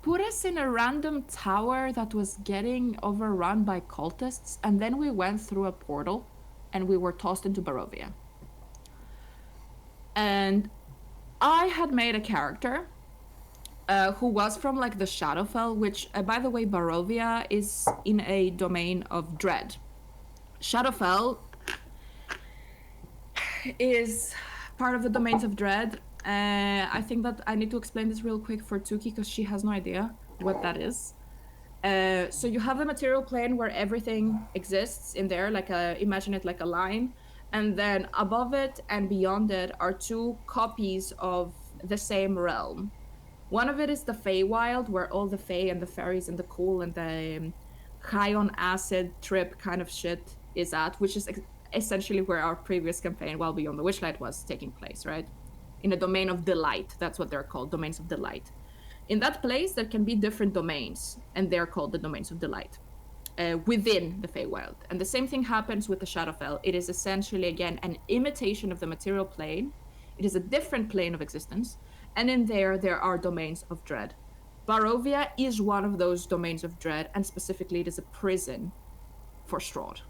put us in a random tower that was getting overrun by cultists, and then we went through a portal and we were tossed into Barovia. And I had made a character who was from like the Shadowfell, which by the way, Barovia is in a domain of dread. Shadowfell is part of the domains of dread. I think that I need to explain this real quick for Tuki because she has no idea what that is. So you have the material plane where everything exists in there, like imagine it like a line, and then above it and beyond it are 2 copies of the same realm. One of it is the Feywild, where all the Fey and the fairies and the cool and the high on acid trip kind of shit is at, which is essentially where our previous campaign, While Beyond the Witchlight, was taking place, right? In a domain of delight. That's what they're called, domains of delight. In that place, there can be different domains, and they're called the domains of delight within the Feywild. And the same thing happens with the Shadowfell. It is essentially, again, an imitation of the material plane. It is a different plane of existence, and in there are domains of dread. Barovia is one of those domains of dread, and specifically it is a prison for Strahd.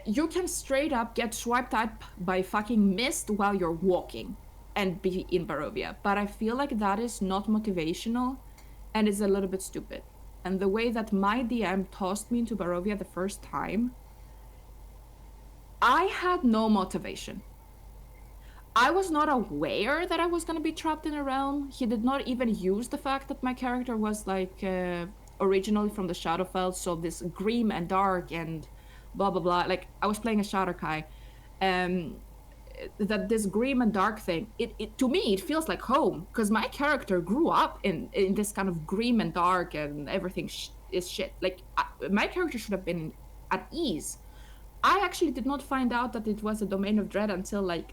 You can straight up get swiped up by fucking mist while you're walking and be in Barovia. But I feel like that is not motivational and is a little bit stupid. And the way that my DM tossed me into Barovia the first time, I had no motivation. I was not aware that I was going to be trapped in a realm. He did not even use the fact that my character was like originally from the Shadowfell, so this grim and dark and blah blah blah. Like I was playing a Shadowkai, that this grim and dark thing. It to me it feels like home because my character grew up in this kind of grim and dark and everything is shit. Like my character should have been at ease. I actually did not find out that it was a domain of dread until like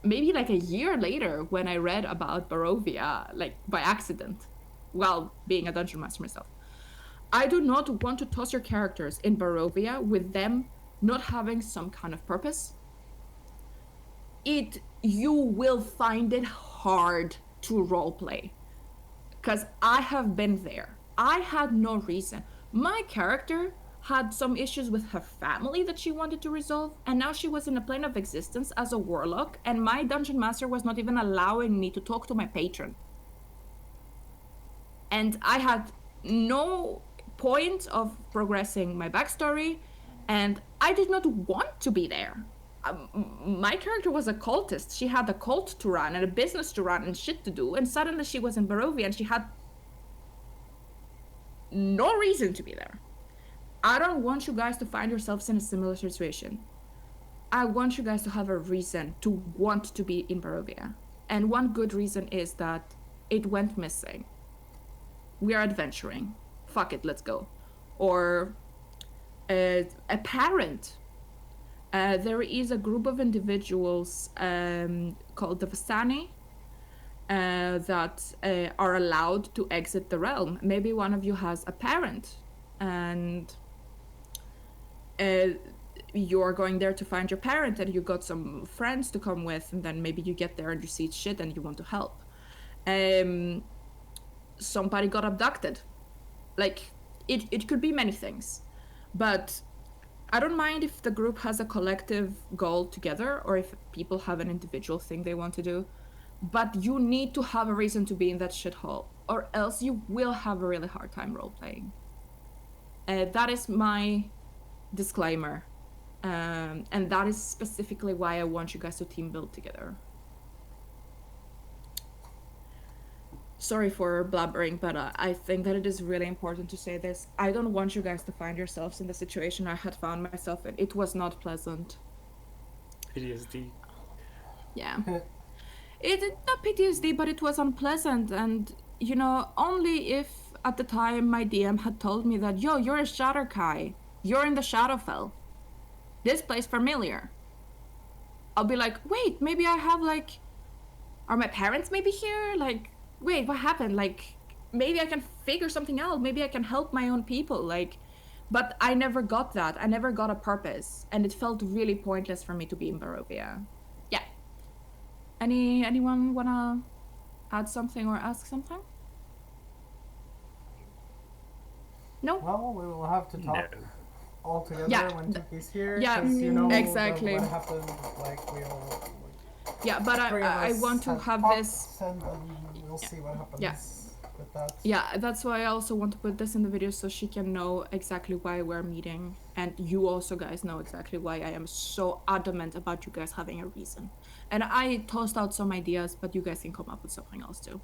maybe like a year later when I read about Barovia, like by accident, while being a dungeon master myself. I do not want to toss your characters in Barovia with them not having some kind of purpose. You will find it hard to roleplay. Because I have been there. I had no reason. My character had some issues with her family that she wanted to resolve, and now she was in a plane of existence as a warlock, and my dungeon master was not even allowing me to talk to my patron. And I had no point of progressing my backstory, and I did not want to be there. My character was a cultist. She had a cult to run and a business to run and shit to do, and suddenly she was in Barovia and she had no reason to be there. I don't want you guys to find yourselves in a similar situation. I want you guys to have a reason to want to be in Barovia. And one good reason is that it went missing. We are adventuring. Fuck it, let's go. Or a parent. There is a group of individuals called the Vistani that are allowed to exit the realm. Maybe one of you has a parent and you're going there to find your parent and you got some friends to come with, and then maybe you get there and you see shit and you want to help. Somebody got abducted. Like, it could be many things. But I don't mind if the group has a collective goal together or if people have an individual thing they want to do. But you need to have a reason to be in that shithole, or else you will have a really hard time role-playing. That is my disclaimer. And that is specifically why I want you guys to team build together. Sorry for blabbering, but I think that it is really important to say this. I don't want you guys to find yourselves in the situation I had found myself in. It was not pleasant. PTSD. Yeah. It not PTSD, but it was unpleasant. And, you know, only if at the time my DM had told me that, yo, you're a Shadowkai. You're in the Shadowfell. This place familiar. I'll be like, wait, maybe I have like, are my parents maybe here? Like, wait, what happened? Like, maybe I can figure something out. Maybe I can help my own people. Like, but I never got that. I never got a purpose, and it felt really pointless for me to be in Barovia. Yeah. Anyone wanna add something or ask something? No. Well, we will have to talk all together when Tiki's here. Yeah, you know exactly. What happened? Like we'll. Yeah, but I want to have this. And we'll see what happens with that. Yeah, that's why I also want to put this in the video so she can know exactly why we're meeting, and you also guys know exactly why I am so adamant about you guys having a reason. And I tossed out some ideas, but you guys can come up with something else too.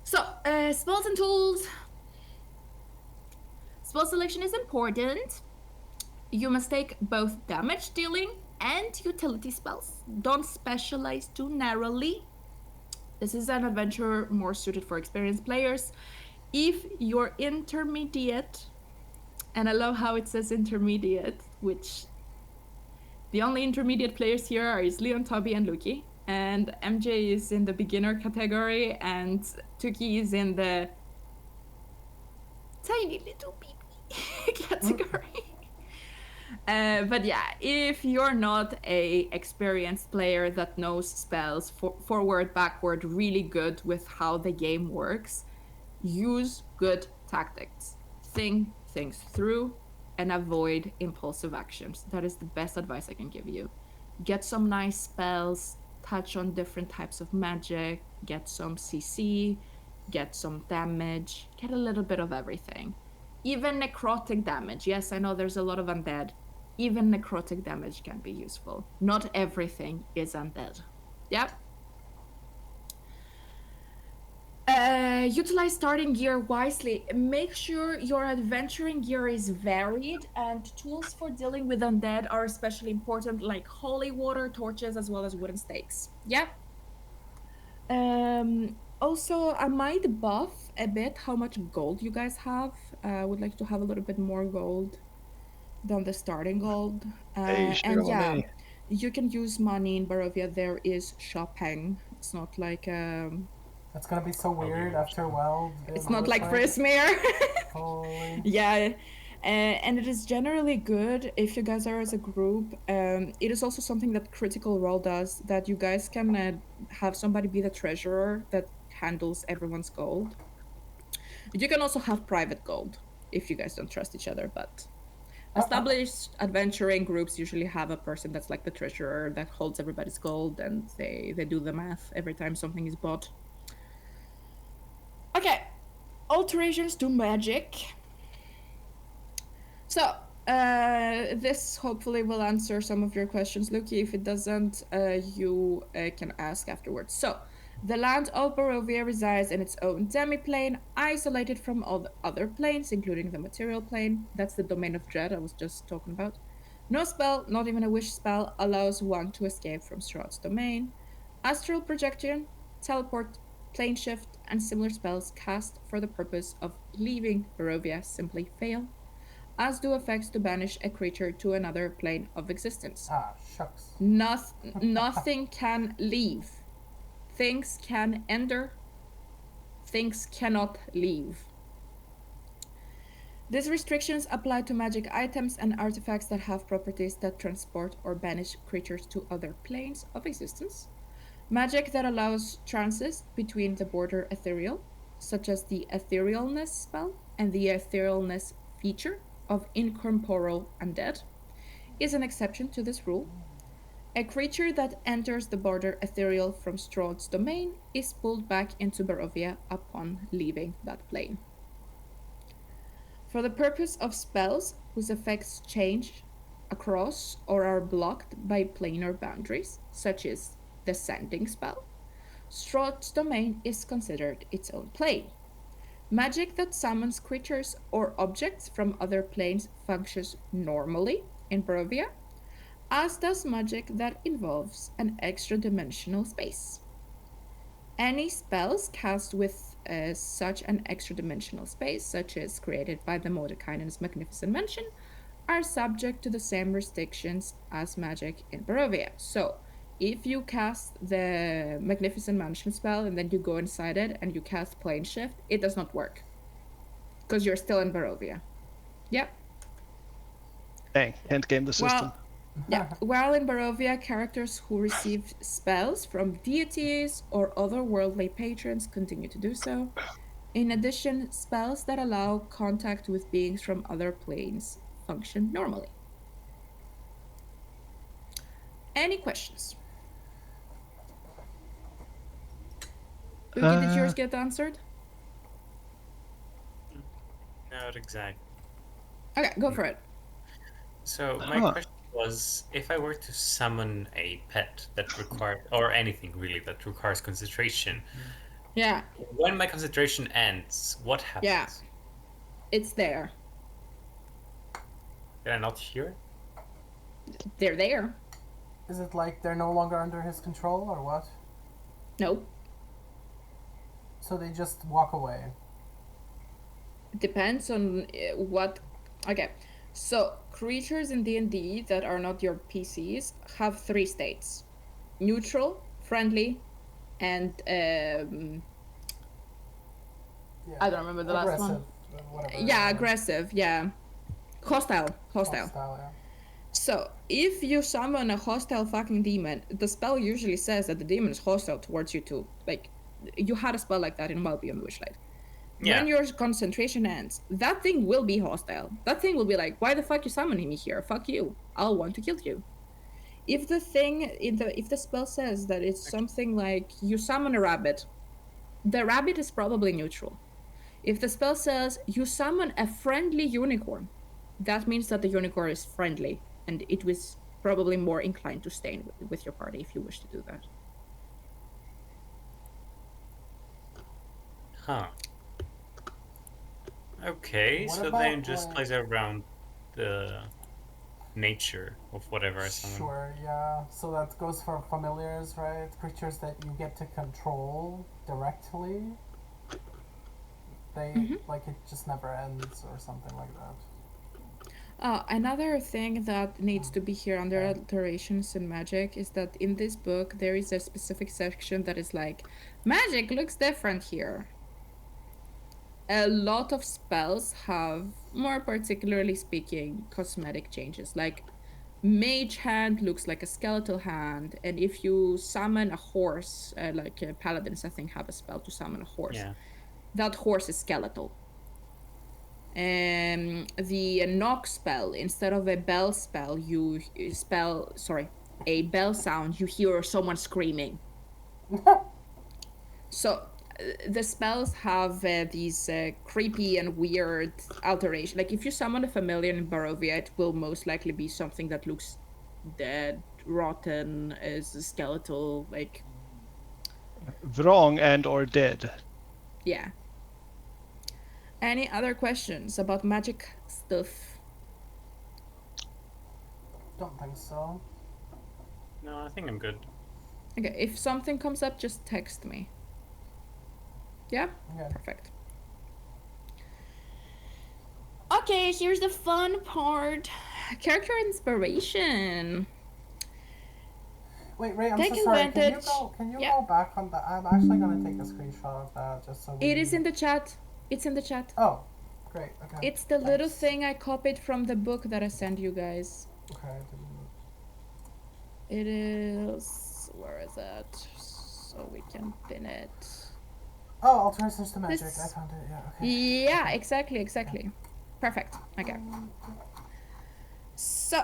So, spells and tools. Spell selection is important. You must take both damage dealing and utility spells. Don't specialize too narrowly. This is an adventure more suited for experienced players. If you're intermediate, and I love how it says intermediate, which the only intermediate players here are Leon, Toby, and Luki. And MJ is in the beginner category, and Tuki is in the tiny little baby category. But yeah, if you're not a experienced player that knows spells forward, backward, really good with how the game works, use good tactics. Think things through and avoid impulsive actions. That is the best advice I can give you. Get some nice spells, touch on different types of magic, get some CC, get some damage, get a little bit of everything. Even necrotic damage. Yes, I know there's a lot of undead. even necrotic damage can be useful. Not everything is undead. Yep. Utilize starting gear wisely. Make sure your adventuring gear is varied, and tools for dealing with undead are especially important, like holy water, torches, as well as wooden stakes. Yep. Also, I might buff a bit how much gold you guys have. I would like to have a little bit more gold than the starting gold. And yeah, you can use money in Barovia. There is shopping. It's not like That's gonna be so weird after a while. It's not like Frismere. Holy. Yeah. And it is generally good if you guys are as a group. It is also something that Critical Role does, that you guys can have somebody be the treasurer that handles everyone's gold. You can also have private gold if you guys don't trust each other, but established adventuring groups usually have a person that's like the treasurer that holds everybody's gold, and they do the math every time something is bought. Okay, alterations to magic. So, this hopefully will answer some of your questions, Luki. If it doesn't, you can ask afterwards. So, the land of Barovia resides in its own demi-plane, isolated from all the other planes, including the material plane. That's the domain of dread I was just talking about. No spell, not even a wish spell, allows one to escape from Strahd's domain. Astral projection, teleport, plane shift, and similar spells cast for the purpose of leaving Barovia simply fail, as do effects to banish a creature to another plane of existence. Ah, shucks. Nothing can leave. Things can enter. Things cannot leave. These restrictions apply to magic items and artifacts that have properties that transport or banish creatures to other planes of existence. Magic that allows trances between the border ethereal, such as the etherealness spell and the etherealness feature of incorporeal undead, is an exception to this rule. A creature that enters the border ethereal from Strahd's domain is pulled back into Barovia upon leaving that plane. For the purpose of spells whose effects change across or are blocked by planar boundaries, such as the Sending spell, Strahd's domain is considered its own plane. Magic that summons creatures or objects from other planes functions normally in Barovia, as does magic that involves an extra-dimensional space. Any spells cast with such an extra-dimensional space, such as created by the Mordekainen's Magnificent Mansion, are subject to the same restrictions as magic in Barovia. So, if you cast the Magnificent Mansion spell and then you go inside it and you cast Plane Shift, it does not work. Because you're still in Barovia. Yep. Dang, can't game the system. While in Barovia, characters who receive spells from deities or otherworldly patrons continue to do so. In addition, spells that allow contact with beings from other planes function normally. Any questions? Uki, did yours get answered? Not exactly. Okay, go for it. So my question was, if I were to summon a pet that requires, or anything really that requires concentration, yeah, when my concentration ends, what happens? Yeah, it's there. Did I not hear? They're there. Is it like they're no longer under his control, or what? Nope. So they just walk away. Depends on what. Okay, so creatures in D&D that are not your PCs have 3 states: neutral, friendly, and Yeah, I don't remember the last one. Whatever. Yeah, aggressive. Yeah, hostile. Yeah. So if you summon a hostile fucking demon, the spell usually says that the demon is hostile towards you too. Like, you had a spell like that in Wild Beyond the Witchlight. Yeah. When your concentration ends, that thing will be hostile. That thing will be like, why the fuck you summoning me here? Fuck you. I'll want to kill you. If the thing if the spell says that it's something like you summon a rabbit, the rabbit is probably neutral. If the spell says you summon a friendly unicorn, that means that the unicorn is friendly. and it was probably more inclined to stay with your party if you wish to do that. Huh. Okay, What so about, then just plays around the nature of whatever I summon. Sure, yeah. So that goes for familiars, right? Creatures that you get to control directly. They like it just never ends or something like that. Another thing that needs to be here under alterations in magic is that in this book there is a specific section that is like, magic looks different here. A lot of spells have, more particularly speaking, cosmetic changes. Like, mage hand looks like a skeletal hand, and if you summon a horse, like paladins I think have a spell to summon a horse, that horse is skeletal. The knock spell, instead of a bell spell, a bell sound, you hear someone screaming. So the spells have these creepy and weird alterations. Like if you summon a familiar in Barovia, it will most likely be something that looks dead, rotten, is skeletal, like wrong and or dead. Yeah. Any other questions about magic stuff? Don't think so. No, I think I'm good. Okay, if something comes up, just text me. Yeah? Okay. Perfect. Okay, here's the fun part. Character inspiration. Wait, Ray, I'm so sorry. Can you go back on that? I'm actually gonna take a screenshot of that just so It is in the chat. It's in the chat. Oh, great. Okay. It's the little thing I copied from the book that I sent you guys. Okay. It is... Where is it? So we can pin it. Oh, alterations to magic. I found it. Yeah. Okay. Yeah, exactly. Perfect. Okay. So,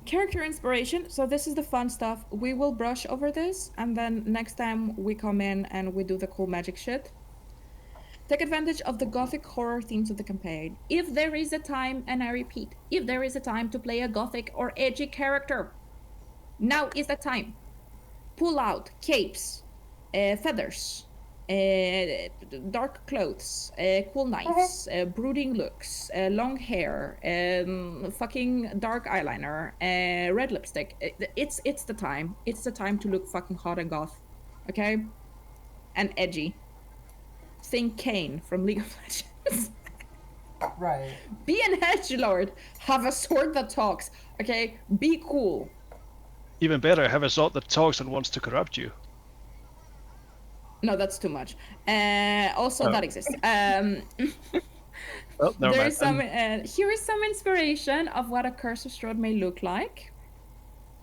character inspiration. So this is the fun stuff. We will brush over this, and then next time we come in and we do the cool magic shit. Take advantage of the gothic horror themes of the campaign. If there is a time, and I repeat, if there is a time to play a gothic or edgy character, now is the time. Pull out capes, feathers, dark clothes, cool knives, brooding looks, long hair, fucking dark eyeliner, red lipstick. It's the time. It's the time to look fucking hot and goth, okay? And edgy. Think Kane from League of Legends. Right. Be an edgelord. Have a sword that talks, okay? Be cool. Even better, have a sword that talks and wants to corrupt you. No, that's too much. Also, that exists. Well, never there mind. is some. Here is some inspiration of what a Curse of Strahd may look like.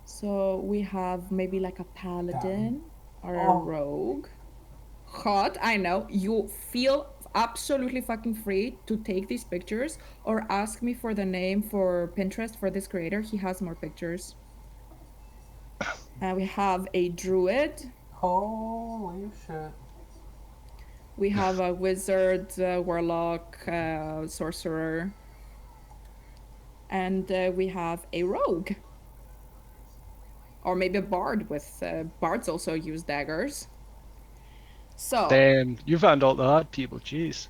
So we have maybe like a paladin or a rogue. Hot, I know. You feel absolutely fucking free to take these pictures or ask me for the name for Pinterest for this creator. He has more pictures. We have a druid. Holy shit. We have a wizard, warlock, sorcerer. And we have a rogue. Or maybe a bard with... bards also use daggers. So... Damn, you found all the hard people, jeez.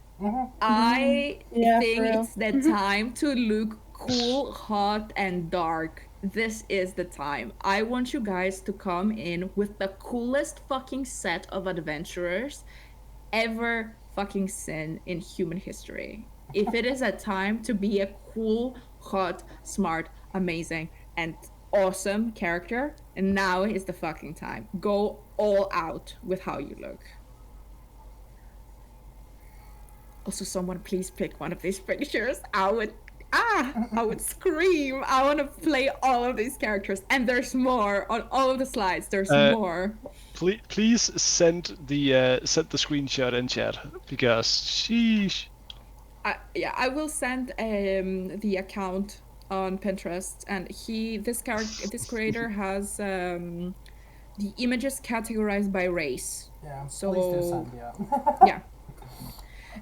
I think it's the time to look cool, hot, and dark. This is the time. I want you guys to come in with the coolest fucking set of adventurers ever fucking seen in human history. If it is a time to be a cool, hot, smart, amazing, and awesome character, and now is the fucking time. Go all out with how you look. Also, someone please pick one of these pictures. I would scream. I want to play all of these characters. And there's more on all of the slides. There's more. Please send the screenshot in chat, because sheesh. I will send the account on Pinterest, and this creator has the images categorized by race. Yeah. So please do send, yeah.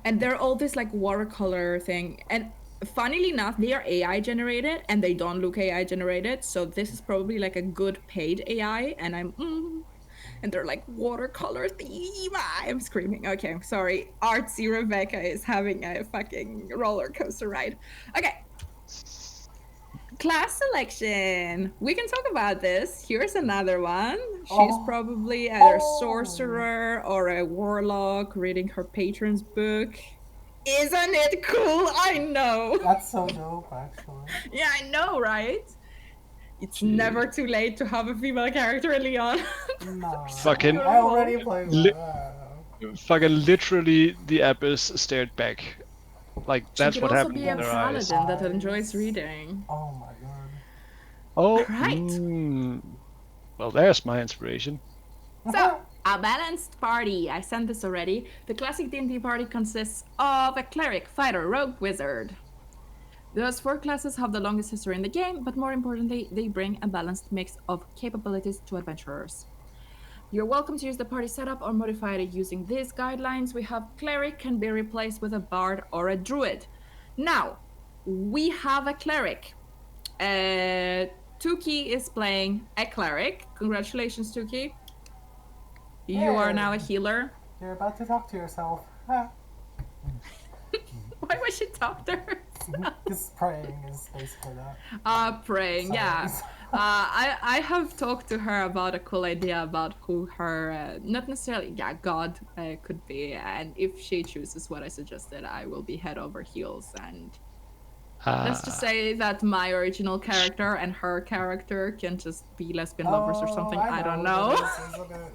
And they're all this like watercolor thing. And funnily enough, they are AI generated and they don't look AI generated. So this is probably like a good paid AI. And and they're like watercolor theme. I'm screaming. Okay, sorry. Artsy Rebecca is having a fucking roller coaster ride. Okay. Class selection. We can talk about this. Here's another one. She's probably either a sorcerer or a warlock reading her patron's book. Isn't it cool? I know. That's so dope, actually. Yeah, I know, right? It's never too late to have a female character in Leon. No. Fucking. I already played Fucking literally, the abyss stared back. Like, that's what happened in She could their also be a eyes. paladin that enjoys reading. Oh my god. Oh, right. Well, there's my inspiration. So, a balanced party. I sent this already. The classic D&D party consists of a cleric, fighter, rogue, wizard. Those 4 classes have the longest history in the game, but more importantly, they bring a balanced mix of capabilities to adventurers. You're welcome to use the party setup or modify it using these guidelines. We have cleric can be replaced with a bard or a druid. Now, we have a cleric. Tuki is playing a cleric. Congratulations, Tuki. You are now a healer. You're about to talk to yourself. Why would she talk to her? Because praying is basically that. Praying, Sorry. yeah. I have talked to her about a cool idea about who her, not necessarily, God could be. And if she chooses what I suggested, I will be head over heels. And let's just say that my original character and her character can just be lesbian lovers or something. I don't know.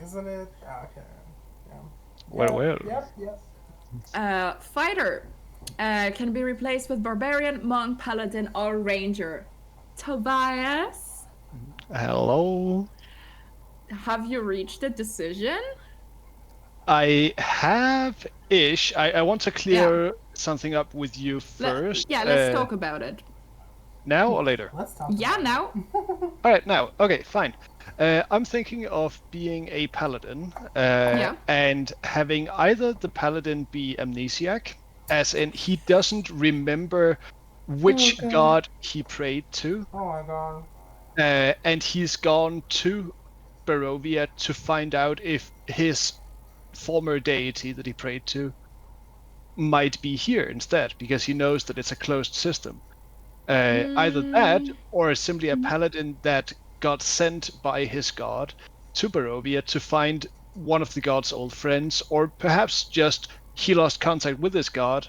Isn't it? Okay. Yeah. Well. Yep. Fighter can be replaced with barbarian, monk, paladin, or ranger. Tobias? Hello? Have you reached a decision? I have-ish. I want to clear something up with you first. Let's talk about it. Now or later? Let's talk. Yeah, now. Alright, now. Okay, fine. I'm thinking of being a paladin and having either the paladin be amnesiac, as in he doesn't remember which god he prayed to. Oh my god. And he's gone to Barovia to find out if his former deity that he prayed to might be here instead, because he knows that it's a closed system. Either that, or simply a paladin that got sent by his god to Barovia to find one of the god's old friends, or perhaps just he lost contact with his god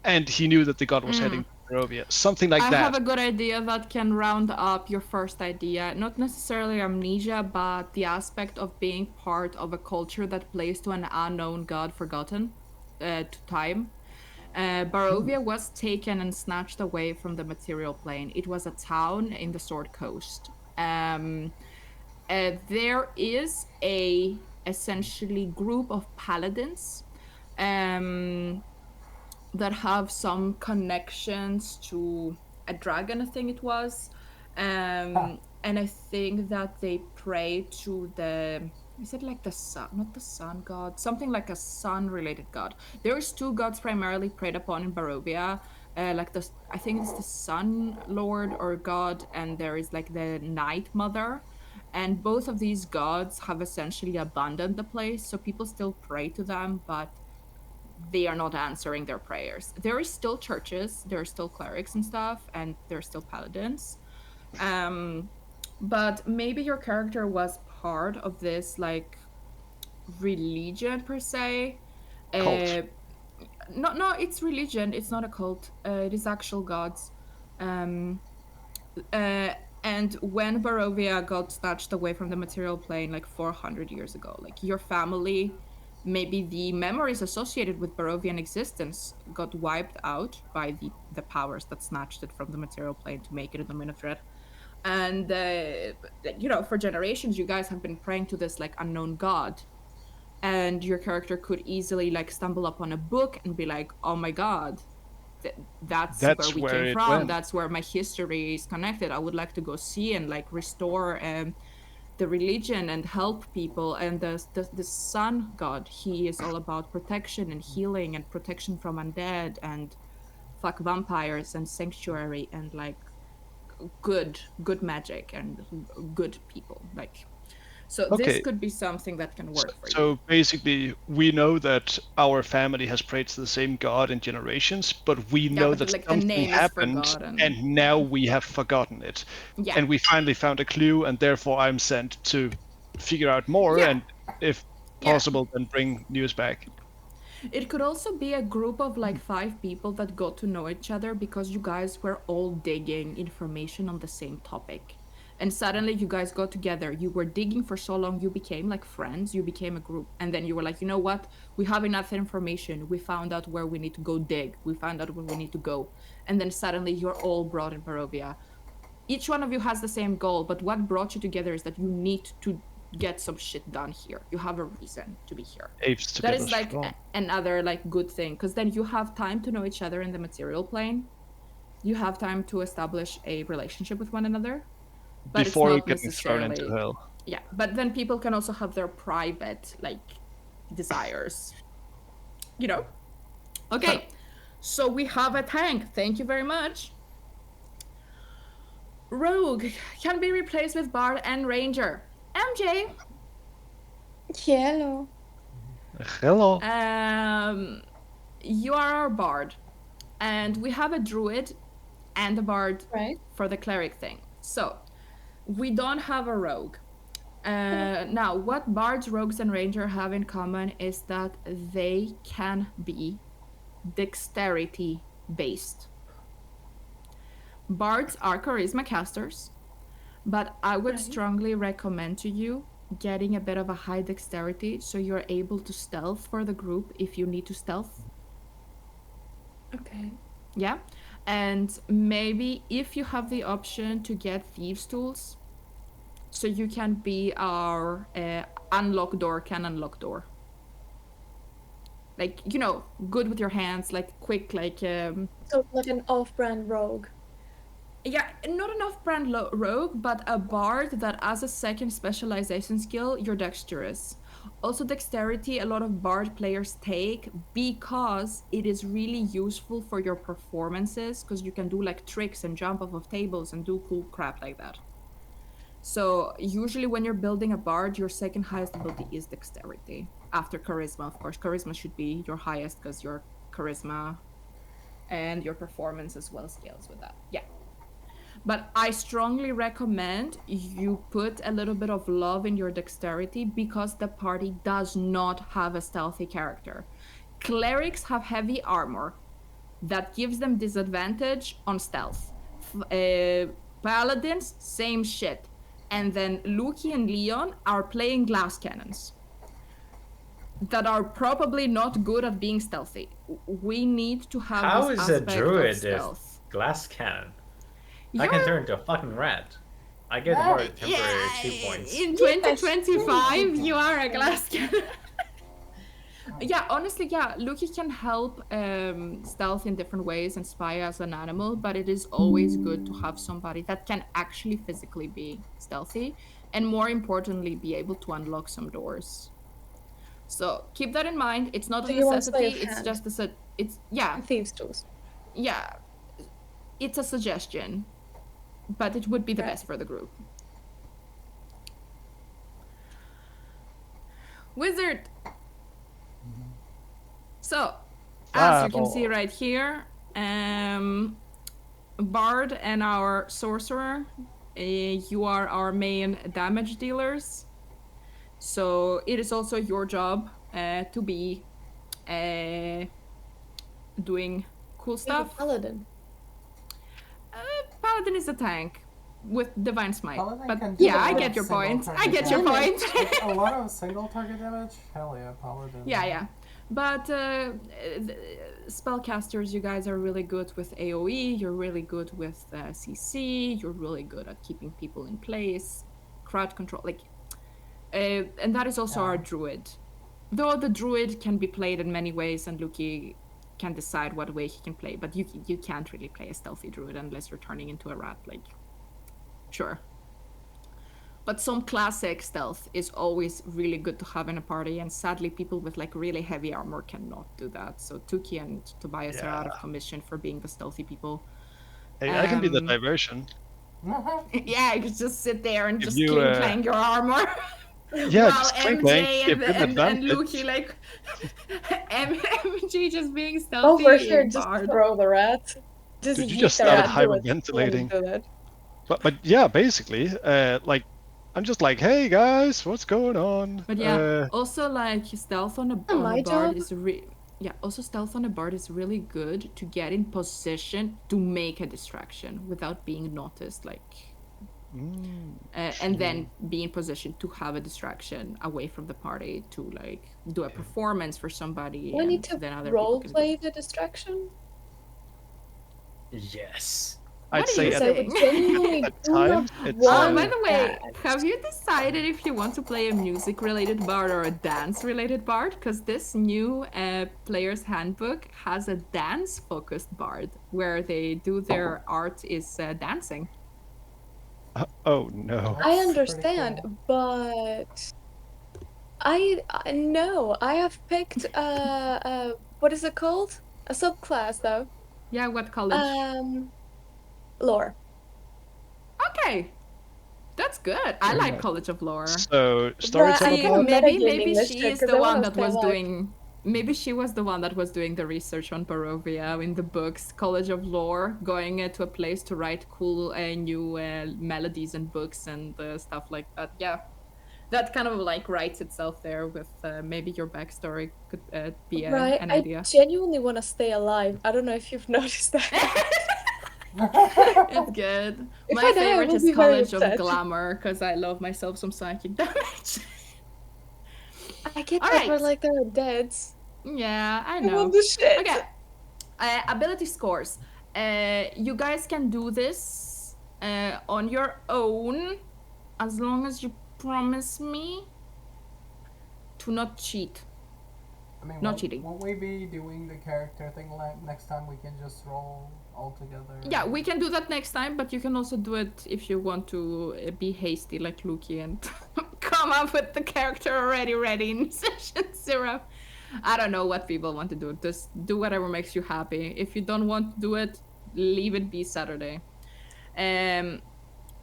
and he knew that the god was heading to Barovia. Something like that. I have a good idea that can round up your first idea. Not necessarily amnesia, but the aspect of being part of a culture that plays to an unknown god forgotten to time. Barovia was taken and snatched away from the material plane. It was a town in the Sword Coast. There is a essentially group of paladins that have some connections to a dragon, I think it was. And I think that they pray to is it like the sun, not the sun god, something like a sun related god. There's 2 gods primarily prayed upon in Barovia, I think it's the sun lord or god, and there is like the night mother, and both of these gods have essentially abandoned the place, so people still pray to them, but they are not answering their prayers. There is still churches, there are still clerics and stuff, and there are still paladins. But maybe your character was part of this like religion per se. Cult. No, it's religion. It's not a cult. It is actual gods. And when Barovia got snatched away from the material plane like 400 years ago, like your family, maybe the memories associated with Barovian existence got wiped out by the powers that snatched it from the material plane to make it a domain of dread. And for generations you guys have been praying to this like unknown god, and your character could easily like stumble upon a book and be like, oh my god, that's where we came from. Went. That's where my history is connected. I would like to go see and like restore the religion and help people. And the sun god, he is all about protection and healing and protection from undead and fuck vampires and sanctuary and like good magic and good people. Like, so this could be something that can work for you. So basically, we know that our family has prayed to the same god in generations, but we know that like, something happened, and now we have forgotten it. Yeah. And we finally found a clue, and therefore I'm sent to figure out more, and if possible, then bring news back. It could also be a group of like 5 people that got to know each other because you guys were all digging information on the same topic. And suddenly you guys got together. You were digging for so long, you became like friends, you became a group. And then you were like, you know what? We have enough information. We found out where we need to go dig. We found out where we need to go. And then suddenly you're all brought in Barovia. Each one of you has the same goal, but what brought you together is that you need to get some shit done here. You have a reason to be here. That is like another like good thing, because then you have time to know each other in the material plane. You have time to establish a relationship with one another. But before it's not getting thrown into hell. Yeah, but then people can also have their private like desires. You know? Okay. So we have a tank. Thank you very much. Rogue can be replaced with Bard and Ranger. MJ. Hello. Hello. You are our Bard, and we have a Druid and a Bard for the cleric thing. So we don't have a Rogue. Now, what Bards, Rogues, and Ranger have in common is that they can be dexterity based. Bards are charisma casters, but I would strongly recommend to you getting a bit of a high dexterity so you're able to stealth for the group if you need to stealth. Okay. Yeah, and maybe if you have the option to get thieves tools, so you can be our unlock door, can unlock door. Like, you know, good with your hands, like quick, like so like an off-brand rogue. Yeah, not an off-brand rogue, but a bard that as a second specialization skill, you're dexterous. Also dexterity, a lot of bard players take because it is really useful for your performances, because you can do like tricks and jump off of tables and do cool crap like that. So usually when you're building a bard, your second highest ability is dexterity. After charisma, of course. Charisma should be your highest because your charisma and your performance as well scales with that. Yeah. But I strongly recommend you put a little bit of love in your dexterity because the party does not have a stealthy character. Clerics have heavy armor that gives them disadvantage on stealth. Paladins, same shit. And then Luki and Leon are playing glass cannons that are probably not good at being stealthy. We need to have this aspect of stealth. Glass cannon? I can turn into a fucking rat. I get more temporary 2 points. In 2025, you are a glass cannon. Yeah, honestly, yeah, Luki can help stealth in different ways and spy as an animal, but it is always good to have somebody that can actually physically be stealthy, and more importantly, be able to unlock some doors. So keep that in mind. It's not a necessity. It's just thieves tools. Yeah, it's a suggestion, but it would be the best for the group. Wizard. So, as you can see right here, Bard and our Sorcerer, you are our main damage dealers. So it is also your job to be doing cool stuff. Paladin. Paladin is a tank with divine smite. But I get your point. I get your point. A lot of single target damage? Hell yeah, Paladin. Yeah. But spellcasters, you guys are really good with AoE, you're really good with CC, you're really good at keeping people in place, crowd control, and that is also our druid. Though the druid can be played in many ways, and Luki can decide what way he can play, but you can't really play a stealthy druid unless you're turning into a rat, sure. But some classic stealth is always really good to have in a party, and sadly people with like really heavy armor cannot do that. So Tuki and Tobias are out of commission for being the stealthy people. Hey, I can be the diversion. Yeah, you could just sit there and just clang your armor. Yeah, while just MJ and Luki like MJ just being stealthy. Oh, for sure, just throw the rat. Dude, you just started hyperventilating. But yeah, basically, like I'm just like, hey guys, what's going on? But yeah, also like stealth on a bard is stealth on a bard is really good to get in position to make a distraction without being noticed, like, and then be in position to have a distraction away from the party to like do a performance for somebody. We need to role play the distraction. Yes. I'd say at times. By the way, have you decided if you want to play a music-related bard or a dance-related bard? Because this new player's handbook has a dance-focused bard where they do their art is dancing. Oh no! I understand, cool. But I have picked what is it called? A subclass though. Yeah, what college? Lore. Okay, that's good. I like College of Lore. So storytelling. Maybe she is the one that was doing. Maybe she was the one that was doing the research on Barovia in the books. College of Lore, going to a place to write cool new melodies and books and stuff like that. Yeah, that kind of like writes itself there with maybe your backstory could be an idea. I genuinely want to stay alive. I don't know if you've noticed that. It's good. My favorite is College of Glamour because I love myself some psychic damage. I get that we're like they're dead. Yeah, I know. Want the shit. Okay. Ability scores. You guys can do this on your own as long as you promise me to not cheat. I mean, not cheating. Won't we be doing the character thing next time? We can just roll all together. Yeah, we can do that next time, but you can also do it if you want to be hasty like Luki and come up with the character already ready in session 0. I don't know what people want to do. Just do whatever makes you happy. If you don't want to do it, leave it be Saturday.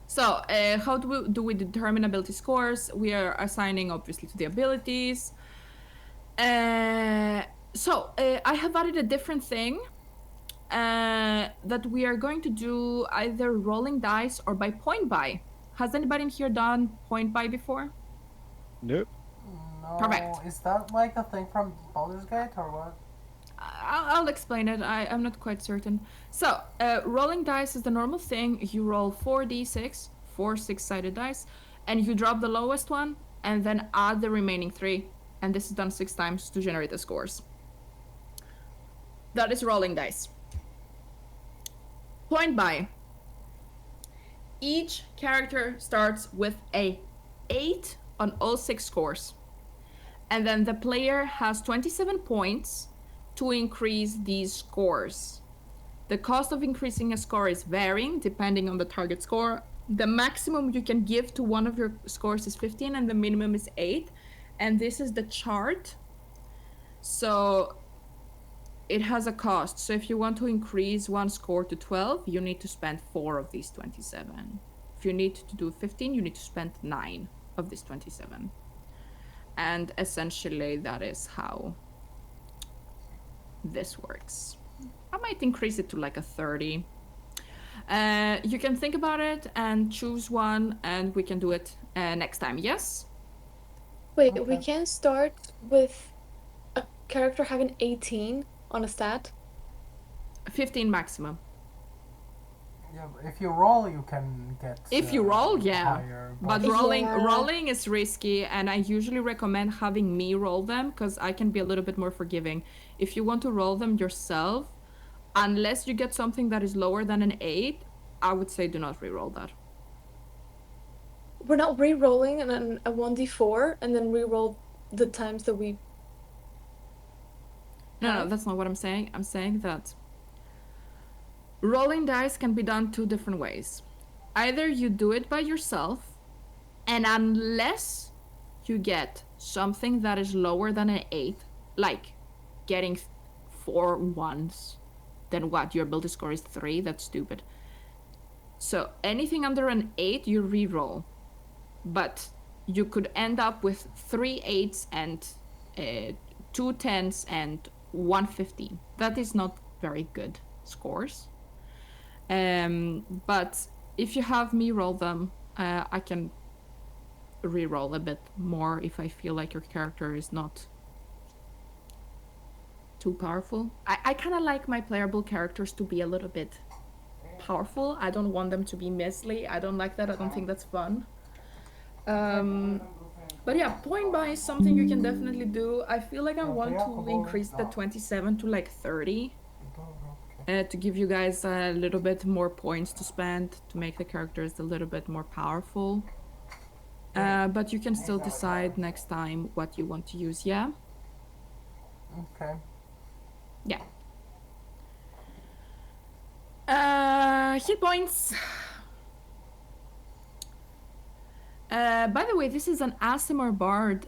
So how do we determine ability scores? We are assigning obviously to the abilities. So I have added a different thing that we are going to do either rolling dice or by point buy. Has anybody in here done point buy before? Nope. No. Perfect. Is that like a thing from Baldur's Gate or what? I'll explain it. I'm not quite certain. So rolling dice is the normal thing. You roll 4d6, 4 6-sided dice, and you drop the lowest one and then add the remaining 3. And this is done 6 times to generate the scores. That is rolling dice. Point buy. Each character starts with a 8 on all 6 scores. And then the player has 27 points to increase these scores. The cost of increasing a score is varying depending on the target score. The maximum you can give to one of your scores is 15 and the minimum is 8. And this is the chart. So it has a cost. So if you want to increase one score to 12, you need to spend 4 of these 27. If you need to do 15, you need to spend 9 of these 27. And essentially that is how this works. I might increase it to like a 30. You can think about it and choose one and we can do it next time, yes? Wait, okay. We can start with a character having 18 on a stat? 15 maximum. Yeah, if you roll, you can get. If you roll, yeah. Higher, but rolling is risky, and I usually recommend having me roll them because I can be a little bit more forgiving. If you want to roll them yourself, unless you get something that is lower than an 8, I would say do not re-roll that. We're not re-rolling and then a 1d4 and then re-roll the times that we. No, that's not what I'm saying. I'm saying that rolling dice can be done 2 different ways. Either you do it by yourself, And unless you get something that is lower than an 8, like getting 4 1s, then what? Your ability score is 3? That's stupid. So anything under an 8, you reroll. But you could end up with 3 8s and 2 10s and 1 15. That is not very good scores. But if you have me roll them, I can re-roll a bit more if I feel like your character is not too powerful. I kind of like my playable characters to be a little bit powerful. I don't want them to be measly. I don't like that. I don't think that's fun. But yeah, point buy is something you can definitely do. I feel like I want to increase the 27 to like 30. To give you guys a little bit more points to spend to make the characters a little bit more powerful. But you can still decide next time what you want to use, yeah? Okay. Yeah. Hit points. By the way, this is an ASMR Bard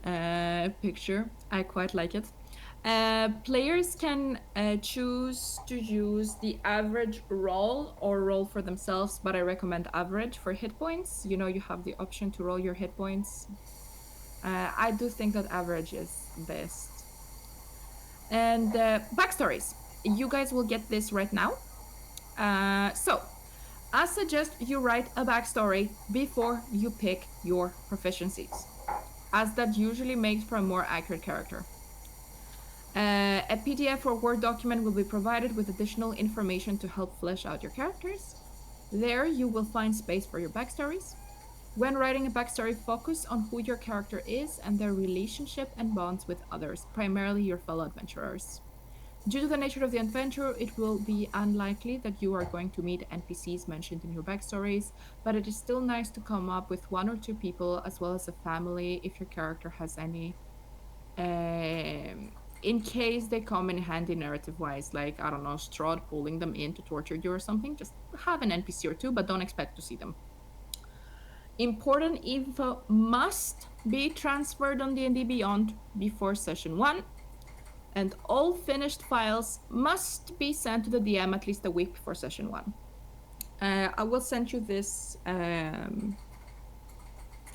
picture. I quite like it. Players can choose to use the average roll or roll for themselves, but I recommend average for hit points. You know, you have the option to roll your hit points. I do think that average is best. And backstories. You guys will get this right now. So, I suggest you write a backstory before you pick your proficiencies, as that usually makes for a more accurate character. A PDF or Word document will be provided with additional information to help flesh out your characters. There you will find space for your backstories. When writing a backstory, focus on who your character is and their relationship and bonds with others, primarily your fellow adventurers. Due to the nature of the adventure, it will be unlikely that you are going to meet NPCs mentioned in your backstories, but it is still nice to come up with 1 or 2 people as well as a family if your character has any, in case they come in handy narrative-wise, like, I don't know, Strahd pulling them in to torture you or something. Just have an NPC or 2, but don't expect to see them. Important info must be transferred on D&D Beyond before session 1. And all finished files must be sent to the DM at least a week before session 1. I will send you this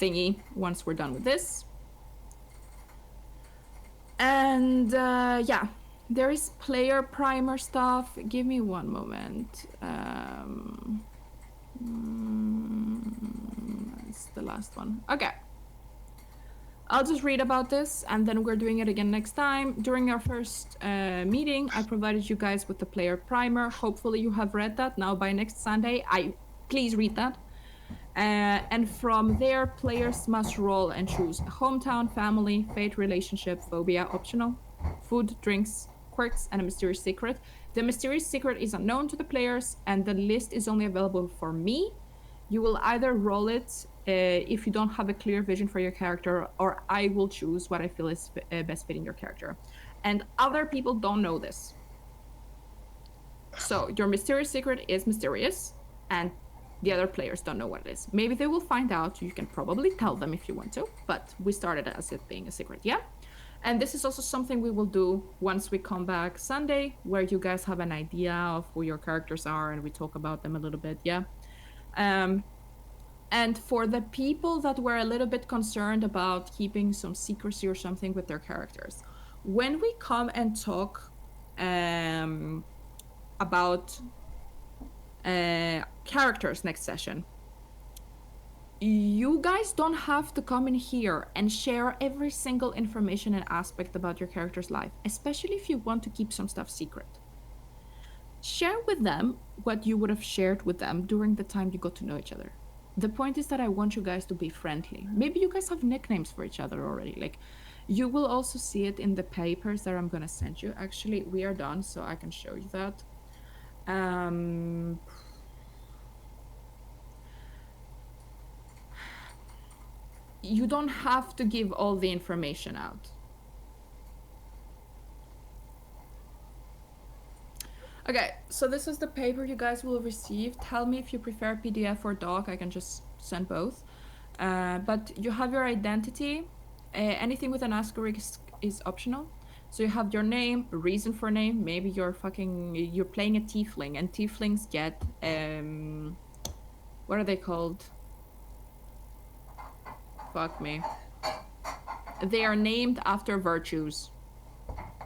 thingy once we're done with this. And yeah, there is player primer stuff. Give me one moment. It's the last one. Okay. I'll just read about this, and then we're doing it again next time. During our first meeting, I provided you guys with the player primer. Hopefully you have read that. Now by next Sunday, please read that. And from there, players must roll and choose a hometown, family, fate, relationship, phobia, optional, food, drinks, quirks, and a mysterious secret. The mysterious secret is unknown to the players, and the list is only available for me. You will either roll it if you don't have a clear vision for your character, or I will choose what I feel is best fitting your character. And other people don't know this. So your mysterious secret is mysterious, and the other players don't know what it is. Maybe they will find out. You can probably tell them if you want to, but we started as it being a secret, yeah? And this is also something we will do once we come back Sunday, where you guys have an idea of who your characters are and we talk about them a little bit, yeah? And for the people that were a little bit concerned about keeping some secrecy or something with their characters, when we come and talk about characters next session, you guys don't have to come in here and share every single information and aspect about your character's life, especially if you want to keep some stuff secret. Share with them what you would have shared with them during the time you got to know each other. The point is that I want you guys to be friendly. Maybe you guys have nicknames for each other already. Like, you will also see it in the papers that I'm gonna send you. Actually, we are done, so I can show you that. You don't have to give all the information out. Okay, so this is the paper you guys will receive. Tell me if you prefer PDF or doc. I can just send both. But you have your identity. Anything with an asterisk is optional. So you have your name, reason for name. Maybe you're playing a tiefling, and tieflings get what are they called? Fuck me. They are named after virtues,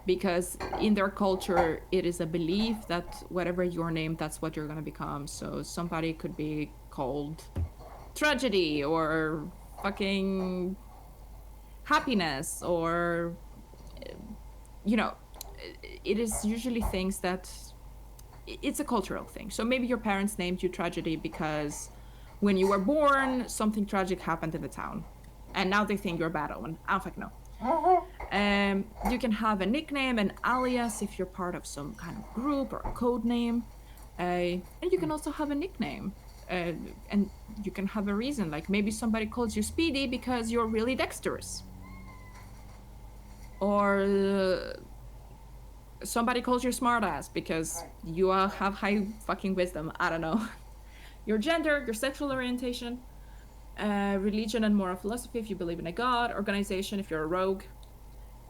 because in their culture it is a belief that whatever you're named, that's what you're gonna become. So somebody could be called tragedy or fucking happiness, or it is usually things that it's a cultural thing. So maybe your parents named you tragedy because when you were born something tragic happened in the town, and now they think you're bad omen. I don't fucking know. You can have a nickname, an alias if you're part of some kind of group, or a code name, and you can also have a nickname, and you can have a reason, like maybe somebody calls you Speedy because you're really dexterous, or somebody calls you smartass because you have high fucking wisdom. I don't know. Your gender, your sexual orientation, religion and moral philosophy if you believe in a god, organization if you're a rogue.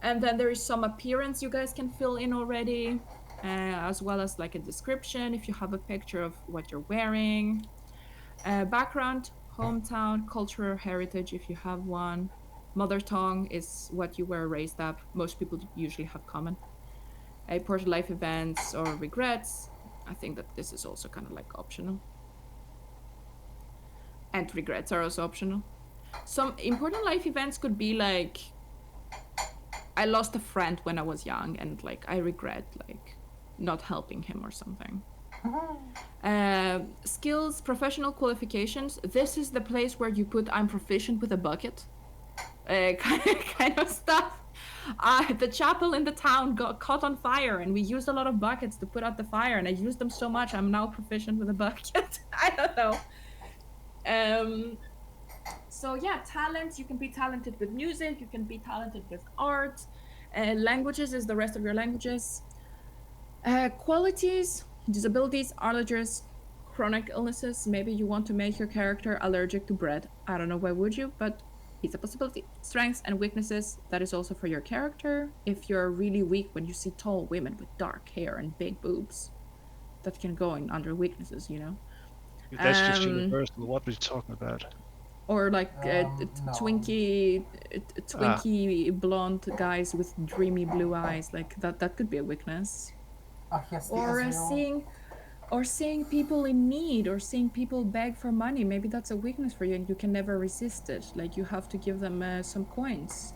And then there is some appearance you guys can fill in already, as well as like a description if you have a picture of what you're wearing. Background, hometown, culture, heritage if you have one. Mother tongue is what you were raised up. Most people usually have common. Important life events or regrets. I think that this is also kind of like optional. And regrets are also optional. Some important life events could be like, I lost a friend when I was young and like I regret like not helping him or something. Skills, professional qualifications. This is the place where you put I'm proficient with a bucket. Kind of stuff. The chapel in the town got caught on fire and we used a lot of buckets to put out the fire, and I used them so much I'm now proficient with a bucket. I don't know. So yeah, talents, you can be talented with music, you can be talented with art. Languages is the rest of your languages. Qualities, disabilities, allergies, chronic illnesses. Maybe you want to make your character allergic to bread. I don't know why would you, but it's a possibility. Strengths and weaknesses, that is also for your character. If you're really weak when you see tall women with dark hair and big boobs, that can go in under weaknesses, you know? That's just universal. What are you talking about? Or like no. twinky blonde guys with dreamy blue eyes, like that could be a weakness. Yes, Or seeing people in need, or seeing people beg for money. Maybe that's a weakness for you and you can never resist it. Like you have to give them some coins.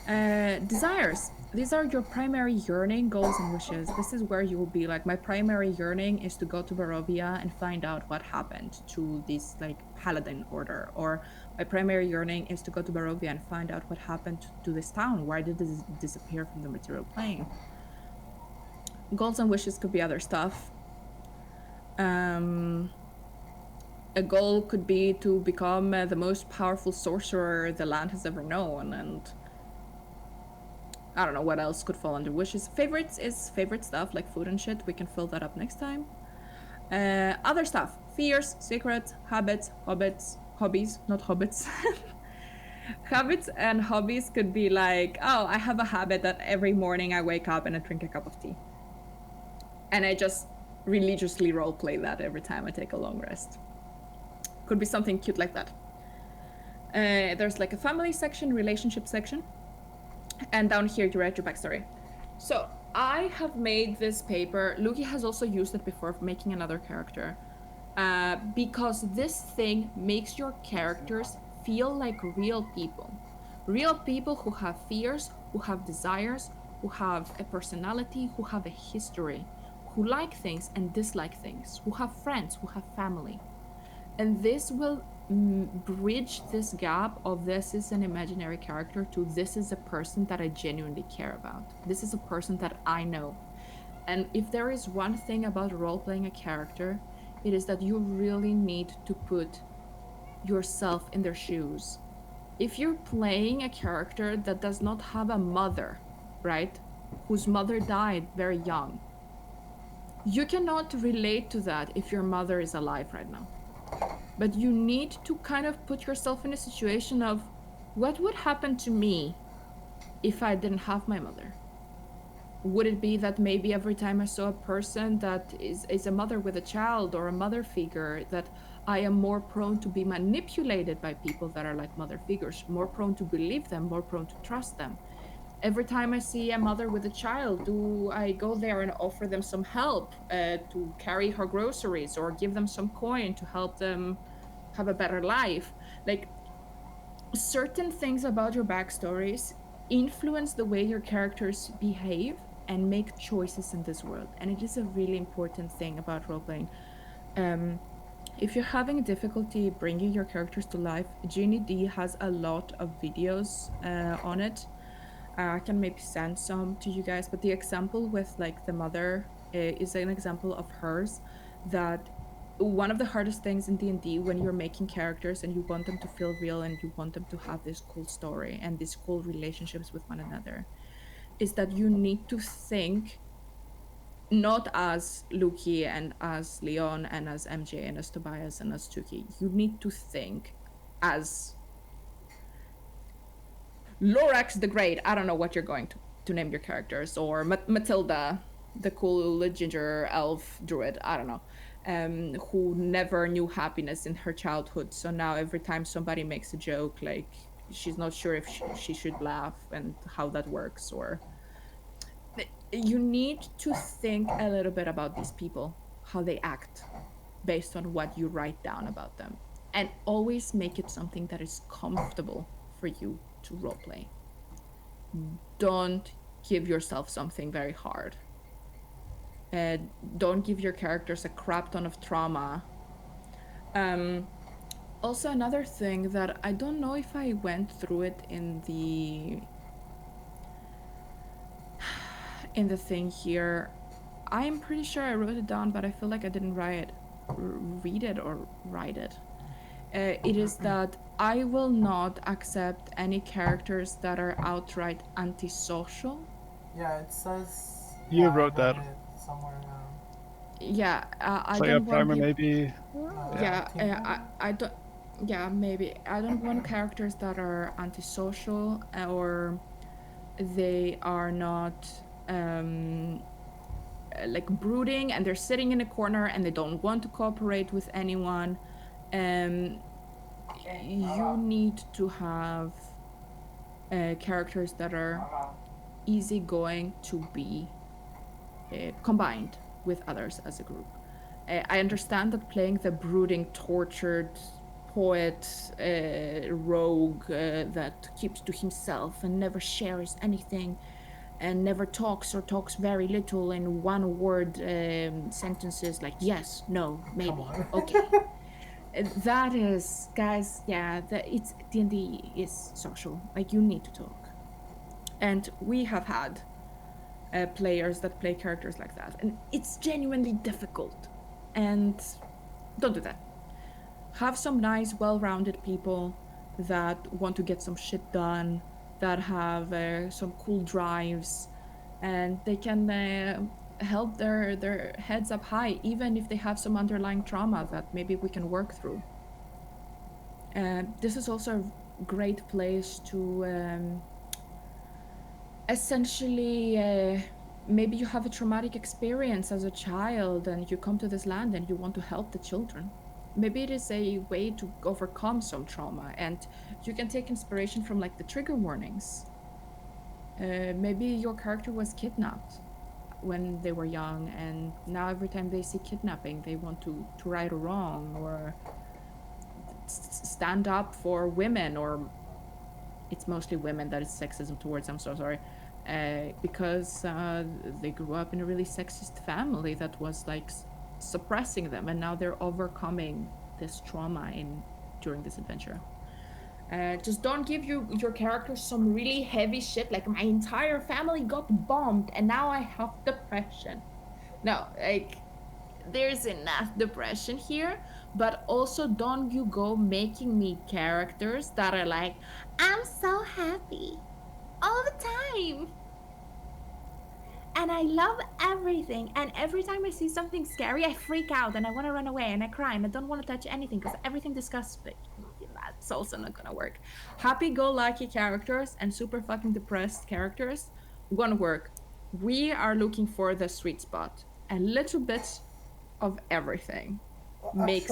Desires. These are your primary yearning, goals, and wishes. This is where you will be like, my primary yearning is to go to Barovia and find out what happened to this like paladin order. Or my primary yearning is to go to Barovia and find out what happened to this town. Why did this disappear from the material plane? Goals and wishes could be other stuff. A goal could be to become the most powerful sorcerer the land has ever known, and I don't know what else could fall under wishes. Favorites is favorite stuff like food and shit. We can fill that up next time. Other stuff: fears, secrets, habits, hobbies, not hobbits. Habits and hobbies could be like, oh, I have a habit that every morning I wake up and I drink a cup of tea, and I just religiously roleplay that every time I take a long rest. Could be something cute like that. There's like a family section, relationship section, and down here you write your backstory. So I have made this paper. Luki has also used it before for making another character, because this thing makes your characters feel like real people who have fears, who have desires, who have a personality, who have a history, who like things and dislike things, who have friends, who have family. And this will bridge this gap of this is an imaginary character to this is a person that I genuinely care about. This is a person that I know. And if there is one thing about role-playing a character, it is that you really need to put yourself in their shoes. If you're playing a character that does not have a mother, right, whose mother died very young, you cannot relate to that if your mother is alive right now. but you need to kind of put yourself in a situation of what would happen to me if I didn't have my mother. Would it be that maybe every time I saw a person that is a mother with a child or a mother figure, that I am more prone to be manipulated by people that are like mother figures, more prone to believe them, more prone to trust them? Every time I see a mother with a child, do I go there and offer them some help to carry her groceries or give them some coin to help them have a better life? Like, certain things about your backstories influence the way your characters behave and make choices in this world. And it is a really important thing about role-playing. If you're having difficulty bringing your characters to life, Genie D has a lot of videos on it. I can maybe send some to you guys, but the example with like the mother is an example of hers, that one of the hardest things in D&D when you're making characters and you want them to feel real and you want them to have this cool story and these cool relationships with one another is that you need to think not as Luki and as Leon and as MJ and as Tobias and as Tuki. You need to think as Lorax the Great. I don't know what you're going to name your characters, or Matilda, the cool ginger elf druid. I don't know. Who never knew happiness in her childhood. So now every time somebody makes a joke, like she's not sure if she should laugh and how that works. Or you need to think a little bit about these people, how they act based on what you write down about them, and always make it something that is comfortable for you to roleplay. Don't give yourself something very hard. Don't give your characters a crap ton of trauma. Also, another thing that I don't know if I went through it in the thing here. I'm pretty sure I wrote it down, but I feel like I didn't read it or write it. It is that I will not accept any characters that are outright antisocial. Yeah, it says. You wrote that somewhere now. Yeah, I so don't want primer maybe. I don't. Yeah, maybe I don't want characters that are antisocial or they are not like brooding and they're sitting in a corner and they don't want to cooperate with anyone. You need to have characters that are easygoing to be combined with others as a group. I understand that playing the brooding, tortured poet rogue that keeps to himself and never shares anything and never talks or talks very little in one word sentences like yes, no, maybe, okay. That is, guys, yeah, it's D&D is social. Like, you need to talk. And we have had players that play characters like that, and it's genuinely difficult. And don't do that. Have some nice, well-rounded people that want to get some shit done, that have some cool drives, and they can help their heads up high, even if they have some underlying trauma that maybe we can work through. This is also a great place to essentially maybe you have a traumatic experience as a child and you come to this land and you want to help the children. Maybe it is a way to overcome some trauma, and you can take inspiration from like the trigger warnings. Maybe your character was kidnapped when they were young, and now every time they see kidnapping, they want to right a wrong or stand up for women, or it's mostly women that is sexism towards. I'm so sorry. Because they grew up in a really sexist family that was like suppressing them, and now they're overcoming this trauma during this adventure. Just don't give your character some really heavy shit like my entire family got bombed and now I have depression. No, like there's enough depression here, but also don't you go making me characters that are like, I'm so happy all the time. and I love everything. And every time I see something scary, I freak out and I want to run away and I cry and I don't want to touch anything because everything disgusts me. That's also not gonna work. Happy-go-lucky characters and super fucking depressed characters won't work. We are looking for the sweet spot. A little bit of everything makes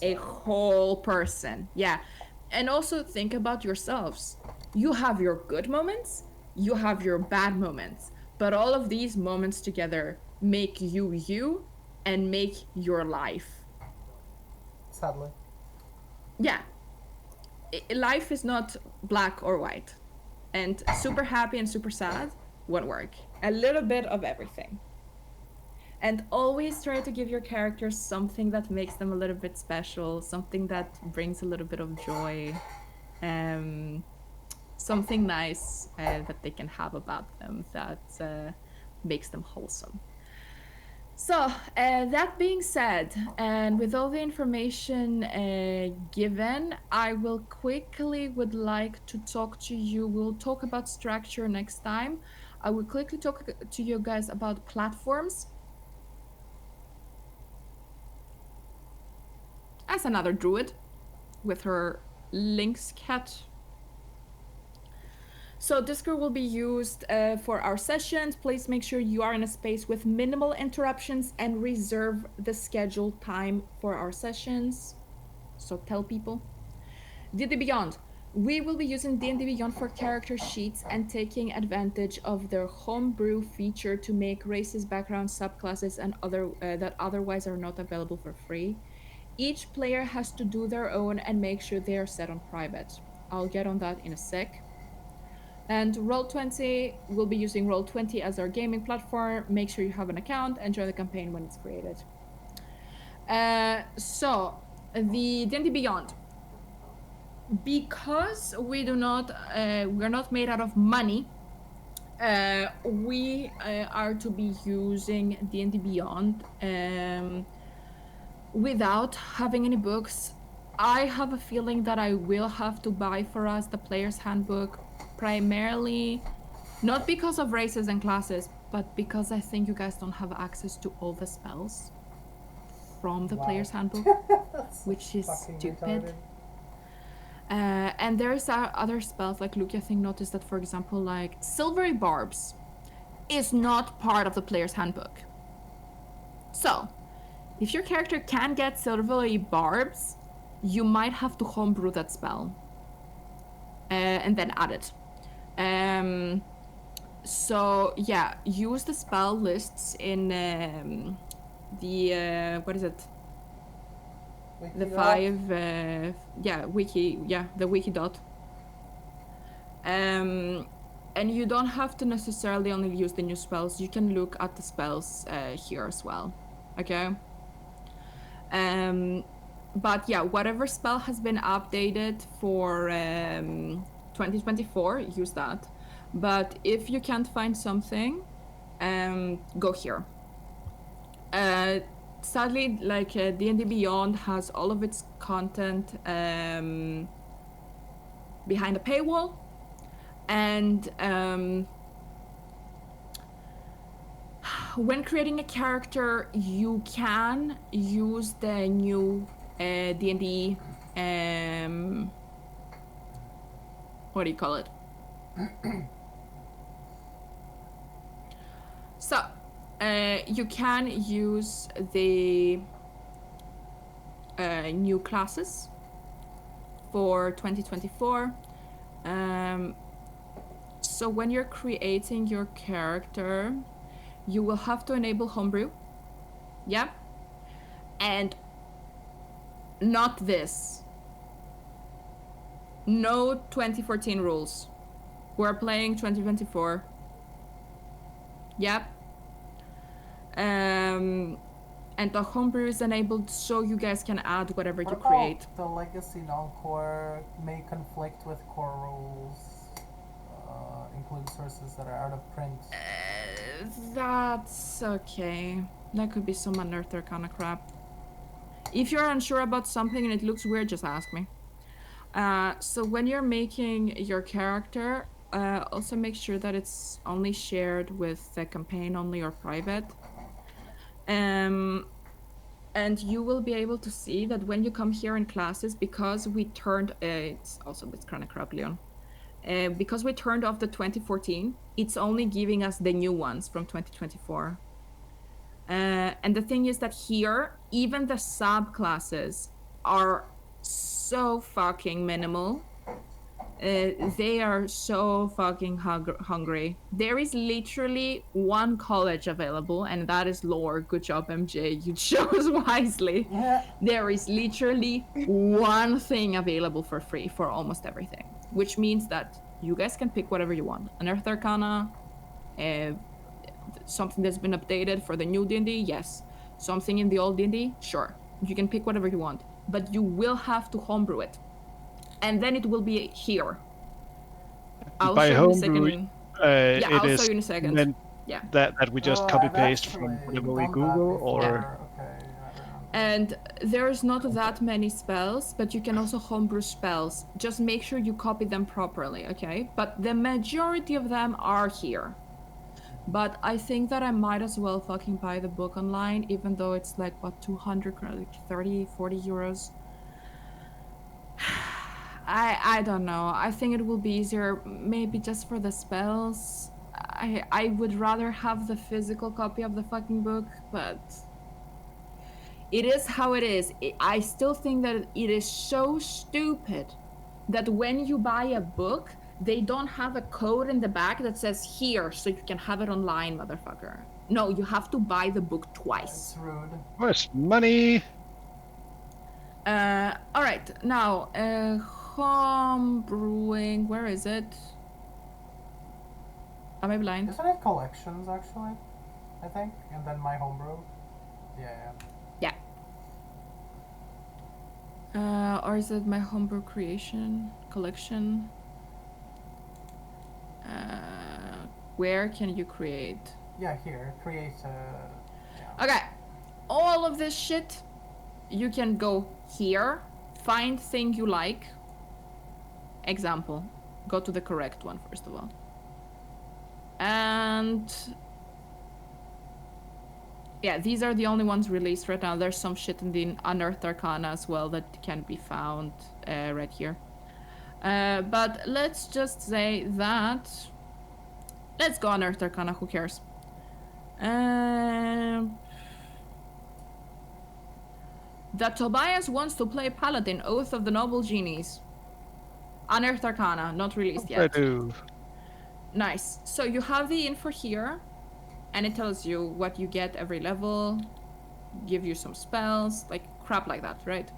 a whole person. Yeah. And also think about yourselves. You have your good moments, you have your bad moments, but all of these moments together make you you and make your life. Sadly. Yeah. Life is not black or white. And super happy and super sad won't work. A little bit of everything. And always try to give your characters something that makes them a little bit special, something that brings a little bit of joy, something nice that they can have about them that makes them wholesome. So that being said, and with all the information given, I will quickly would like to talk to you. We'll talk about structure next time. I will quickly talk to you guys about platforms. As another druid with her lynx cat. So Discord will be used for our sessions. Please make sure you are in a space with minimal interruptions and reserve the scheduled time for our sessions. So tell people. D&D Beyond. We will be using D&D Beyond for character sheets and taking advantage of their homebrew feature to make races, backgrounds, subclasses, and other that otherwise are not available for free. Each player has to do their own and make sure they are set on private. I'll get on that in a sec. And Roll20, we'll be using Roll20 as our gaming platform. Make sure you have an account and join the campaign when it's created. So, the D&D Beyond. Because we're not made out of money, we are to be using D&D Beyond without having any books. I have a feeling that I will have to buy for us the player's handbook, primarily not because of races and classes, but because I think you guys don't have access to all the spells from the player's handbook, which is stupid. And there's other spells, like Luke, I think, noticed that, for example, like Silvery Barbs is not part of the player's handbook. So, if your character can get Silvery Barbs, you might have to homebrew that spell and then add it. So yeah, use the spell lists in the what is it? Wiki the the wiki dot. And you don't have to necessarily only use the new spells. You can look at the spells here as well. Okay. But yeah, whatever spell has been updated for 2024, use that. But if you can't find something, go here. Sadly, like D&D Beyond has all of its content behind a paywall, and when creating a character, you can use the new D&D, what do you call it? So, you can use the new classes for 2024. So when you're creating your character, you will have to enable homebrew. Yeah. And not this. No 2014 rules. We're playing 2024. Yep. And the homebrew is enabled so you guys can add whatever you create. The legacy non-core may conflict with core rules. Include sources that are out of print. That's okay. That could be some unearthed kind of crap. If you're unsure about something and it looks weird, just ask me. So when you're making your character, also make sure that it's only shared with the campaign only or private. And you will be able to see that when you come here in classes, because we turned it's also with kind of crap, Leon. Because we turned off the 2014, it's only giving us the new ones from 2024. And the thing is that here, even the subclasses are so fucking minimal. They are so fucking hungry. There is literally one college available, and that is lore. Good job, MJ. You chose wisely. Yeah. There is literally one thing available for free for almost everything, which means that you guys can pick whatever you want. Unearthed Arcana, something that's been updated for the new D&D, yes. Something in the old D&D, sure. You can pick whatever you want, but you will have to homebrew it. And then it will be here. I'll By show you in a homebrew, second. it I'll is show you in a second. meant Yeah. that we just copy paste I've from actually whatever we done that Google, before. or Okay, I remember. And there's not that many spells, but you can also homebrew spells. Just make sure you copy them properly, okay? But the majority of them are here. But I think that I might as well fucking buy the book online, even though it's like, what, 200, like 30, 40 euros. I don't know. I think it will be easier, maybe just for the spells. I would rather have the physical copy of the fucking book, but it is how it is. I still think that it is so stupid that when you buy a book, they don't have a code in the back that says here, so you can have it online, motherfucker. No, you have to buy the book twice. It's rude. where's money? All right, now, home brewing, where is it? Am I blind? Isn't it collections, actually? I think? And then my homebrew? Yeah. Or is it my homebrew creation collection? Where can you create? Yeah, here. Create yeah. Okay, all of this shit, you can go here, find thing you like. Example, go to the correct one first of all. And yeah, these are the only ones released right now. There's some shit in the Unearthed Arcana as well that can be found right here. But let's just say that... Let's go Unearthed Arcana, who cares? That Tobias wants to play Paladin, Oath of the Noble Genies. Unearthed Arcana, not released yet. I do. Nice. So you have the info here, and it tells you what you get every level, give you some spells, like crap like that, right?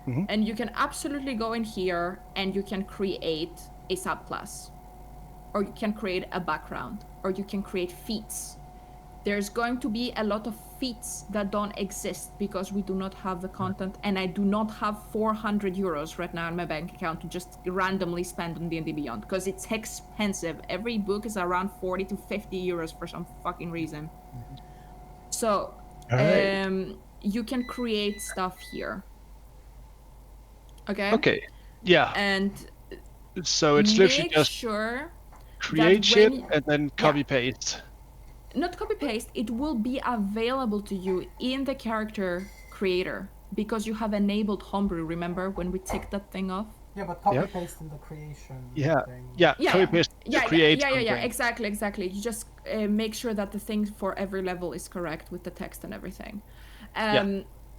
Mm-hmm. And you can absolutely go in here and you can create a subclass, or you can create a background, or you can create feats. There's going to be a lot of feats that don't exist because we do not have the content, and I do not have 400 euros right now in my bank account to just randomly spend on D&D Beyond, because it's expensive. Every book is around 40 to 50 euros for some fucking reason. So, you can create stuff here. Okay? Okay, yeah. And So it's literally just sure create shit and then copy paste. Not copy paste, it will be available to you in the character creator because you have enabled homebrew. Remember when we ticked that thing off? Yeah, but copy paste in the creation thing. Copy paste create something. Exactly. You just make sure that the thing for every level is correct with the text and everything.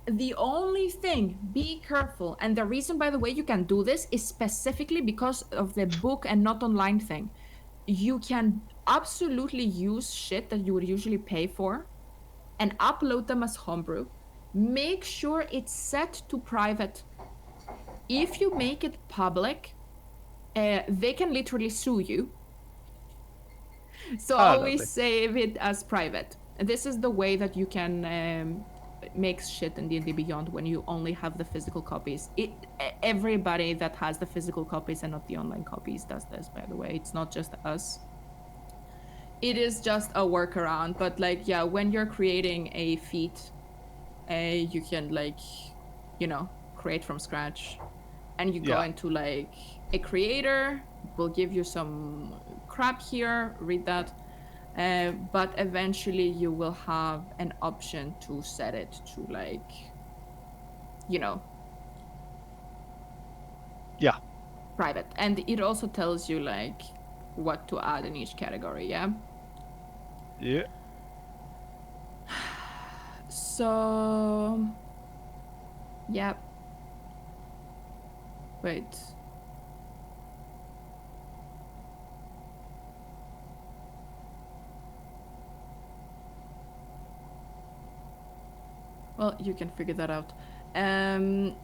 The only thing, be careful, and the reason, by the way, you can do this is specifically because of the book and not online thing. You can absolutely use shit that you would usually pay for and upload them as homebrew. Make sure it's set to private. If you make it public, they can literally sue you. So always save it as private. This is the way that you can make shit in D&D Beyond when you only have the physical copies. Everybody that has the physical copies and not the online copies does this, by the way. It's not just us. It is just a workaround, but like, yeah, when you're creating a feat, you can like, you know, create from scratch, and you go into like a creator will give you some crap here, read that. But eventually you will have an option to set it to like, Yeah. private. And it also tells you like what to add in each category, yeah? Yeah. So, yeah. Wait. Well, you can figure that out.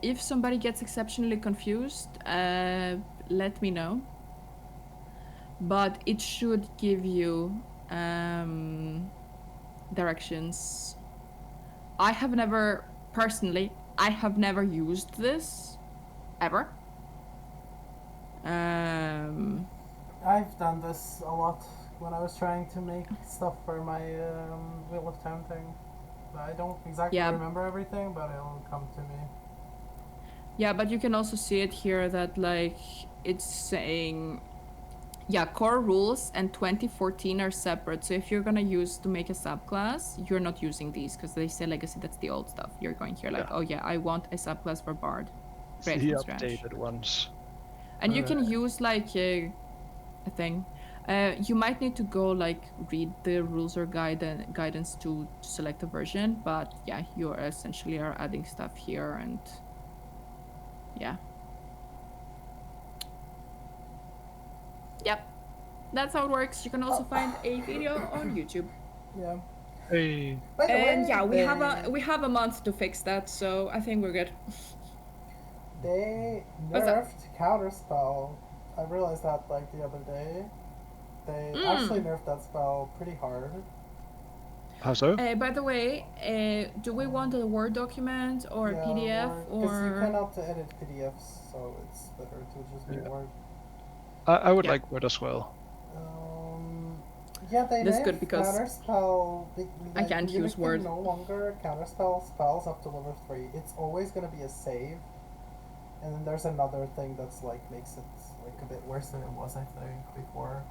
If somebody gets exceptionally confused, let me know. But it should give you directions. I have never used this ever. I've done this a lot when I was trying to make stuff for my Wheel of Time thing. I don't exactly remember everything, but it'll come to me. Yeah, but you can also see it here that like it's saying, yeah, core rules and 2014 are separate. So if you're gonna use to make a subclass, you're not using these because they say legacy. That's the old stuff. You're going here like, oh yeah, I want a subclass for Bard. Great, the updated ones. And you can use like a thing. You might need to go like read the rules or guidance to select a version, but yeah, you essentially are adding stuff here and yeah. Yep, that's how it works. You can also find a video on YouTube. Yeah. Hey. And yeah, we have a month to fix that, so I think we're good. They nerfed Counterspell. I realized that like the other day. They actually nerfed that spell pretty hard. How so? By the way, do we want a Word document or a PDF or? Because you cannot edit PDFs, so it's better to just be Word. I would like Word as well. Yeah, they That's good because Counterspell. I can't use Word. No longer Counterspell spells up to level 3. It's always going to be a save. And then there's another thing that's like makes it like a bit worse than it was, I think, before.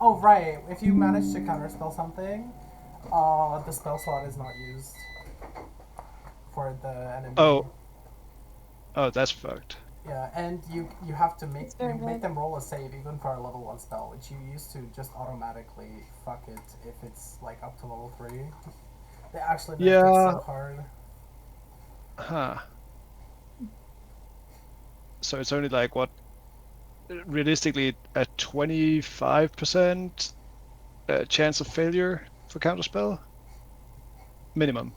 Oh right, if you manage to counterspell something, the spell slot is not used for the enemy. Oh, that's fucked. Yeah, and you have to make them roll a save even for a level 1 spell, which you used to just automatically fuck it if it's like up to level 3. They actually make it so hard. Huh. So it's only like what? Realistically, a 25% chance of failure for counterspell? Minimum.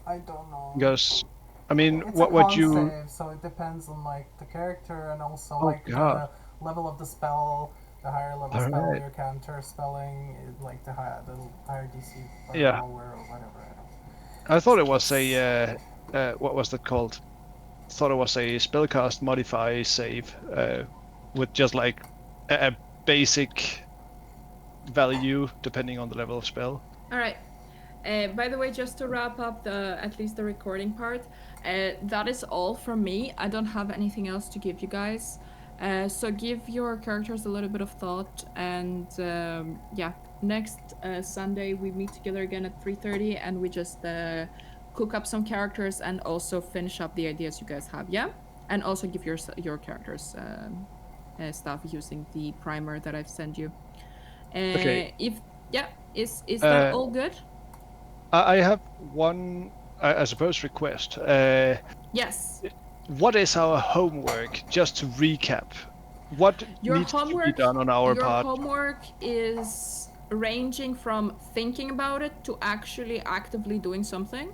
I don't know. Because, I mean, it's what you... save, so it depends on like the character and also the level of the spell. The higher level spell you're counter spelling, like the higher DC or whatever. I thought it was a what was that called? Thought it was a spellcast modify save with just like a basic value depending on the level of spell. All right. By the way, just to wrap up at least the recording part, that is all from me. I don't have anything else to give you guys. So give your characters a little bit of thought, and yeah, next Sunday we meet together again at 3:30, and we just cook up some characters and also finish up the ideas you guys have, yeah? And also give your characters stuff using the primer that I've sent you. Okay. Is that all good? I have one, I suppose, request. Yes. What is our homework? Just to recap, what needs to be done on our part? Your homework is ranging from thinking about it to actually actively doing something.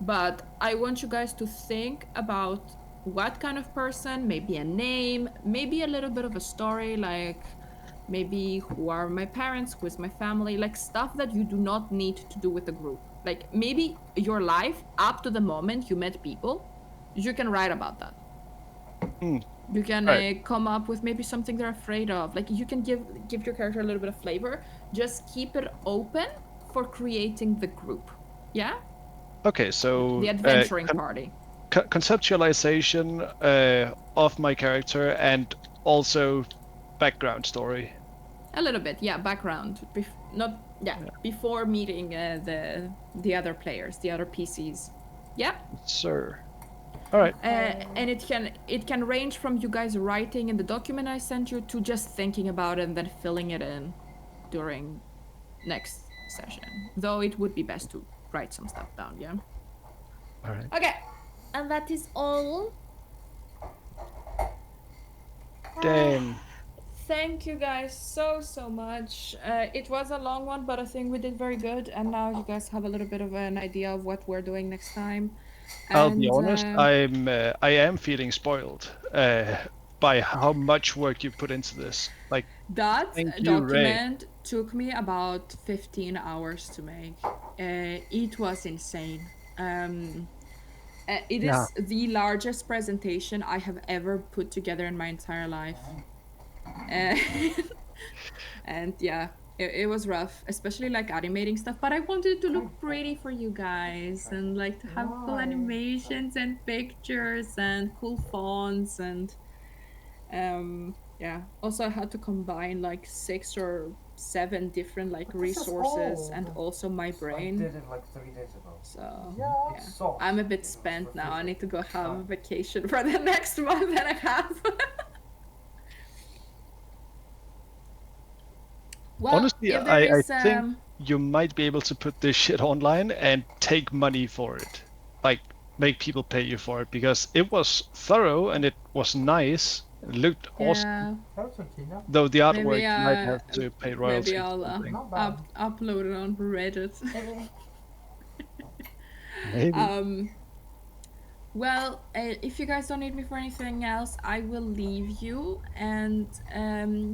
But I want you guys to think about what kind of person, maybe a name, maybe a little bit of a story, like maybe who are my parents, who is my family, like stuff that you do not need to do with the group. Like maybe your life up to the moment you met people, you can write about that. You can come up with maybe something they're afraid of. Like you can give your character a little bit of flavor. Just keep it open for creating the group. Yeah? Okay, so the adventuring party. conceptualization of my character and also background story. A little bit, yeah, background. Before meeting the other players, the other PCs. Yeah. Sir. All right. And it can range from you guys writing in the document I sent you to just thinking about it and then filling it in during next session. Though it would be best to write some stuff down, yeah? All right. Okay. And that is all. Damn. Thank you guys so much. It was a long one, but I think we did very good. And now you guys have a little bit of an idea of what we're doing next time. I'll be honest, I am feeling spoiled by how much work you put into this. Like that document took me about 15 hours to make. It was insane. It is the largest presentation I have ever put together in my entire life. And yeah, it was rough, especially like animating stuff, but I wanted it to look pretty for you guys and like to have cool animations and pictures and cool fonts and yeah. Also I had to combine like 6 or 7 different like resources and also my brain. I did it like 3 days ago. So yeah, I'm a bit spent now. I need to go have a vacation for the next month that I have. Well, honestly, I think you might be able to put this shit online and take money for it. Like, make people pay you for it, because it was thorough and it was nice. It looked awesome. Though the artwork maybe, might have to pay royalties. Maybe I'll upload it on Reddit. Maybe. Well, if you guys don't need me for anything else, I will leave you. And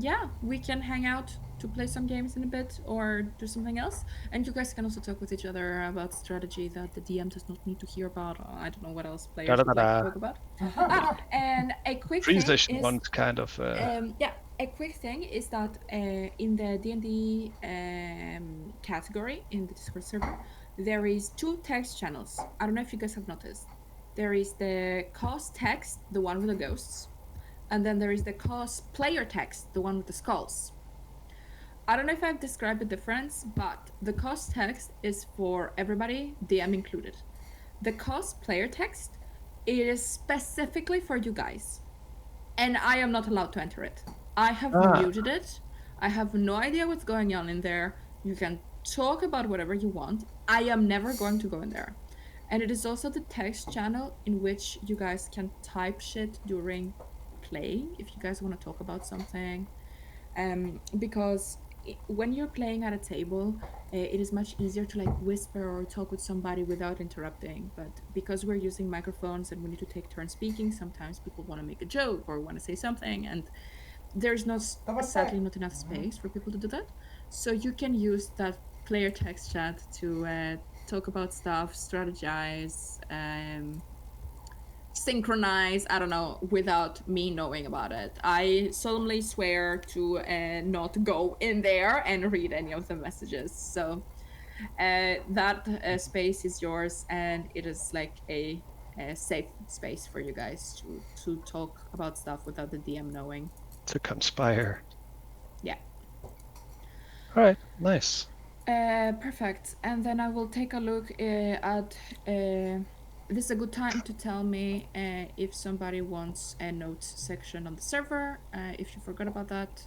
yeah, we can hang out to play some games in a bit or do something else. And you guys can also talk with each other about strategy that the DM does not need to hear about. I don't know what else players would like to talk about. And a quick thing is... kind of... yeah, a quick thing is that in the D&D category in the Discord server, there is 2 text channels. I don't know if you guys have noticed. There is the cast text, the one with the ghosts, and then there is the cast player text, the one with the skulls. I don't know if I've described the difference, but the cast text is for everybody, DM included. The cast player text, it is specifically for you guys, and I am not allowed to enter it. I have muted it. I have no idea what's going on in there. You can talk about whatever you want. I am never going to go in there. And it is also the text channel in which you guys can type shit during playing if you guys want to talk about something. Because when you're playing at a table, it is much easier to like whisper or talk with somebody without interrupting. But because we're using microphones and we need to take turns speaking, sometimes people want to make a joke or want to say something, and there's sadly not enough space for people to do that. So you can use that player text chat to talk about stuff, strategize, synchronize, I don't know, without me knowing about it. I solemnly swear to not go in there and read any of the messages. So that space is yours, and it is like a safe space for you guys to talk about stuff without the DM knowing. To conspire. Yeah. All right, nice. Perfect. And then I will take a look at... this is a good time to tell me if somebody wants a notes section on the server, if you forgot about that,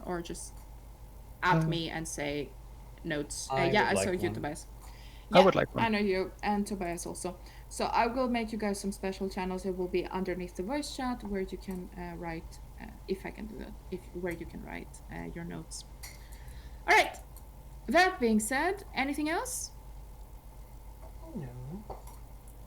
or just add me and say notes. Yeah, I saw you, Tobias. Yeah, I would like one. I know you, and Tobias also. So I will make you guys some special channels. It will be underneath the voice chat where you can write, if I can do that, where you can write your notes. All right. That being said, anything else? No.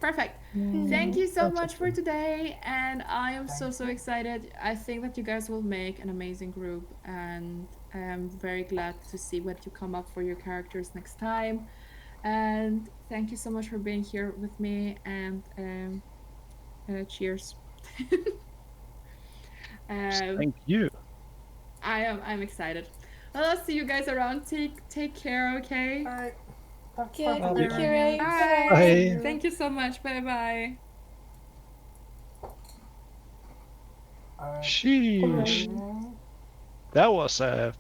Perfect. Thank you so much for today, and I am so excited. I think that you guys will make an amazing group, and I'm very glad to see what you come up for your characters next time. And thank you so much for being here with me, and cheers. Thank you. I'm excited. Well, I'll see you guys around. Take care, okay? All right. Take care. Bye. Thank you so much. Bye-bye. Alright. Sheesh. That was a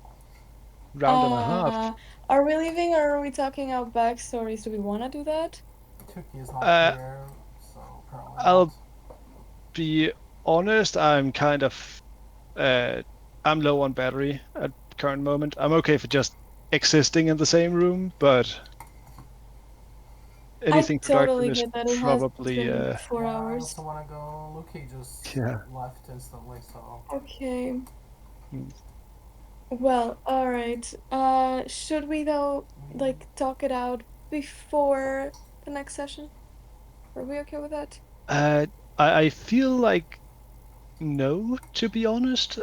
round and a half. Are we leaving or are we talking our backstories? Do we want to do that? Tuki is not here, so probably I'll not. be honest, I'm kind of I'm low on battery at current moment. I'm okay for just existing in the same room, but anything totally productive is get that. It has probably been 4 I hours. also want to go. Luki just left instantly, so. Okay. Well, alright. Should we though, like, talk it out before the next session? Are we okay with that? I feel like no, to be honest,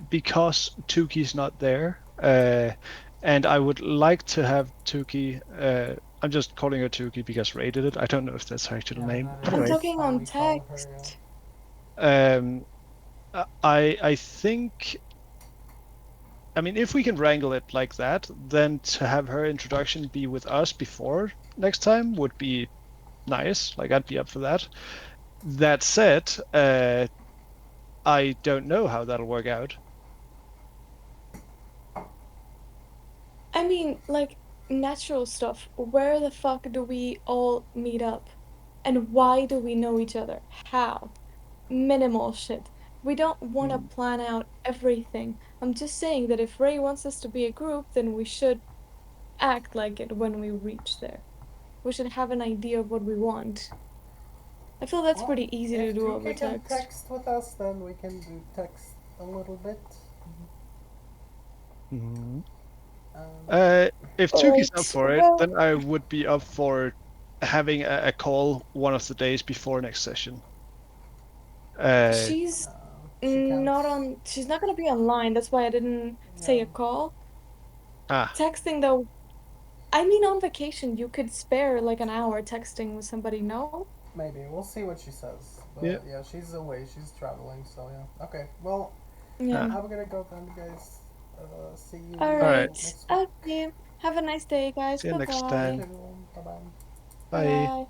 because Tuki's not there. And I would like to have Tuki. I'm just calling her Tuki because Ray did it. I don't know if that's her actual name. I'm Anyway, talking on text. I think. I mean, if we can wrangle it like that, then to have her introduction be with us before next time would be nice. Like, I'd be up for that. That said, I don't know how that'll work out. I mean, like, natural stuff. Where the fuck do we all meet up? And why do we know each other? How? Minimal shit. We don't want to plan out everything. I'm just saying that if Ray wants us to be a group, then we should act like it when we reach there. We should have an idea of what we want. I feel that's pretty easy to do over text. If Tuki can text with us, then we can do text a little bit. If Tuki's up for it, then I would be up for having a call one of the days before next session. She's not on. She's not gonna be online. That's why I didn't say a call. Texting though. I mean, on vacation, you could spare like an hour texting with somebody. No. Maybe we'll see what she says. But yeah, she's away. She's traveling. So yeah. Okay. Well. Yeah. I'm gonna go then, guys. See you. All right. Okay. Have a nice day, guys. See you next time. Bye-bye. Bye. Bye.